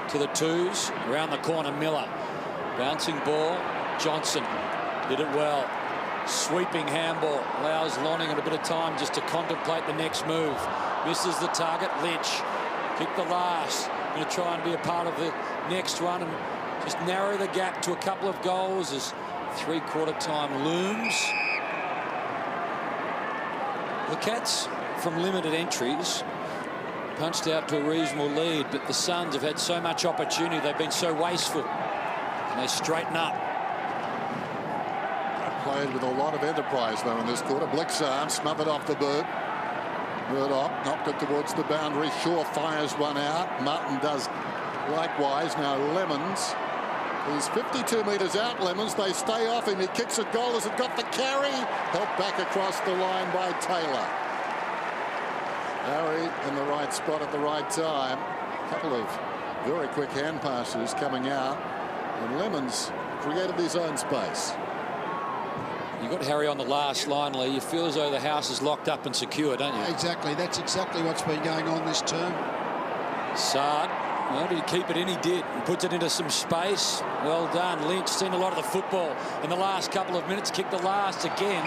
to the 2s. Around the corner, Miller. Bouncing ball. Johnson did it well. Sweeping handball. Allows Lonigan a bit of time just to contemplate the next move. Misses the target. Lynch kicked the last. Going to try and be a part of the next one and just narrow the gap to a couple of goals as three-quarter time looms. The Cats, from limited entries, punched out to a reasonable lead, but the Suns have had so much opportunity. They've been so wasteful. And they straighten up. Played with a lot of enterprise, though, in this quarter. Blitzarves smothered off the boot. Murdoch knocked it towards the boundary. Shaw fires one out. Martin does likewise. Now Lemons. He's 52 metres out, Lemons. They stay off him. He kicks it goal. Has it got the carry? Helped back across the line by Taylor. Harry in the right spot at the right time. A couple of very quick hand passes coming out. And Lemons created his own space. You got Harry on the last line, Lee. You feel as though the house is locked up and secure, don't you? Exactly. That's exactly what's been going on this term. Sard, well, did he keep it in? He did. And puts it into some space. Well done. Lynch seen a lot of the football in the last couple of minutes. Kicked the last again.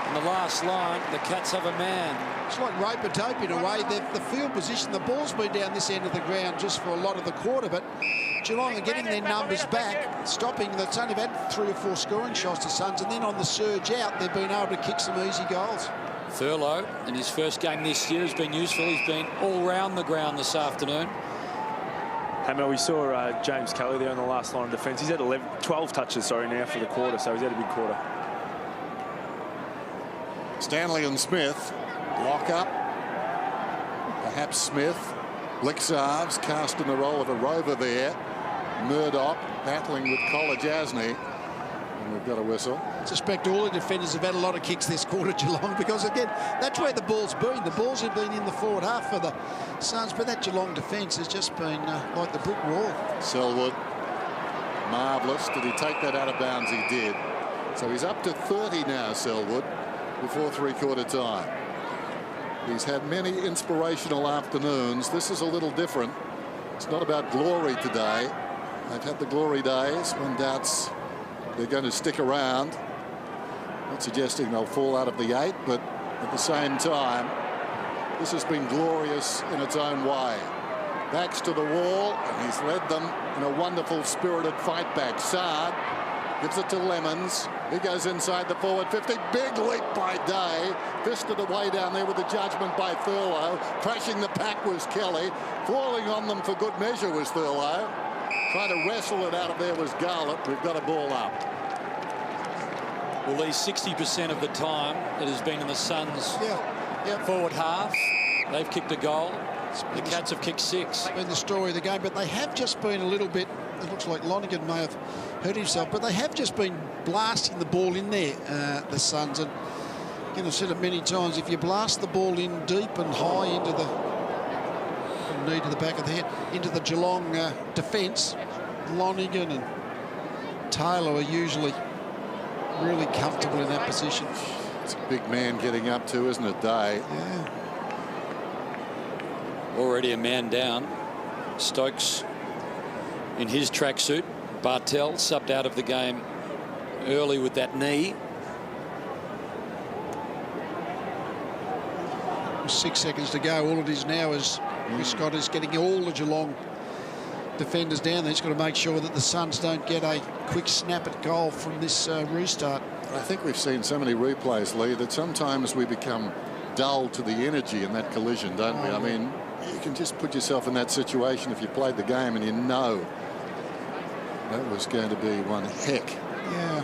On the last line, the Cats have a man. It's like rope-a-dope in a way. The field position, the ball's been down this end of the ground just for a lot of the quarter, but Geelong are getting their numbers back, stopping. They've only had 3 or 4 scoring shots, the Suns, and then on the surge out, they've been able to kick some easy goals. Thurlow, in his first game this year, has been useful. He's been all round the ground this afternoon. Hey, Mel, we saw James Kelly there on the last line of defence. He's had 12 touches, now for the quarter, so he's had a big quarter. Stanley and Smith lock up. Perhaps Smith Blixarves cast in the role of a rover there. Murdoch battling with Kolajasny. And we've got a whistle. I suspect all the defenders have had a lot of kicks this quarter, Geelong, because, again, that's where the ball's been. The balls have been in the forward half for the Suns, but that Geelong defence has just been like the brick wall. Selwood, marvellous. Did he take that out of bounds? He did. So he's up to 30 now, Selwood, before three-quarter time. He's had many inspirational afternoons. This is a little different. It's not about glory today. They've had the glory days. One doubts they're going to stick around. Not suggesting they'll fall out of the 8, but at the same time, this has been glorious in its own way. Backs to the wall, and he's led them in a wonderful spirited fight back. Saad gives it to Lemons. He goes inside the forward 50. Big leap by Day. Fisted away down there with the judgment by Thurlow. Crashing the pack was Kelly. Falling on them for good measure was Thurlow. Trying to wrestle it out of there was Garlett. We've got a ball up. Well, these 60% of the time it has been in the Suns' forward half. They've kicked a goal. The Cats have kicked 6. It's been the story of the game, but they have just been a little bit, it looks like Lonergan may have hurt himself, but they have just been blasting the ball in there, the Suns. And again, I've said it many times, if you blast the ball in deep and high into the knee to the back of the head, into the Geelong defence, Lonergan and Taylor are usually really comfortable in that position. It's a big man getting up to, isn't it, Day? Yeah. Already a man down. Stokes in his tracksuit. Bartel subbed out of the game early with that knee. 6 seconds to go. All it is now is Scott is getting all the Geelong defenders down there. He's got to make sure that the Suns don't get a quick snap at goal from this restart. I think we've seen so many replays, Lee, that sometimes we become dull to the energy in that collision, don't we? I mean, you can just put yourself in that situation if you played the game and you know that was going to be one heck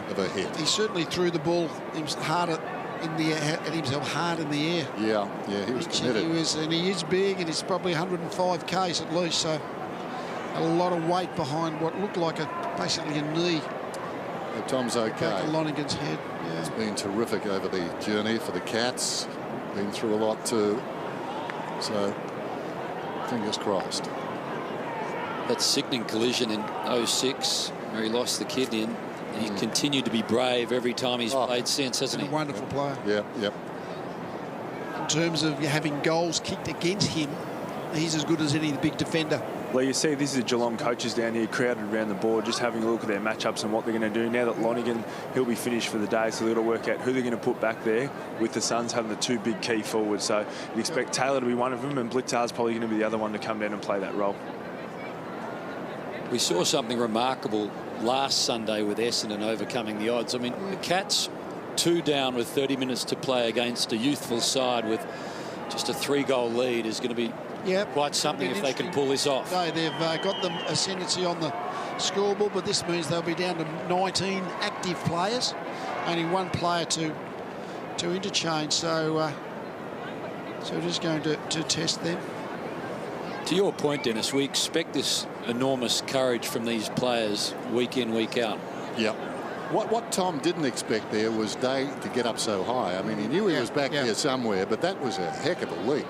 of a hit. He certainly threw the ball harder in the air, at himself hard in the air. Yeah, he was committed. And he is big, and he's probably 105 k's at least, so a lot of weight behind what looked like basically a knee. Tom's okay. Back of Lonergan's head. Yeah. It's been terrific over the journey for the Cats. Been through a lot too. So fingers crossed. That sickening collision in 06 where he lost the kidney, and he continued to be brave every time he's played since, hasn't he? A wonderful player. Yep. In terms of having goals kicked against him, he's as good as any big defender. Well, you see, this is the Geelong coaches down here crowded around the board, just having a look at their matchups and what they're going to do. Now that Lonergan, he'll be finished for the day, so they've got to work out who they're going to put back there, with the Suns having the 2 big key forwards. So you expect Taylor to be one of them, and Blixarves probably going to be the other one to come down and play that role. We saw something remarkable last Sunday with Essendon overcoming the odds. I mean, the Cats 2 down with 30 minutes to play against a youthful side with just a 3-goal lead is going to be quite something if they can pull this off. No, they've got the ascendancy on the scoreboard, but this means they'll be down to 19 active players, only 1 player to interchange. So we're just going to test them. To your point, Dennis, we expect this enormous courage from these players week in, week out. Yep. What Tom didn't expect there was Day to get up so high. I mean, he knew he was back there somewhere, but that was a heck of a leap.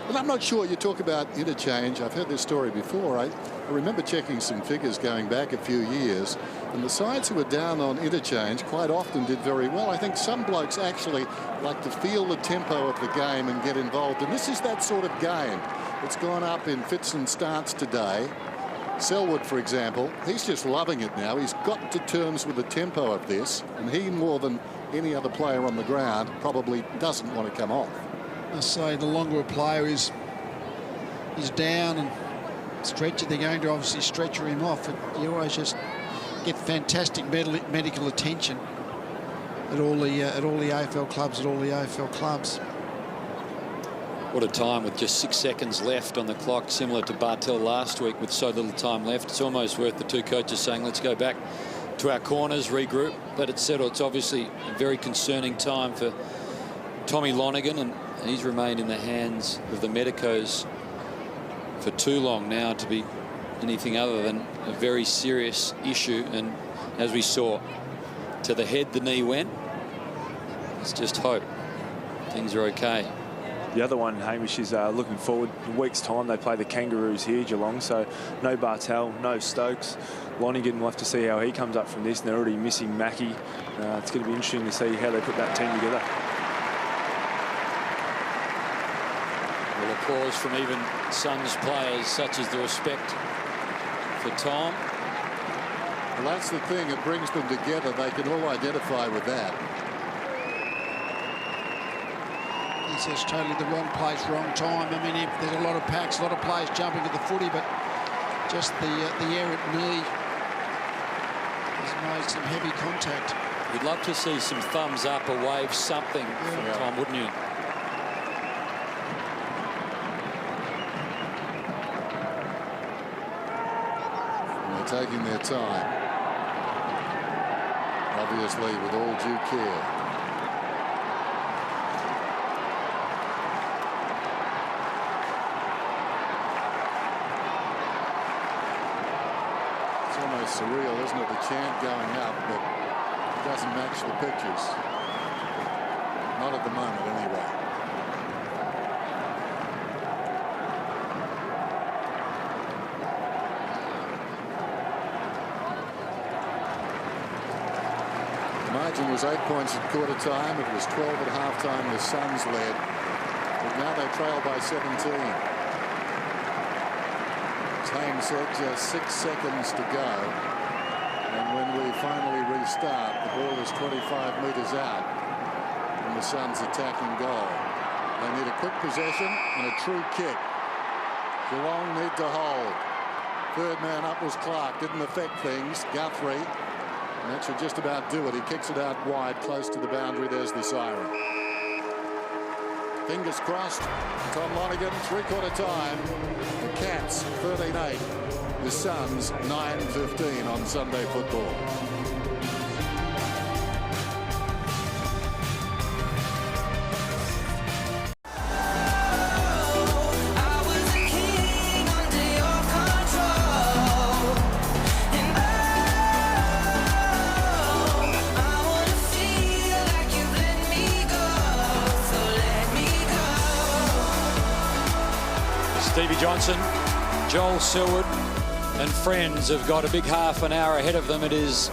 And I'm not sure, you talk about interchange. I've heard this story before. I remember checking some figures going back a few years, and the sides who were down on interchange quite often did very well. I think some blokes actually like to feel the tempo of the game and get involved. And this is that sort of game. It's gone up in fits and starts today. Selwood, for example, he's just loving it now. He's got to terms with the tempo of this, and he, more than any other player on the ground, probably doesn't want to come off. I say the longer a player is down and stretcher, they're going to obviously stretcher him off. And you always just get fantastic medical attention at all the AFL clubs. What a time with just 6 seconds left on the clock, similar to Bartel last week with so little time left. It's almost worth the 2 coaches saying, let's go back to our corners, regroup, let it settle. It's obviously a very concerning time for Tommy Lonergan, and he's remained in the hands of the medicos for too long now to be anything other than a very serious issue. And as we saw, to the head the knee went. Let's just hope things are okay. The other one, Hamish, is looking forward. In a week's time, they play the Kangaroos here, Geelong. So no Bartel, no Stokes. Lonergan, we'll have to see how he comes up from this. And they're already missing Mackie. It's going to be interesting to see how they put that team together. Well, applause from even Suns players, such as the respect for Tom. Well, that's the thing. It brings them together. They can all identify with that. He says totally the wrong place, wrong time. I mean, there's a lot of packs, a lot of players jumping at the footy, but just the errant knee has made some heavy contact. You'd love to see some thumbs up or wave something from Tom, wouldn't you? They're taking their time, obviously with all due care. Surreal, isn't it? The chant going up, but it doesn't match the pictures. Not at the moment, anyway. The margin was 8 points at quarter time. It was 12 at half time. The Suns led, but now they trail by 17. Tame said just 6 seconds to go, and when we finally restart, the ball is 25 metres out from the Suns' attacking goal. They need a quick possession and a true kick. Geelong need to hold. Third man up was Clark, didn't affect things. Guthrie, and that should just about do it. He kicks it out wide, close to the boundary. There's the siren. Fingers crossed. Tom Lonergan, three-quarter time. The Cats 13-8. The Suns 9-15 on Sunday Football. Stevie Johnson, Joel Selwood and friends have got a big half an hour ahead of them. It is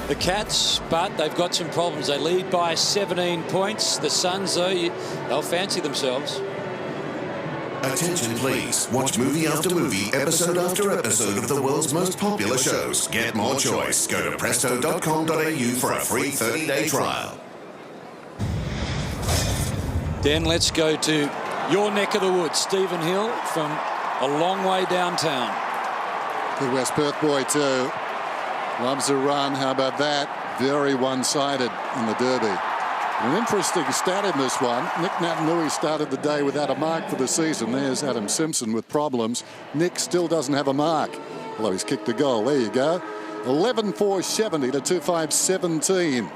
the Cats, but they've got some problems. They lead by 17 points. The Suns, though, they'll fancy themselves. Attention please. Watch movie after movie, episode after episode of the world's most popular shows. Get more choice. Go to presto.com.au for a free 30-day trial. Then let's go to your neck of the woods, Stephen Hill, from a long way downtown. Good West Perth boy too. Loves a run. How about that? Very one-sided in the Derby. An interesting stat in this one. Nick Natanui started the day without a mark for the season. There's Adam Simpson with problems. Nick still doesn't have a mark, although he's kicked a goal. There you go. 11-4-70 to 2-5-17.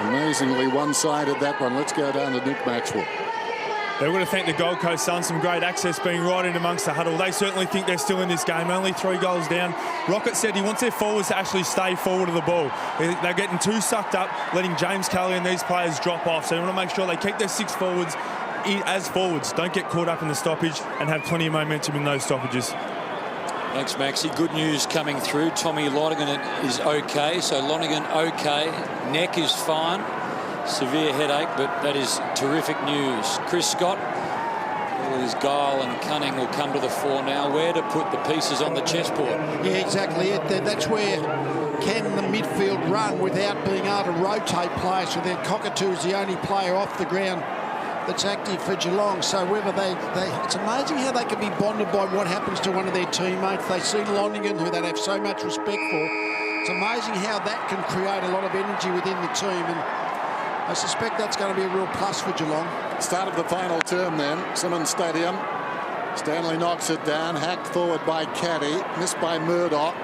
Amazingly one-sided, that one. Let's go down to Nick Maxwell. They've got to thank the Gold Coast Suns. Some great access being right in amongst the huddle. They certainly think they're still in this game. Only 3 goals down. Rocket said he wants their forwards to actually stay forward of the ball. They're getting too sucked up, letting James Kelly and these players drop off. So they want to make sure they keep their 6 forwards as forwards. Don't get caught up in the stoppage and have plenty of momentum in those stoppages. Thanks, Maxie. Good news coming through. Tommy Lonergan is okay. So Lonergan okay. Neck is fine. Severe headache, but that is terrific news. Chris Scott, all his guile and cunning will come to the fore now. Where to put the pieces on the chessboard? Yeah, exactly it. That's where can the midfield run without being able to rotate players. So their Cockatoo is the only player off the ground that's active for Geelong. So whether it's amazing how they can be bonded by what happens to one of their teammates. They see Lonergan, who they have so much respect for. It's amazing how that can create a lot of energy within the team. And I suspect that's going to be a real plus for Geelong. Start of the final term then. Simmons Stadium. Stanley knocks it down. Hacked forward by Caddy. Missed by Murdoch.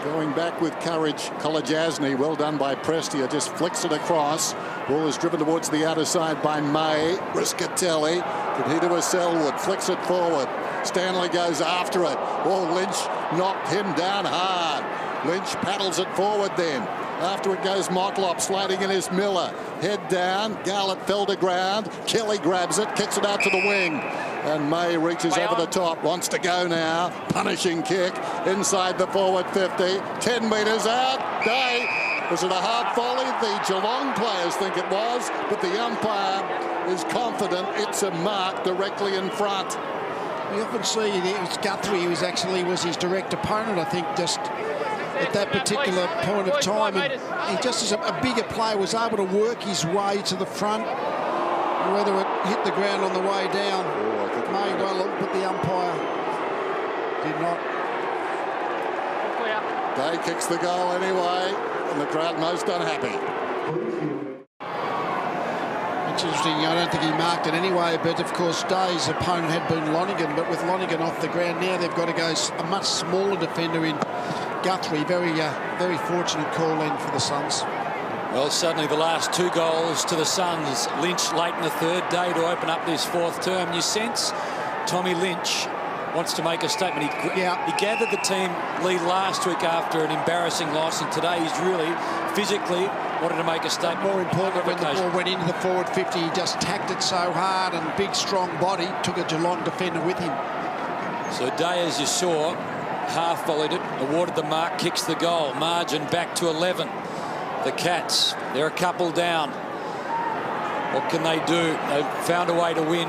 Going back with courage, Kolajasny. Well done by Prestia. Just flicks it across. Ball is driven towards the outer side by May. Riscatelli. Can he do a Selwood? Flicks it forward. Stanley goes after it. Oh, Lynch knocked him down hard. Lynch paddles it forward then. After it goes Motlop, sliding in is Miller. Head down, Garlett fell to ground. Kelly grabs it, kicks it out to the wing. And May reaches over the top, wants to go now. Punishing kick inside the forward 50. 10 metres out. Day. Was it a hard volley? The Geelong players think it was, but the umpire is confident it's a mark directly in front. You often see it was Guthrie who was his direct opponent, I think, just at that particular point of time. And he just as a bigger player was able to work his way to the front. Whether it hit the ground on the way down may well have, but the umpire did not. Day kicks the goal anyway, and the crowd most unhappy. It's interesting, I don't think he marked it anyway, but of course Day's opponent had been Lonergan, but with Lonergan off the ground now, they've got to go a much smaller defender in Guthrie. Very fortunate call in for the Suns. Well, suddenly the last 2 goals to the Suns. Lynch late in the third, Day to open up this 4th term. You sense Tommy Lynch wants to make a statement. He gathered the team lead last week after an embarrassing loss, and today he's really physically wanted to make a statement. More important, when the ball went into the forward 50, he just tacked it so hard, and big strong body took a Geelong defender with him. So Day, as you saw, half volleyed it, awarded the mark, kicks the goal. Margin back to 11. The Cats, they're a couple down. What can they do? They've found a way to win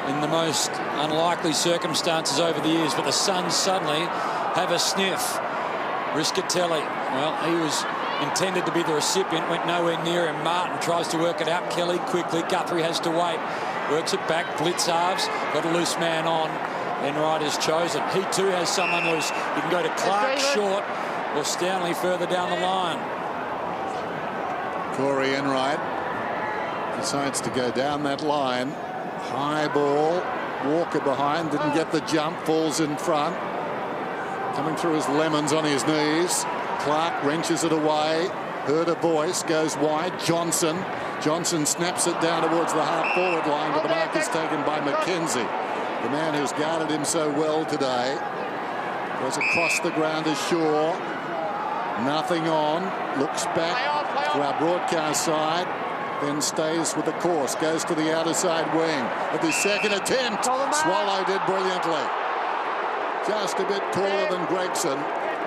in the most unlikely circumstances over the years, but the Suns suddenly have a sniff. Riscatelli, well, he was intended to be the recipient, went nowhere near him. Martin tries to work it out. Kelly quickly, Guthrie has to wait, works it back, blitz halves, got a loose man on, Enright is chosen. He too has someone loose. You can go to Clark short or Stanley further down the line. Corey Enright decides to go down that line. High ball, Walker behind, didn't get the jump, falls in front. Coming through his lemons on his knees. Clark wrenches it away. Heard a voice, goes wide. Johnson snaps it down towards the half-forward line, but the mark is taken by McKenzie. The man who's guarded him so well today. Goes across the ground to Shaw. Nothing on. Looks back to our broadcast side. Then stays with the course. Goes to the outer side wing. At the second attempt, Swallow did brilliantly. Just a bit taller than Gregson.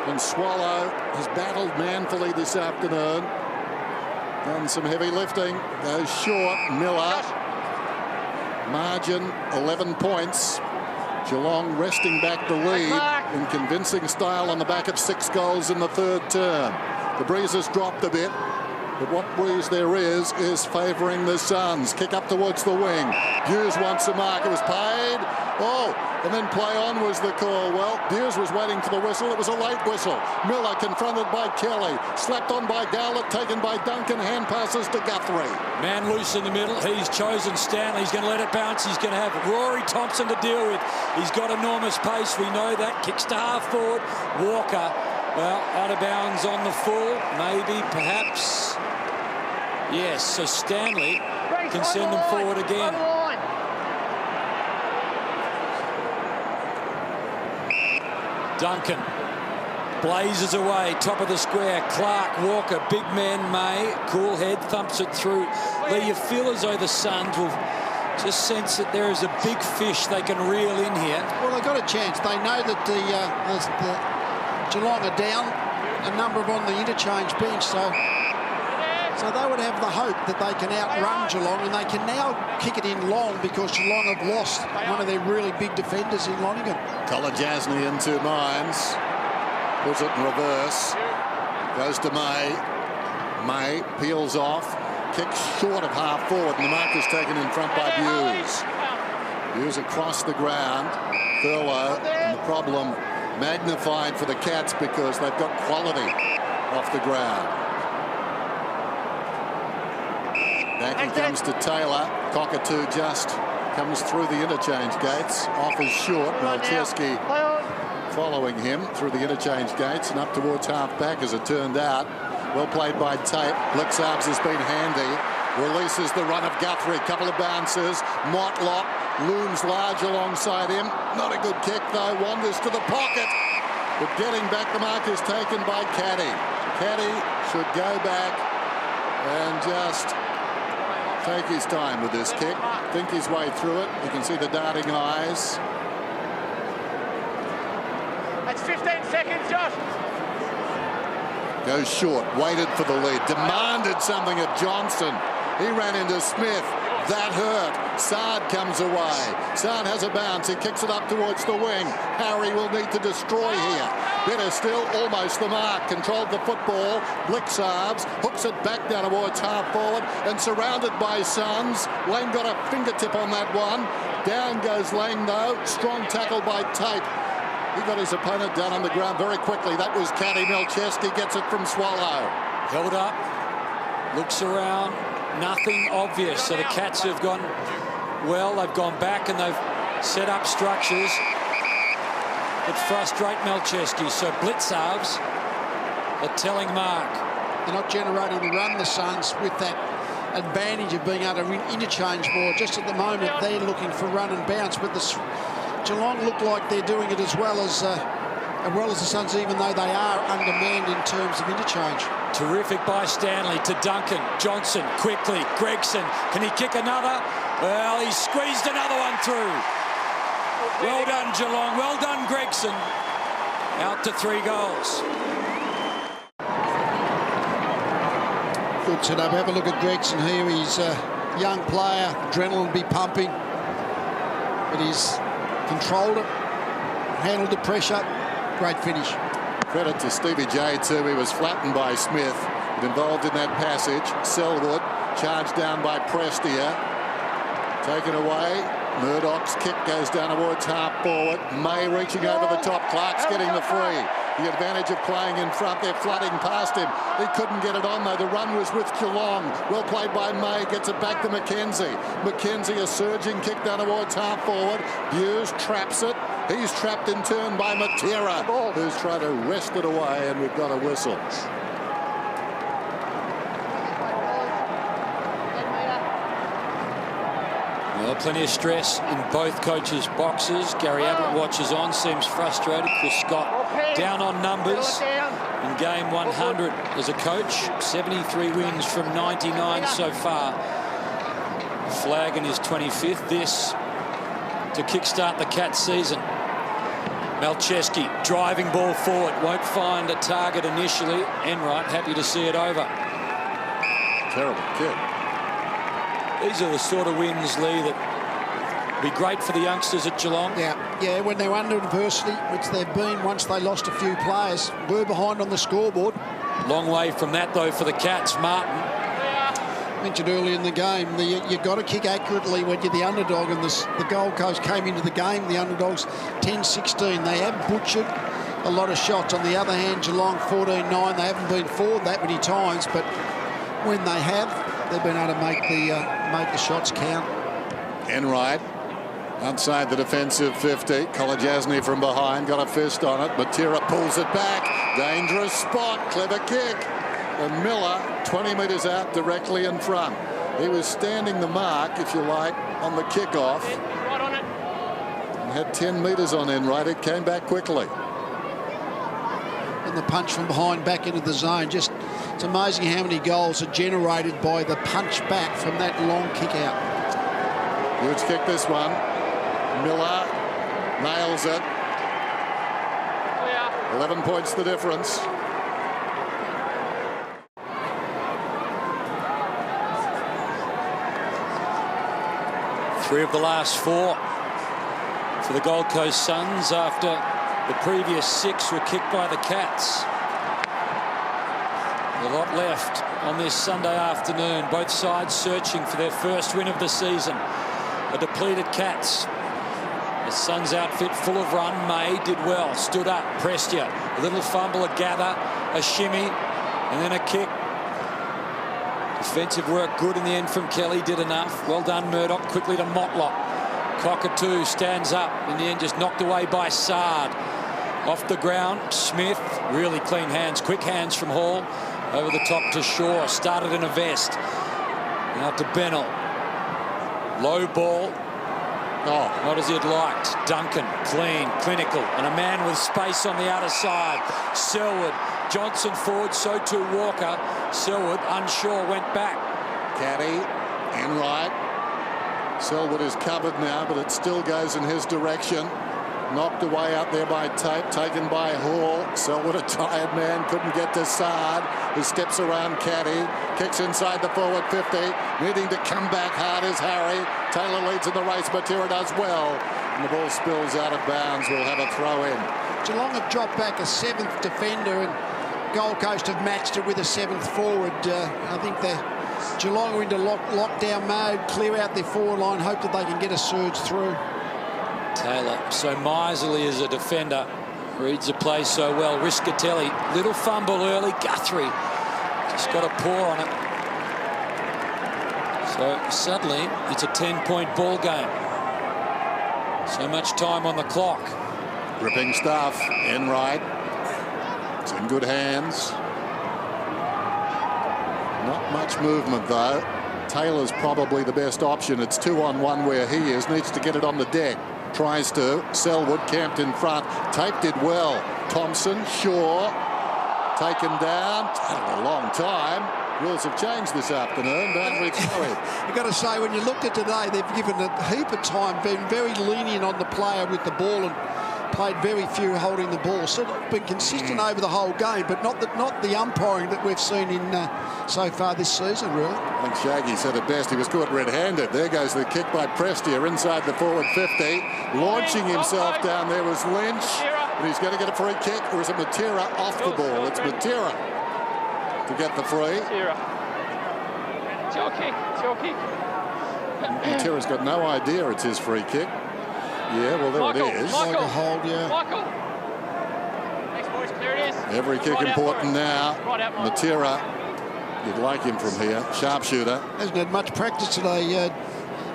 And Swallow has battled manfully this afternoon. Done some heavy lifting. Goes short. Miller. Margin 11 points. Geelong resting back the lead in convincing style on the back of 6 goals in the 3rd term. The breeze has dropped a bit, but what breeze there is favouring the Suns. Kick up towards the wing. Hughes wants a mark. It was paid. Oh, and then play on was the call. Well, Hughes was waiting for the whistle. It was a late whistle. Miller confronted by Kelly. Slapped on by Garlett. Taken by Duncan. Hand passes to Guthrie. Man loose in the middle. He's chosen Stanley. He's going to let it bounce. He's going to have Rory Thompson to deal with. He's got enormous pace. We know that. Kicks to half forward. Walker, well, out of bounds on the full. Maybe, perhaps. Yes, so Stanley can send them forward again. Duncan blazes away, top of the square. Clark, Walker, big man May, cool head, thumps it through. Lee, you feel as though the Suns will just sense that there is a big fish they can reel in here. Well, they got a chance. They know that the Geelong are down, a number of on the interchange bench, so they would have the hope that they can outrun Geelong, and they can now kick it in long because Geelong have lost one of their really big defenders in Lonergan. Kolodjasny in 2 minds. Puts it in reverse. Goes to May. May peels off. Kicks short of half forward, and the mark is taken in front by Hughes. Hughes across the ground. Thurlow, and the problem magnified for the Cats because they've got quality off the ground. Back he comes to Taylor. Cockatoo just comes through the interchange gates. Off is short. Malcheski following him through the interchange gates and up towards half back as it turned out. Well played by Tate. Blitzarves has been handy. Releases the run of Guthrie. Couple of bounces. Motlop looms large alongside him. Not a good kick though, wanders to the pocket. But getting back the mark is taken by Caddy. Caddy should go back and just take his time with this kick. Think his way through it. You can see the darting eyes. That's 15 seconds, Josh. Goes short, waited for the lead, demanded something of Johnson. He ran into Smith. That hurt. Sard comes away. Sard has a bounce. He kicks it up towards the wing. Harry will need to destroy here. Better still, almost the mark. Controlled the football. Blixarves hooks it back down towards half forward and surrounded by Suns. Lane got a fingertip on that one. Down goes Lane though. Strong tackle by Tate. He got his opponent down on the ground very quickly. That was Caddy. Melcheski gets it from Swallow. Held up. Looks around. Nothing obvious. So the Cats have gone well. They've gone back and they've set up structures that frustrate Melcheski. So Blitzarves a telling mark. They're not generating the run, the Suns, with that advantage of being able to interchange more. Just at the moment, they're looking for run and bounce, but the Geelong look like they're doing it as well as the Suns, even though they are undermanned in terms of interchange. Terrific by Stanley to Duncan. Johnson quickly. Gregson, can he kick another? Well, he squeezed another one through. Well done, Geelong. Well done, Gregson. Out to 3 goals. Good setup. Have a look at Gregson here. He's a young player. Adrenaline be pumping. But he's controlled it, handled the pressure. Great finish. Credit to Stevie J too. He was flattened by Smith. Involved in that passage. Selwood charged down by Prestia. Taken away. Murdoch's kick goes down towards half forward. May reaching over the top. Clark's getting the free. The advantage of playing in front. They're flooding past him. He couldn't get it on though. The run was with Geelong. Well played by May. Gets it back to McKenzie. McKenzie a surging kick down towards half forward. Hughes traps it. He's trapped in turn by Matera, who's trying to wrest it away, and we've got a whistle. Well, plenty of stress in both coaches' boxes. Gary Ablett watches on, seems frustrated. Chris Scott down on numbers in game 100 as a coach. 73 wins from 99 so far. Flag in his 25th. This to kickstart the Cats season. Melcheski driving ball forward, won't find a target initially. Enright happy to see it over. Terrible kick. These are the sort of wins, Lee, that be great for the youngsters at Geelong. Yeah, when they were under adversity, which they've been once they lost a few players, were behind on the scoreboard. Long way from that though for the Cats. Martin. Mentioned early in the game, you've got to kick accurately when you're the underdog, and the Gold Coast came into the game, the underdogs 10-16. They have butchered a lot of shots. On the other hand, Geelong 14-9. They haven't been forward that many times, but when they have, they've been able to make the shots count. Enright outside the defensive 50. Kolodjasny from behind, got a fist on it. Matera pulls it back. Dangerous spot, clever kick. And Miller 20 metres out directly in front. He was standing the mark, if you like, on the kickoff. Right on it. And had 10 metres on Enright. It came back quickly. And the punch from behind back into the zone. Just, it's amazing how many goals are generated by the punch back from that long kick out. Huge kick this one. Miller nails it. 11 points the difference. Three of the last 4 for the Gold Coast Suns after the previous 6 were kicked by the Cats. A lot left on this Sunday afternoon. Both sides searching for their first win of the season. A depleted Cats. The Suns outfit full of run. May did well. Stood up. Prestia. A little fumble, a gather, a shimmy, and then a kick. Defensive work good in the end from Kelly. Did enough. Well done, Murdoch. Quickly to Motlop. Cockatoo stands up. In the end, just knocked away by Sard. Off the ground, Smith. Really clean hands. Quick hands from Hall. Over the top to Shaw. Started in a vest. Now to Bennell. Low ball. Oh, not as he'd liked. Duncan, clean, clinical, and a man with space on the outer side. Selwood, Johnson forward, so too Walker. Selwood, unsure, went back. Caddy, Enright. Selwood is covered now, but it still goes in his direction. Knocked away out there by Tape, taken by Hall. Selwood, a tired man, couldn't get to Sard, who steps around Caddy, kicks inside the forward 50, needing to come back hard is Harry. Taylor leads in the race, Matera does well, and the ball spills out of bounds. We'll have a throw in. Geelong have dropped back a 7th defender, and Gold Coast have matched it with a 7th forward. I think Geelong are into lockdown mode, clear out their forward line, hope that they can get a surge through. Taylor, so miserly as a defender, reads the play so well. Riscatelli, little fumble early. Guthrie just got a paw on it. So suddenly it's a 10-point ball game. So much time on the clock. Gripping stuff. Enright. It's in good hands. Not much movement though. Taylor's probably the best option. It's 2-on-1 where he is. Needs to get it on the deck. Tries to. Selwood camped in front. Tape did well. Thompson, Shaw, taken down. Had a long time. Rules have changed this afternoon. Boundary throw-in. You've got to say, when you looked at today, they've given a heap of time, been very lenient on the player with the ball and played very few holding the ball. So been consistent over the whole game, but not the umpiring that we've seen in so far this season, really. I think Shaggy said it best. He was caught red-handed. There goes the kick by Prestia inside the forward 50. Launching himself down there was Lynch. And he's going to get a free kick, or is it Matera off the ball? It's Matera to get the free. It's your kick. It's your kick. Matera's got no idea it's his free kick. Yeah, well, there Michael, it is. Michael, Like a hold, yeah. Michael. Next, boys, there it is. Every kick Right important now. Right out, Michael. Matera, you'd like him from here. Sharpshooter. Hasn't had much practice today,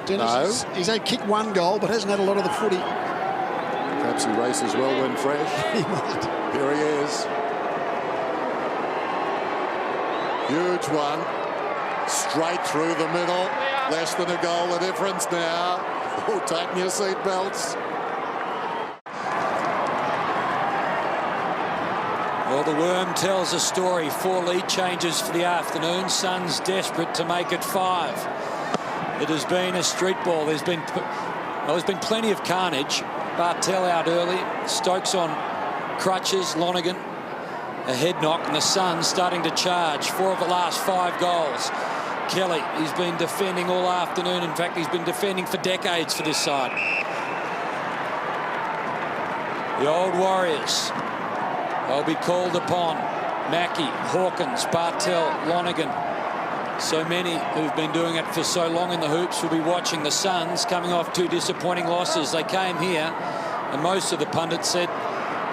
Dennis. No. He's had kicked 1 goal, but hasn't had a lot of the footy. Perhaps he races well when fresh. He might. Here he is. Huge one. Straight through the middle. Less than a goal the difference now. Oh, tighten your seatbelts. Well, the Worm tells a story. 4 lead changes for the afternoon. Suns desperate to make it 5. It has been a street ball. There's been plenty of carnage. Bartel out early. Stokes on crutches. Lonergan a head knock, and the Suns starting to charge. 4 of the last 5 goals. Kelly, he's been defending all afternoon. In fact, he's been defending for decades for this side. The old Warriors, they'll be called upon. Mackie, Hawkins, Bartel, Lonergan. So many who've been doing it for so long in the hoops will be watching. The Suns coming off 2 disappointing losses. They came here, and most of the pundits said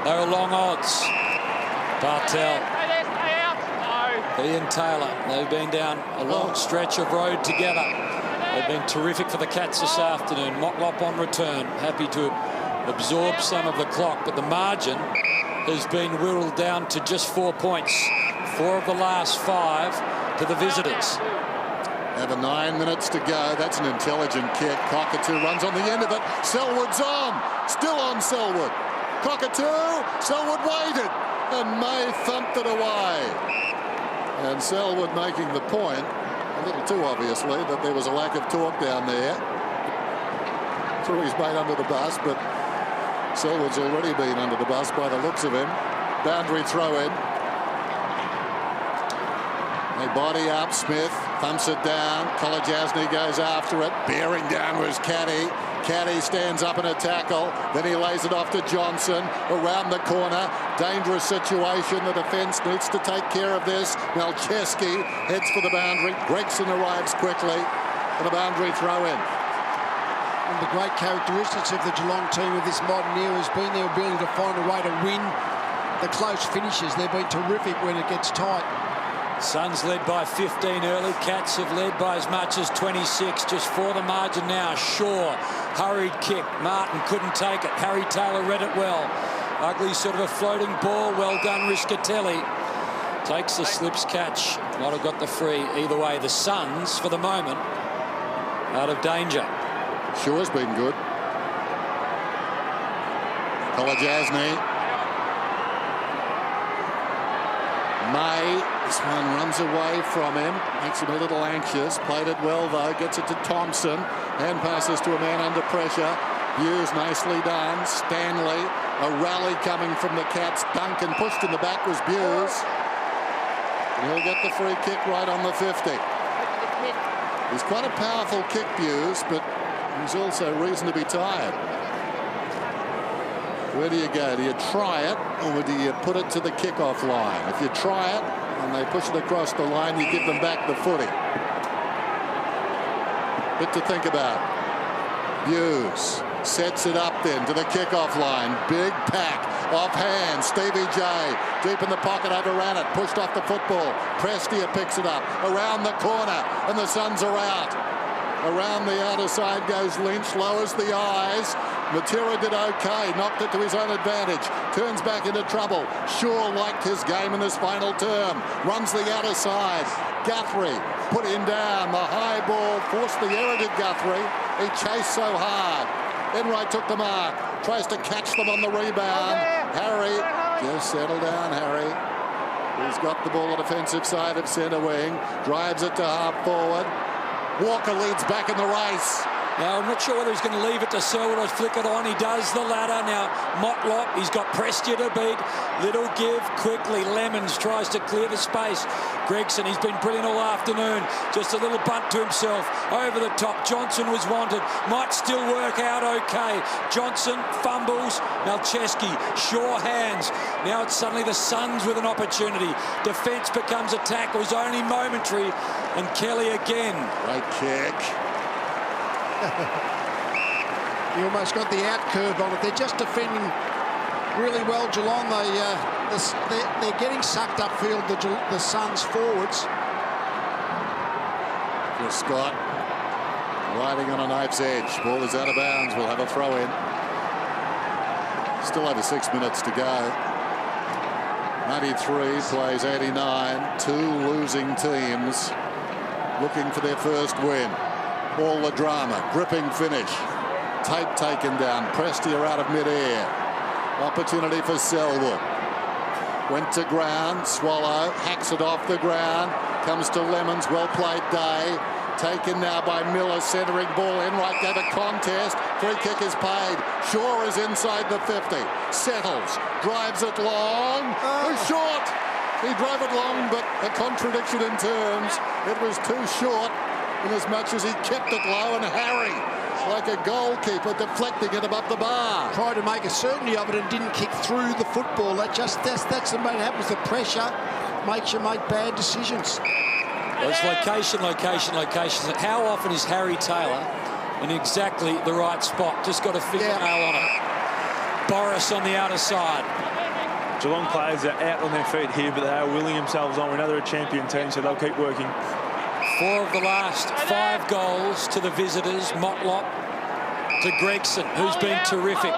they were long odds. Bartel. He and Taylor, they've been down a long stretch of road together. They've been terrific for the Cats this afternoon. Motlop on return, happy to absorb some of the clock, but the margin has been whittled down to just 4 points. 4 of the last 5 to the visitors. Over 9 minutes to go. That's an intelligent kick. Cockatoo runs on the end of it. Selwood's on. Still on Selwood. Cockatoo. Selwood waited. And May thumped it away. And Selwood making the point, a little too obviously, that there was a lack of torque down there. Threw his mate under the bus, but Selwood's already been under the bus by the looks of him. Boundary throw in. They body up. Smith thumps it down. Kolodjasny goes after it. Bearing down was Caddy. Caddy stands up in a tackle. Then he lays it off to Johnson. Around the corner. Dangerous situation. The defence needs to take care of this. Malcheski heads for the boundary. Gregson arrives quickly. And a boundary throw in. One of the great characteristics of the Geelong team of this modern era has been their ability to find a way to win the close finishes. They've been terrific when it gets tight. Suns led by 15 early. Cats have led by as much as 26. Just for the margin now. Shaw, hurried kick. Martin couldn't take it. Harry Taylor read it well. Ugly sort of a floating ball. Well done, Riscatelli. Takes the slips catch. Might have got the free. Either way, the Suns, for the moment, out of danger. Shaw's been good. Kolajasny. May, this one runs away from him, makes him a little anxious. Played it well though, gets it to Thompson. Hand passes to a man under pressure. Hughes nicely done. Stanley, a rally coming from the Cats. Duncan pushed in the back was Hughes. And he'll get the free kick right on the 50. He's quite a powerful kick, Hughes, but he's also reason to be tired. Where do you go? Do you try it, or do you put it to the kickoff line? If you try it and they push it across the line, you give them back the footy. Bit to think about. Hughes sets it up then to the kickoff line. Big pack off hand. Stevie J deep in the pocket, overran it, pushed off the football. Prestia picks it up around the corner, and the Suns are out. Around the outer side goes Lynch, lowers the eyes. Matera did okay, knocked it to his own advantage, turns back into trouble. Shaw liked his game in this final term, runs the outer side. Guthrie put him down, the high ball forced the error, did Guthrie. He chased so hard. Enright took the mark, tries to catch them on the rebound. Harry, just settle down, Harry. He's got the ball on the defensive side of centre wing, drives it to half forward. Walker leads back in the race. Now, I'm not sure whether he's going to leave it to Selwood or flick it on. He does the latter. Now, Motlop, he's got Prestia to beat. Little give quickly. Lemons tries to clear the space. Gregson, he's been brilliant all afternoon. Just a little bunt to himself. Over the top. Johnson was wanted. Might still work out okay. Johnson fumbles. Malcheski, sure hands. Now it's suddenly the Suns with an opportunity. Defence becomes attack. It was only momentary. And Kelly again. Great kick. You almost got the out curve on it. They're just defending really well, Geelong. They're getting sucked upfield, the Suns forwards. Just Scott riding on a knife's edge. Ball is out of bounds. We'll have a throw in. Still over 6 minutes to go. 93 plays 89. Two losing teams looking for their first win. All the drama, gripping finish. Tape taken down. Prestia out of mid-air. Opportunity for Selwood. Went to ground. Swallow hacks it off the ground. Comes to Lemons. Well played day. Taken now by Miller. Centering ball. Enright gave a contest. Free kick is paid. Shaw is inside the 50. Settles. Drives it long. Too short. He drove it long, but a contradiction in terms. It was too short. In as much as he kept it low, and Harry, like a goalkeeper, deflecting it above the bar. Tried to make a certainty of it and didn't kick through the football. That's the main happens. The pressure makes you make bad decisions. Well, it's location. How often is Harry Taylor in exactly the right spot? Just got a fingernail on it. Boris on the outer side. Geelong players are out on their feet here, but they are willing themselves on. We know they're a champion team, so they'll keep working. 4 of the last 5 goals to the visitors. Motlop to Gregson, who's been terrific.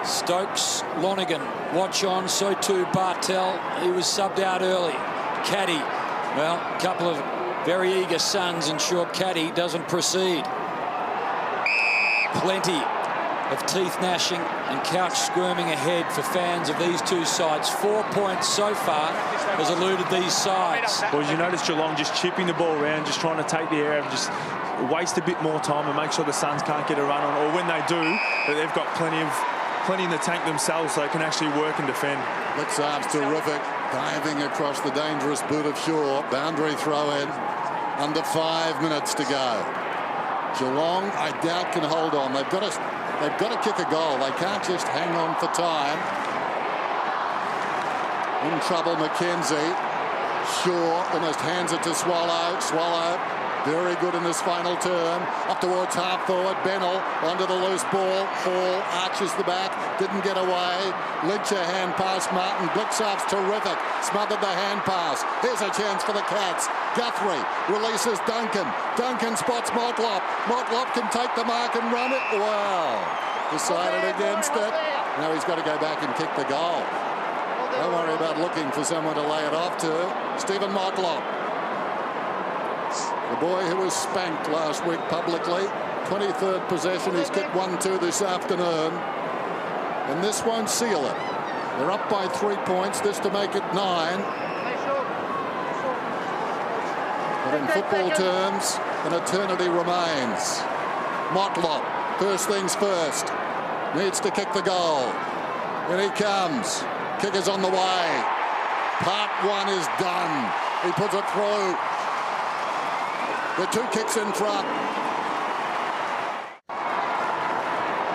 Stokes, Lonergan, watch on. So too Bartel. He was subbed out early. Caddy, well, a couple of very eager Suns ensure Caddy doesn't proceed. Plenty of teeth gnashing and couch squirming ahead for fans of these two sides. 4 points so far has eluded these sides. Well, you notice Geelong just chipping the ball around, just trying to take the air, just waste a bit more time and make sure the Suns can't get a run on, or when they do, that they've got plenty in the tank themselves so they can actually work and defend. Blitzar's terrific, diving across the dangerous boot of Shaw. Boundary throw in. Under 5 minutes to go. Geelong, I doubt, can hold on. They've got to kick a goal. They can't just hang on for time. In trouble, McKenzie. Shaw almost hands it to Swallow. Swallow, very good in this final term. Up towards half forward. Bennell onto the loose ball. Hall arches the back. Didn't get away. Lynch a hand pass. Martin. Blitzar's terrific. Smothered the hand pass. Here's a chance for the Cats. Guthrie releases Duncan. Duncan spots Motlop. Motlop can take the mark and run it. Wow. Decided against it. Now he's got to go back and kick the goal. Don't worry about looking for someone to lay it off to. Stephen Motlop. The boy who was spanked last week publicly 23rd possession. He's kicked 1-2 this afternoon. And this won't seal it. They're up by 3 points. This to make it 9. But in football terms, an eternity remains. Motlop, first things first, needs to kick the goal. Here he comes. Kicker's on the way. Part 1 is done. He puts it through. The 2 kicks in front.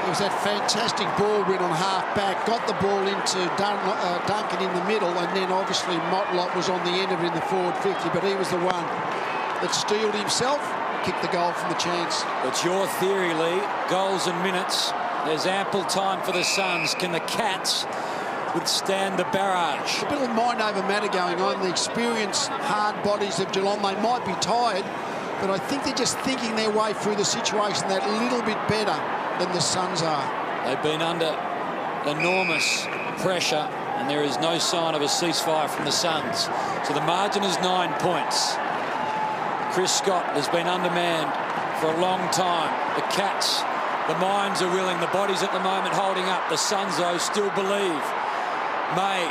It was that fantastic ball win on half-back, got the ball into Duncan in the middle, and then obviously Motlop was on the end of it in the forward 50, but he was the one that steeled himself, kicked the goal from the chance. It's your theory, Lee. Goals and minutes. There's ample time for the Suns. Can the Cats withstand the barrage? A bit of mind over matter going on. The experienced hard bodies of Geelong, they might be tired, but I think they're just thinking their way through the situation that little bit better than the Suns are. They've been under enormous pressure, and there is no sign of a ceasefire from the Suns. So the margin is 9 points. Chris Scott has been undermanned for a long time. The Cats, the minds are willing, the bodies at the moment holding up. The Suns, though, still believe. May,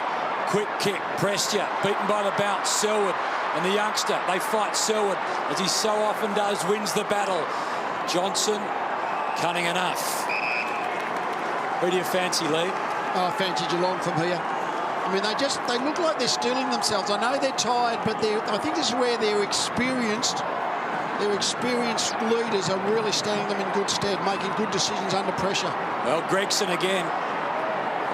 quick kick, Prestia, beaten by the bounce. Selwood and the youngster, they fight Selwood, as he so often does, wins the battle. Johnson, cunning enough. Who do you fancy, Lee? I fancy Geelong from here. I mean, they look like they're stealing themselves. I know they're tired, but I think this is where their experienced leaders are really standing them in good stead, making good decisions under pressure. Well, Gregson again.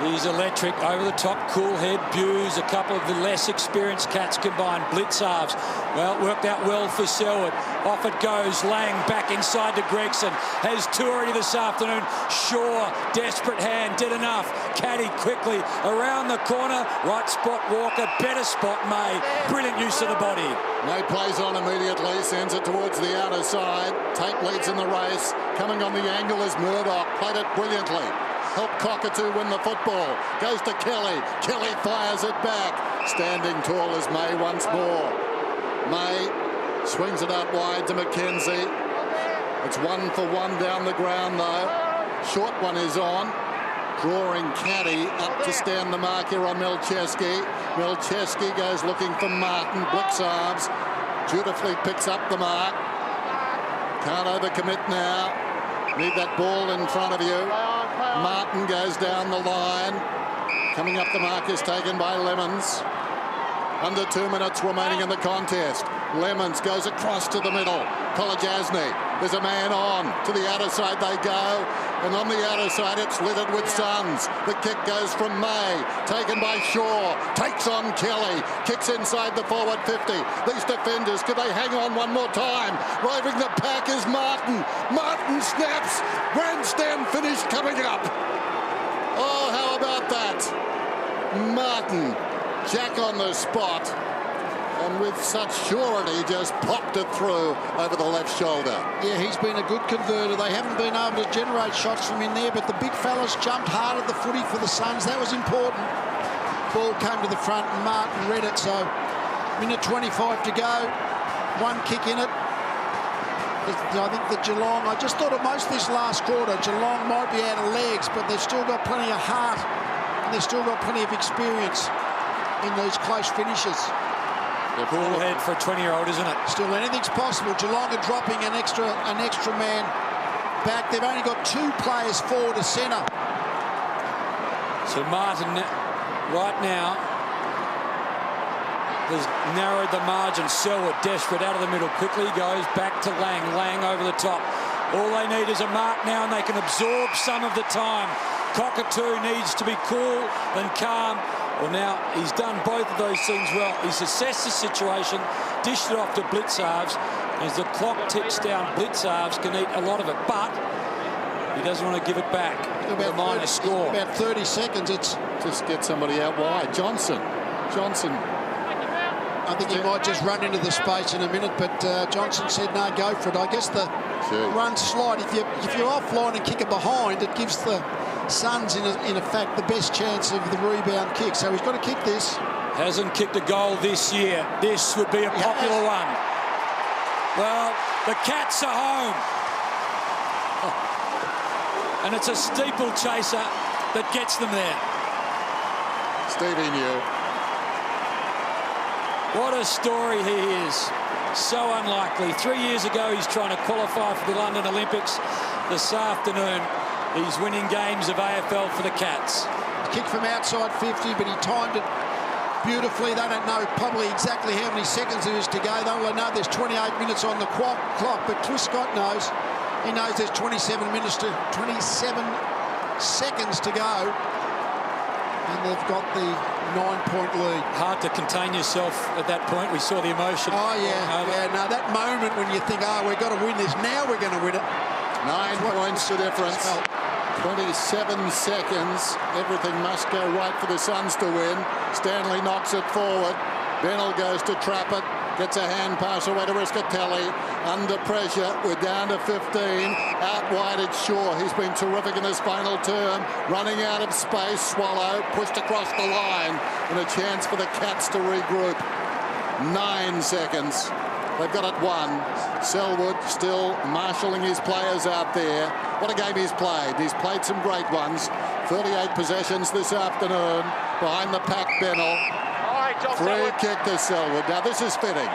He's electric, over the top, cool head, Buse, a couple of the less experienced Cats combined. Blitz halves. Well, it worked out well for Selwood. Off it goes. Lang back inside to Gregson. Has 2 already this afternoon. Shaw, desperate hand, did enough. Caddy quickly around the corner. Right spot, Walker. Better spot, May. Brilliant use of the body. May plays on immediately, sends it towards the outer side. Tate leads in the race. Coming on the angle is Murdoch. Played it brilliantly. Helped Cockatoo win the football. Goes to Kelly. Kelly fires it back. Standing tall is May once more. May swings it out wide to McKenzie. It's 1 for 1 down the ground, though. Short one is on. Drawing Caddy up to stand the mark here on Milcheski. Milcheski goes looking for Martin. Blixarves dutifully picks up the mark. Can't overcommit now. Need that ball in front of you. Martin goes down the line. Coming up the mark is taken by Lemons. Under 2 minutes remaining in the contest. Lemons goes across to the middle. Kolajasny. There's a man on. To the outer side they go. And on the outer side it's littered with Suns. The kick goes from May. Taken by Shaw. Takes on Kelly. Kicks inside the forward 50. These defenders, could they hang on one more time? Riding the pack is Martin. Martin snaps. Grandstand finish coming up. Oh, how about that? Martin, Jack on the spot. And with such surety just popped it through over the left shoulder. Yeah, he's been a good converter. They haven't been able to generate shots from in there, but the big fellas jumped hard at the footy for the Suns. That was important. Ball came to the front and Martin read it, so minute 25 to go. 1 kick in it. I think that Geelong, I just thought of most of this last quarter, Geelong might be out of legs, but they've still got plenty of heart and they've still got plenty of experience in these close finishes. The ball head for a 20-year-old, isn't it? Still, anything's possible. Geelong are dropping an extra man back. They've only got 2 players forward to centre. So Martin, right now, has narrowed the margin. Selwood, desperate, out of the middle. Quickly goes back to Lang. Lang over the top. All they need is a mark now, and they can absorb some of the time. Cockatoo needs to be cool and calm. Well, now he's done both of those things well. He's assessed the situation, dished it off to Blixarves. As the clock ticks down, Blixarves can eat a lot of it, but he doesn't want to give it back. About a minor score. About 30 seconds. It's just get somebody out wide. Johnson. I think he might just run into the space in a minute, but Johnson said no, go for it. I guess the run slide, if you're offline and kick it behind, it gives the Suns in effect the best chance of the rebound kick. So he's got to kick this. Hasn't kicked a goal this year. This would be a popular one. Well, the Cats are home. and it's a steeplechaser that gets them there. Stevie knew. What a story he is. So unlikely. 3 years ago, he's trying to qualify for the London Olympics. This afternoon, he's winning games of AFL for the Cats. Kick from outside 50, but he timed it beautifully. They don't know probably exactly how many seconds there is to go. They will know there's 28 minutes on the clock, but Cliff Scott knows. He knows there's 27 seconds to go. And they've got the 9-point lead. Hard to contain yourself at that point. We saw the emotion. Oh, yeah. No, that moment when you think, oh, we've got to win this, now we're going to win it. 9 points to difference. 27 seconds. Everything must go right for the Suns to win. Stanley knocks it forward. Bennell goes to trap it. Gets a hand pass away to Riscatelli. Under pressure. We're down to 15. Out wide it's Shaw. He's been terrific in his final term. Running out of space. Swallow pushed across the line. And a chance for the Cats to regroup. 9 seconds. They've got it 1. Selwood still marshalling his players out there. What a game he's played. He's played some great ones. 38 possessions this afternoon. Behind the pack, Bennell. Free kick to Selwood. Now this is fitting.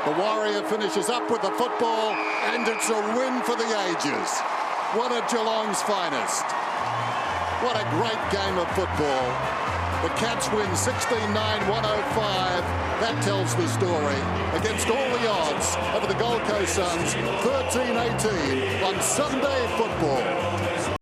The Warrior finishes up with the football, and it's a win for the ages. One of Geelong's finest. What a great game of football. The Cats win 16-9, 105. That tells the story. Against all the odds over the Gold Coast Suns, 13-18 on Sunday Football.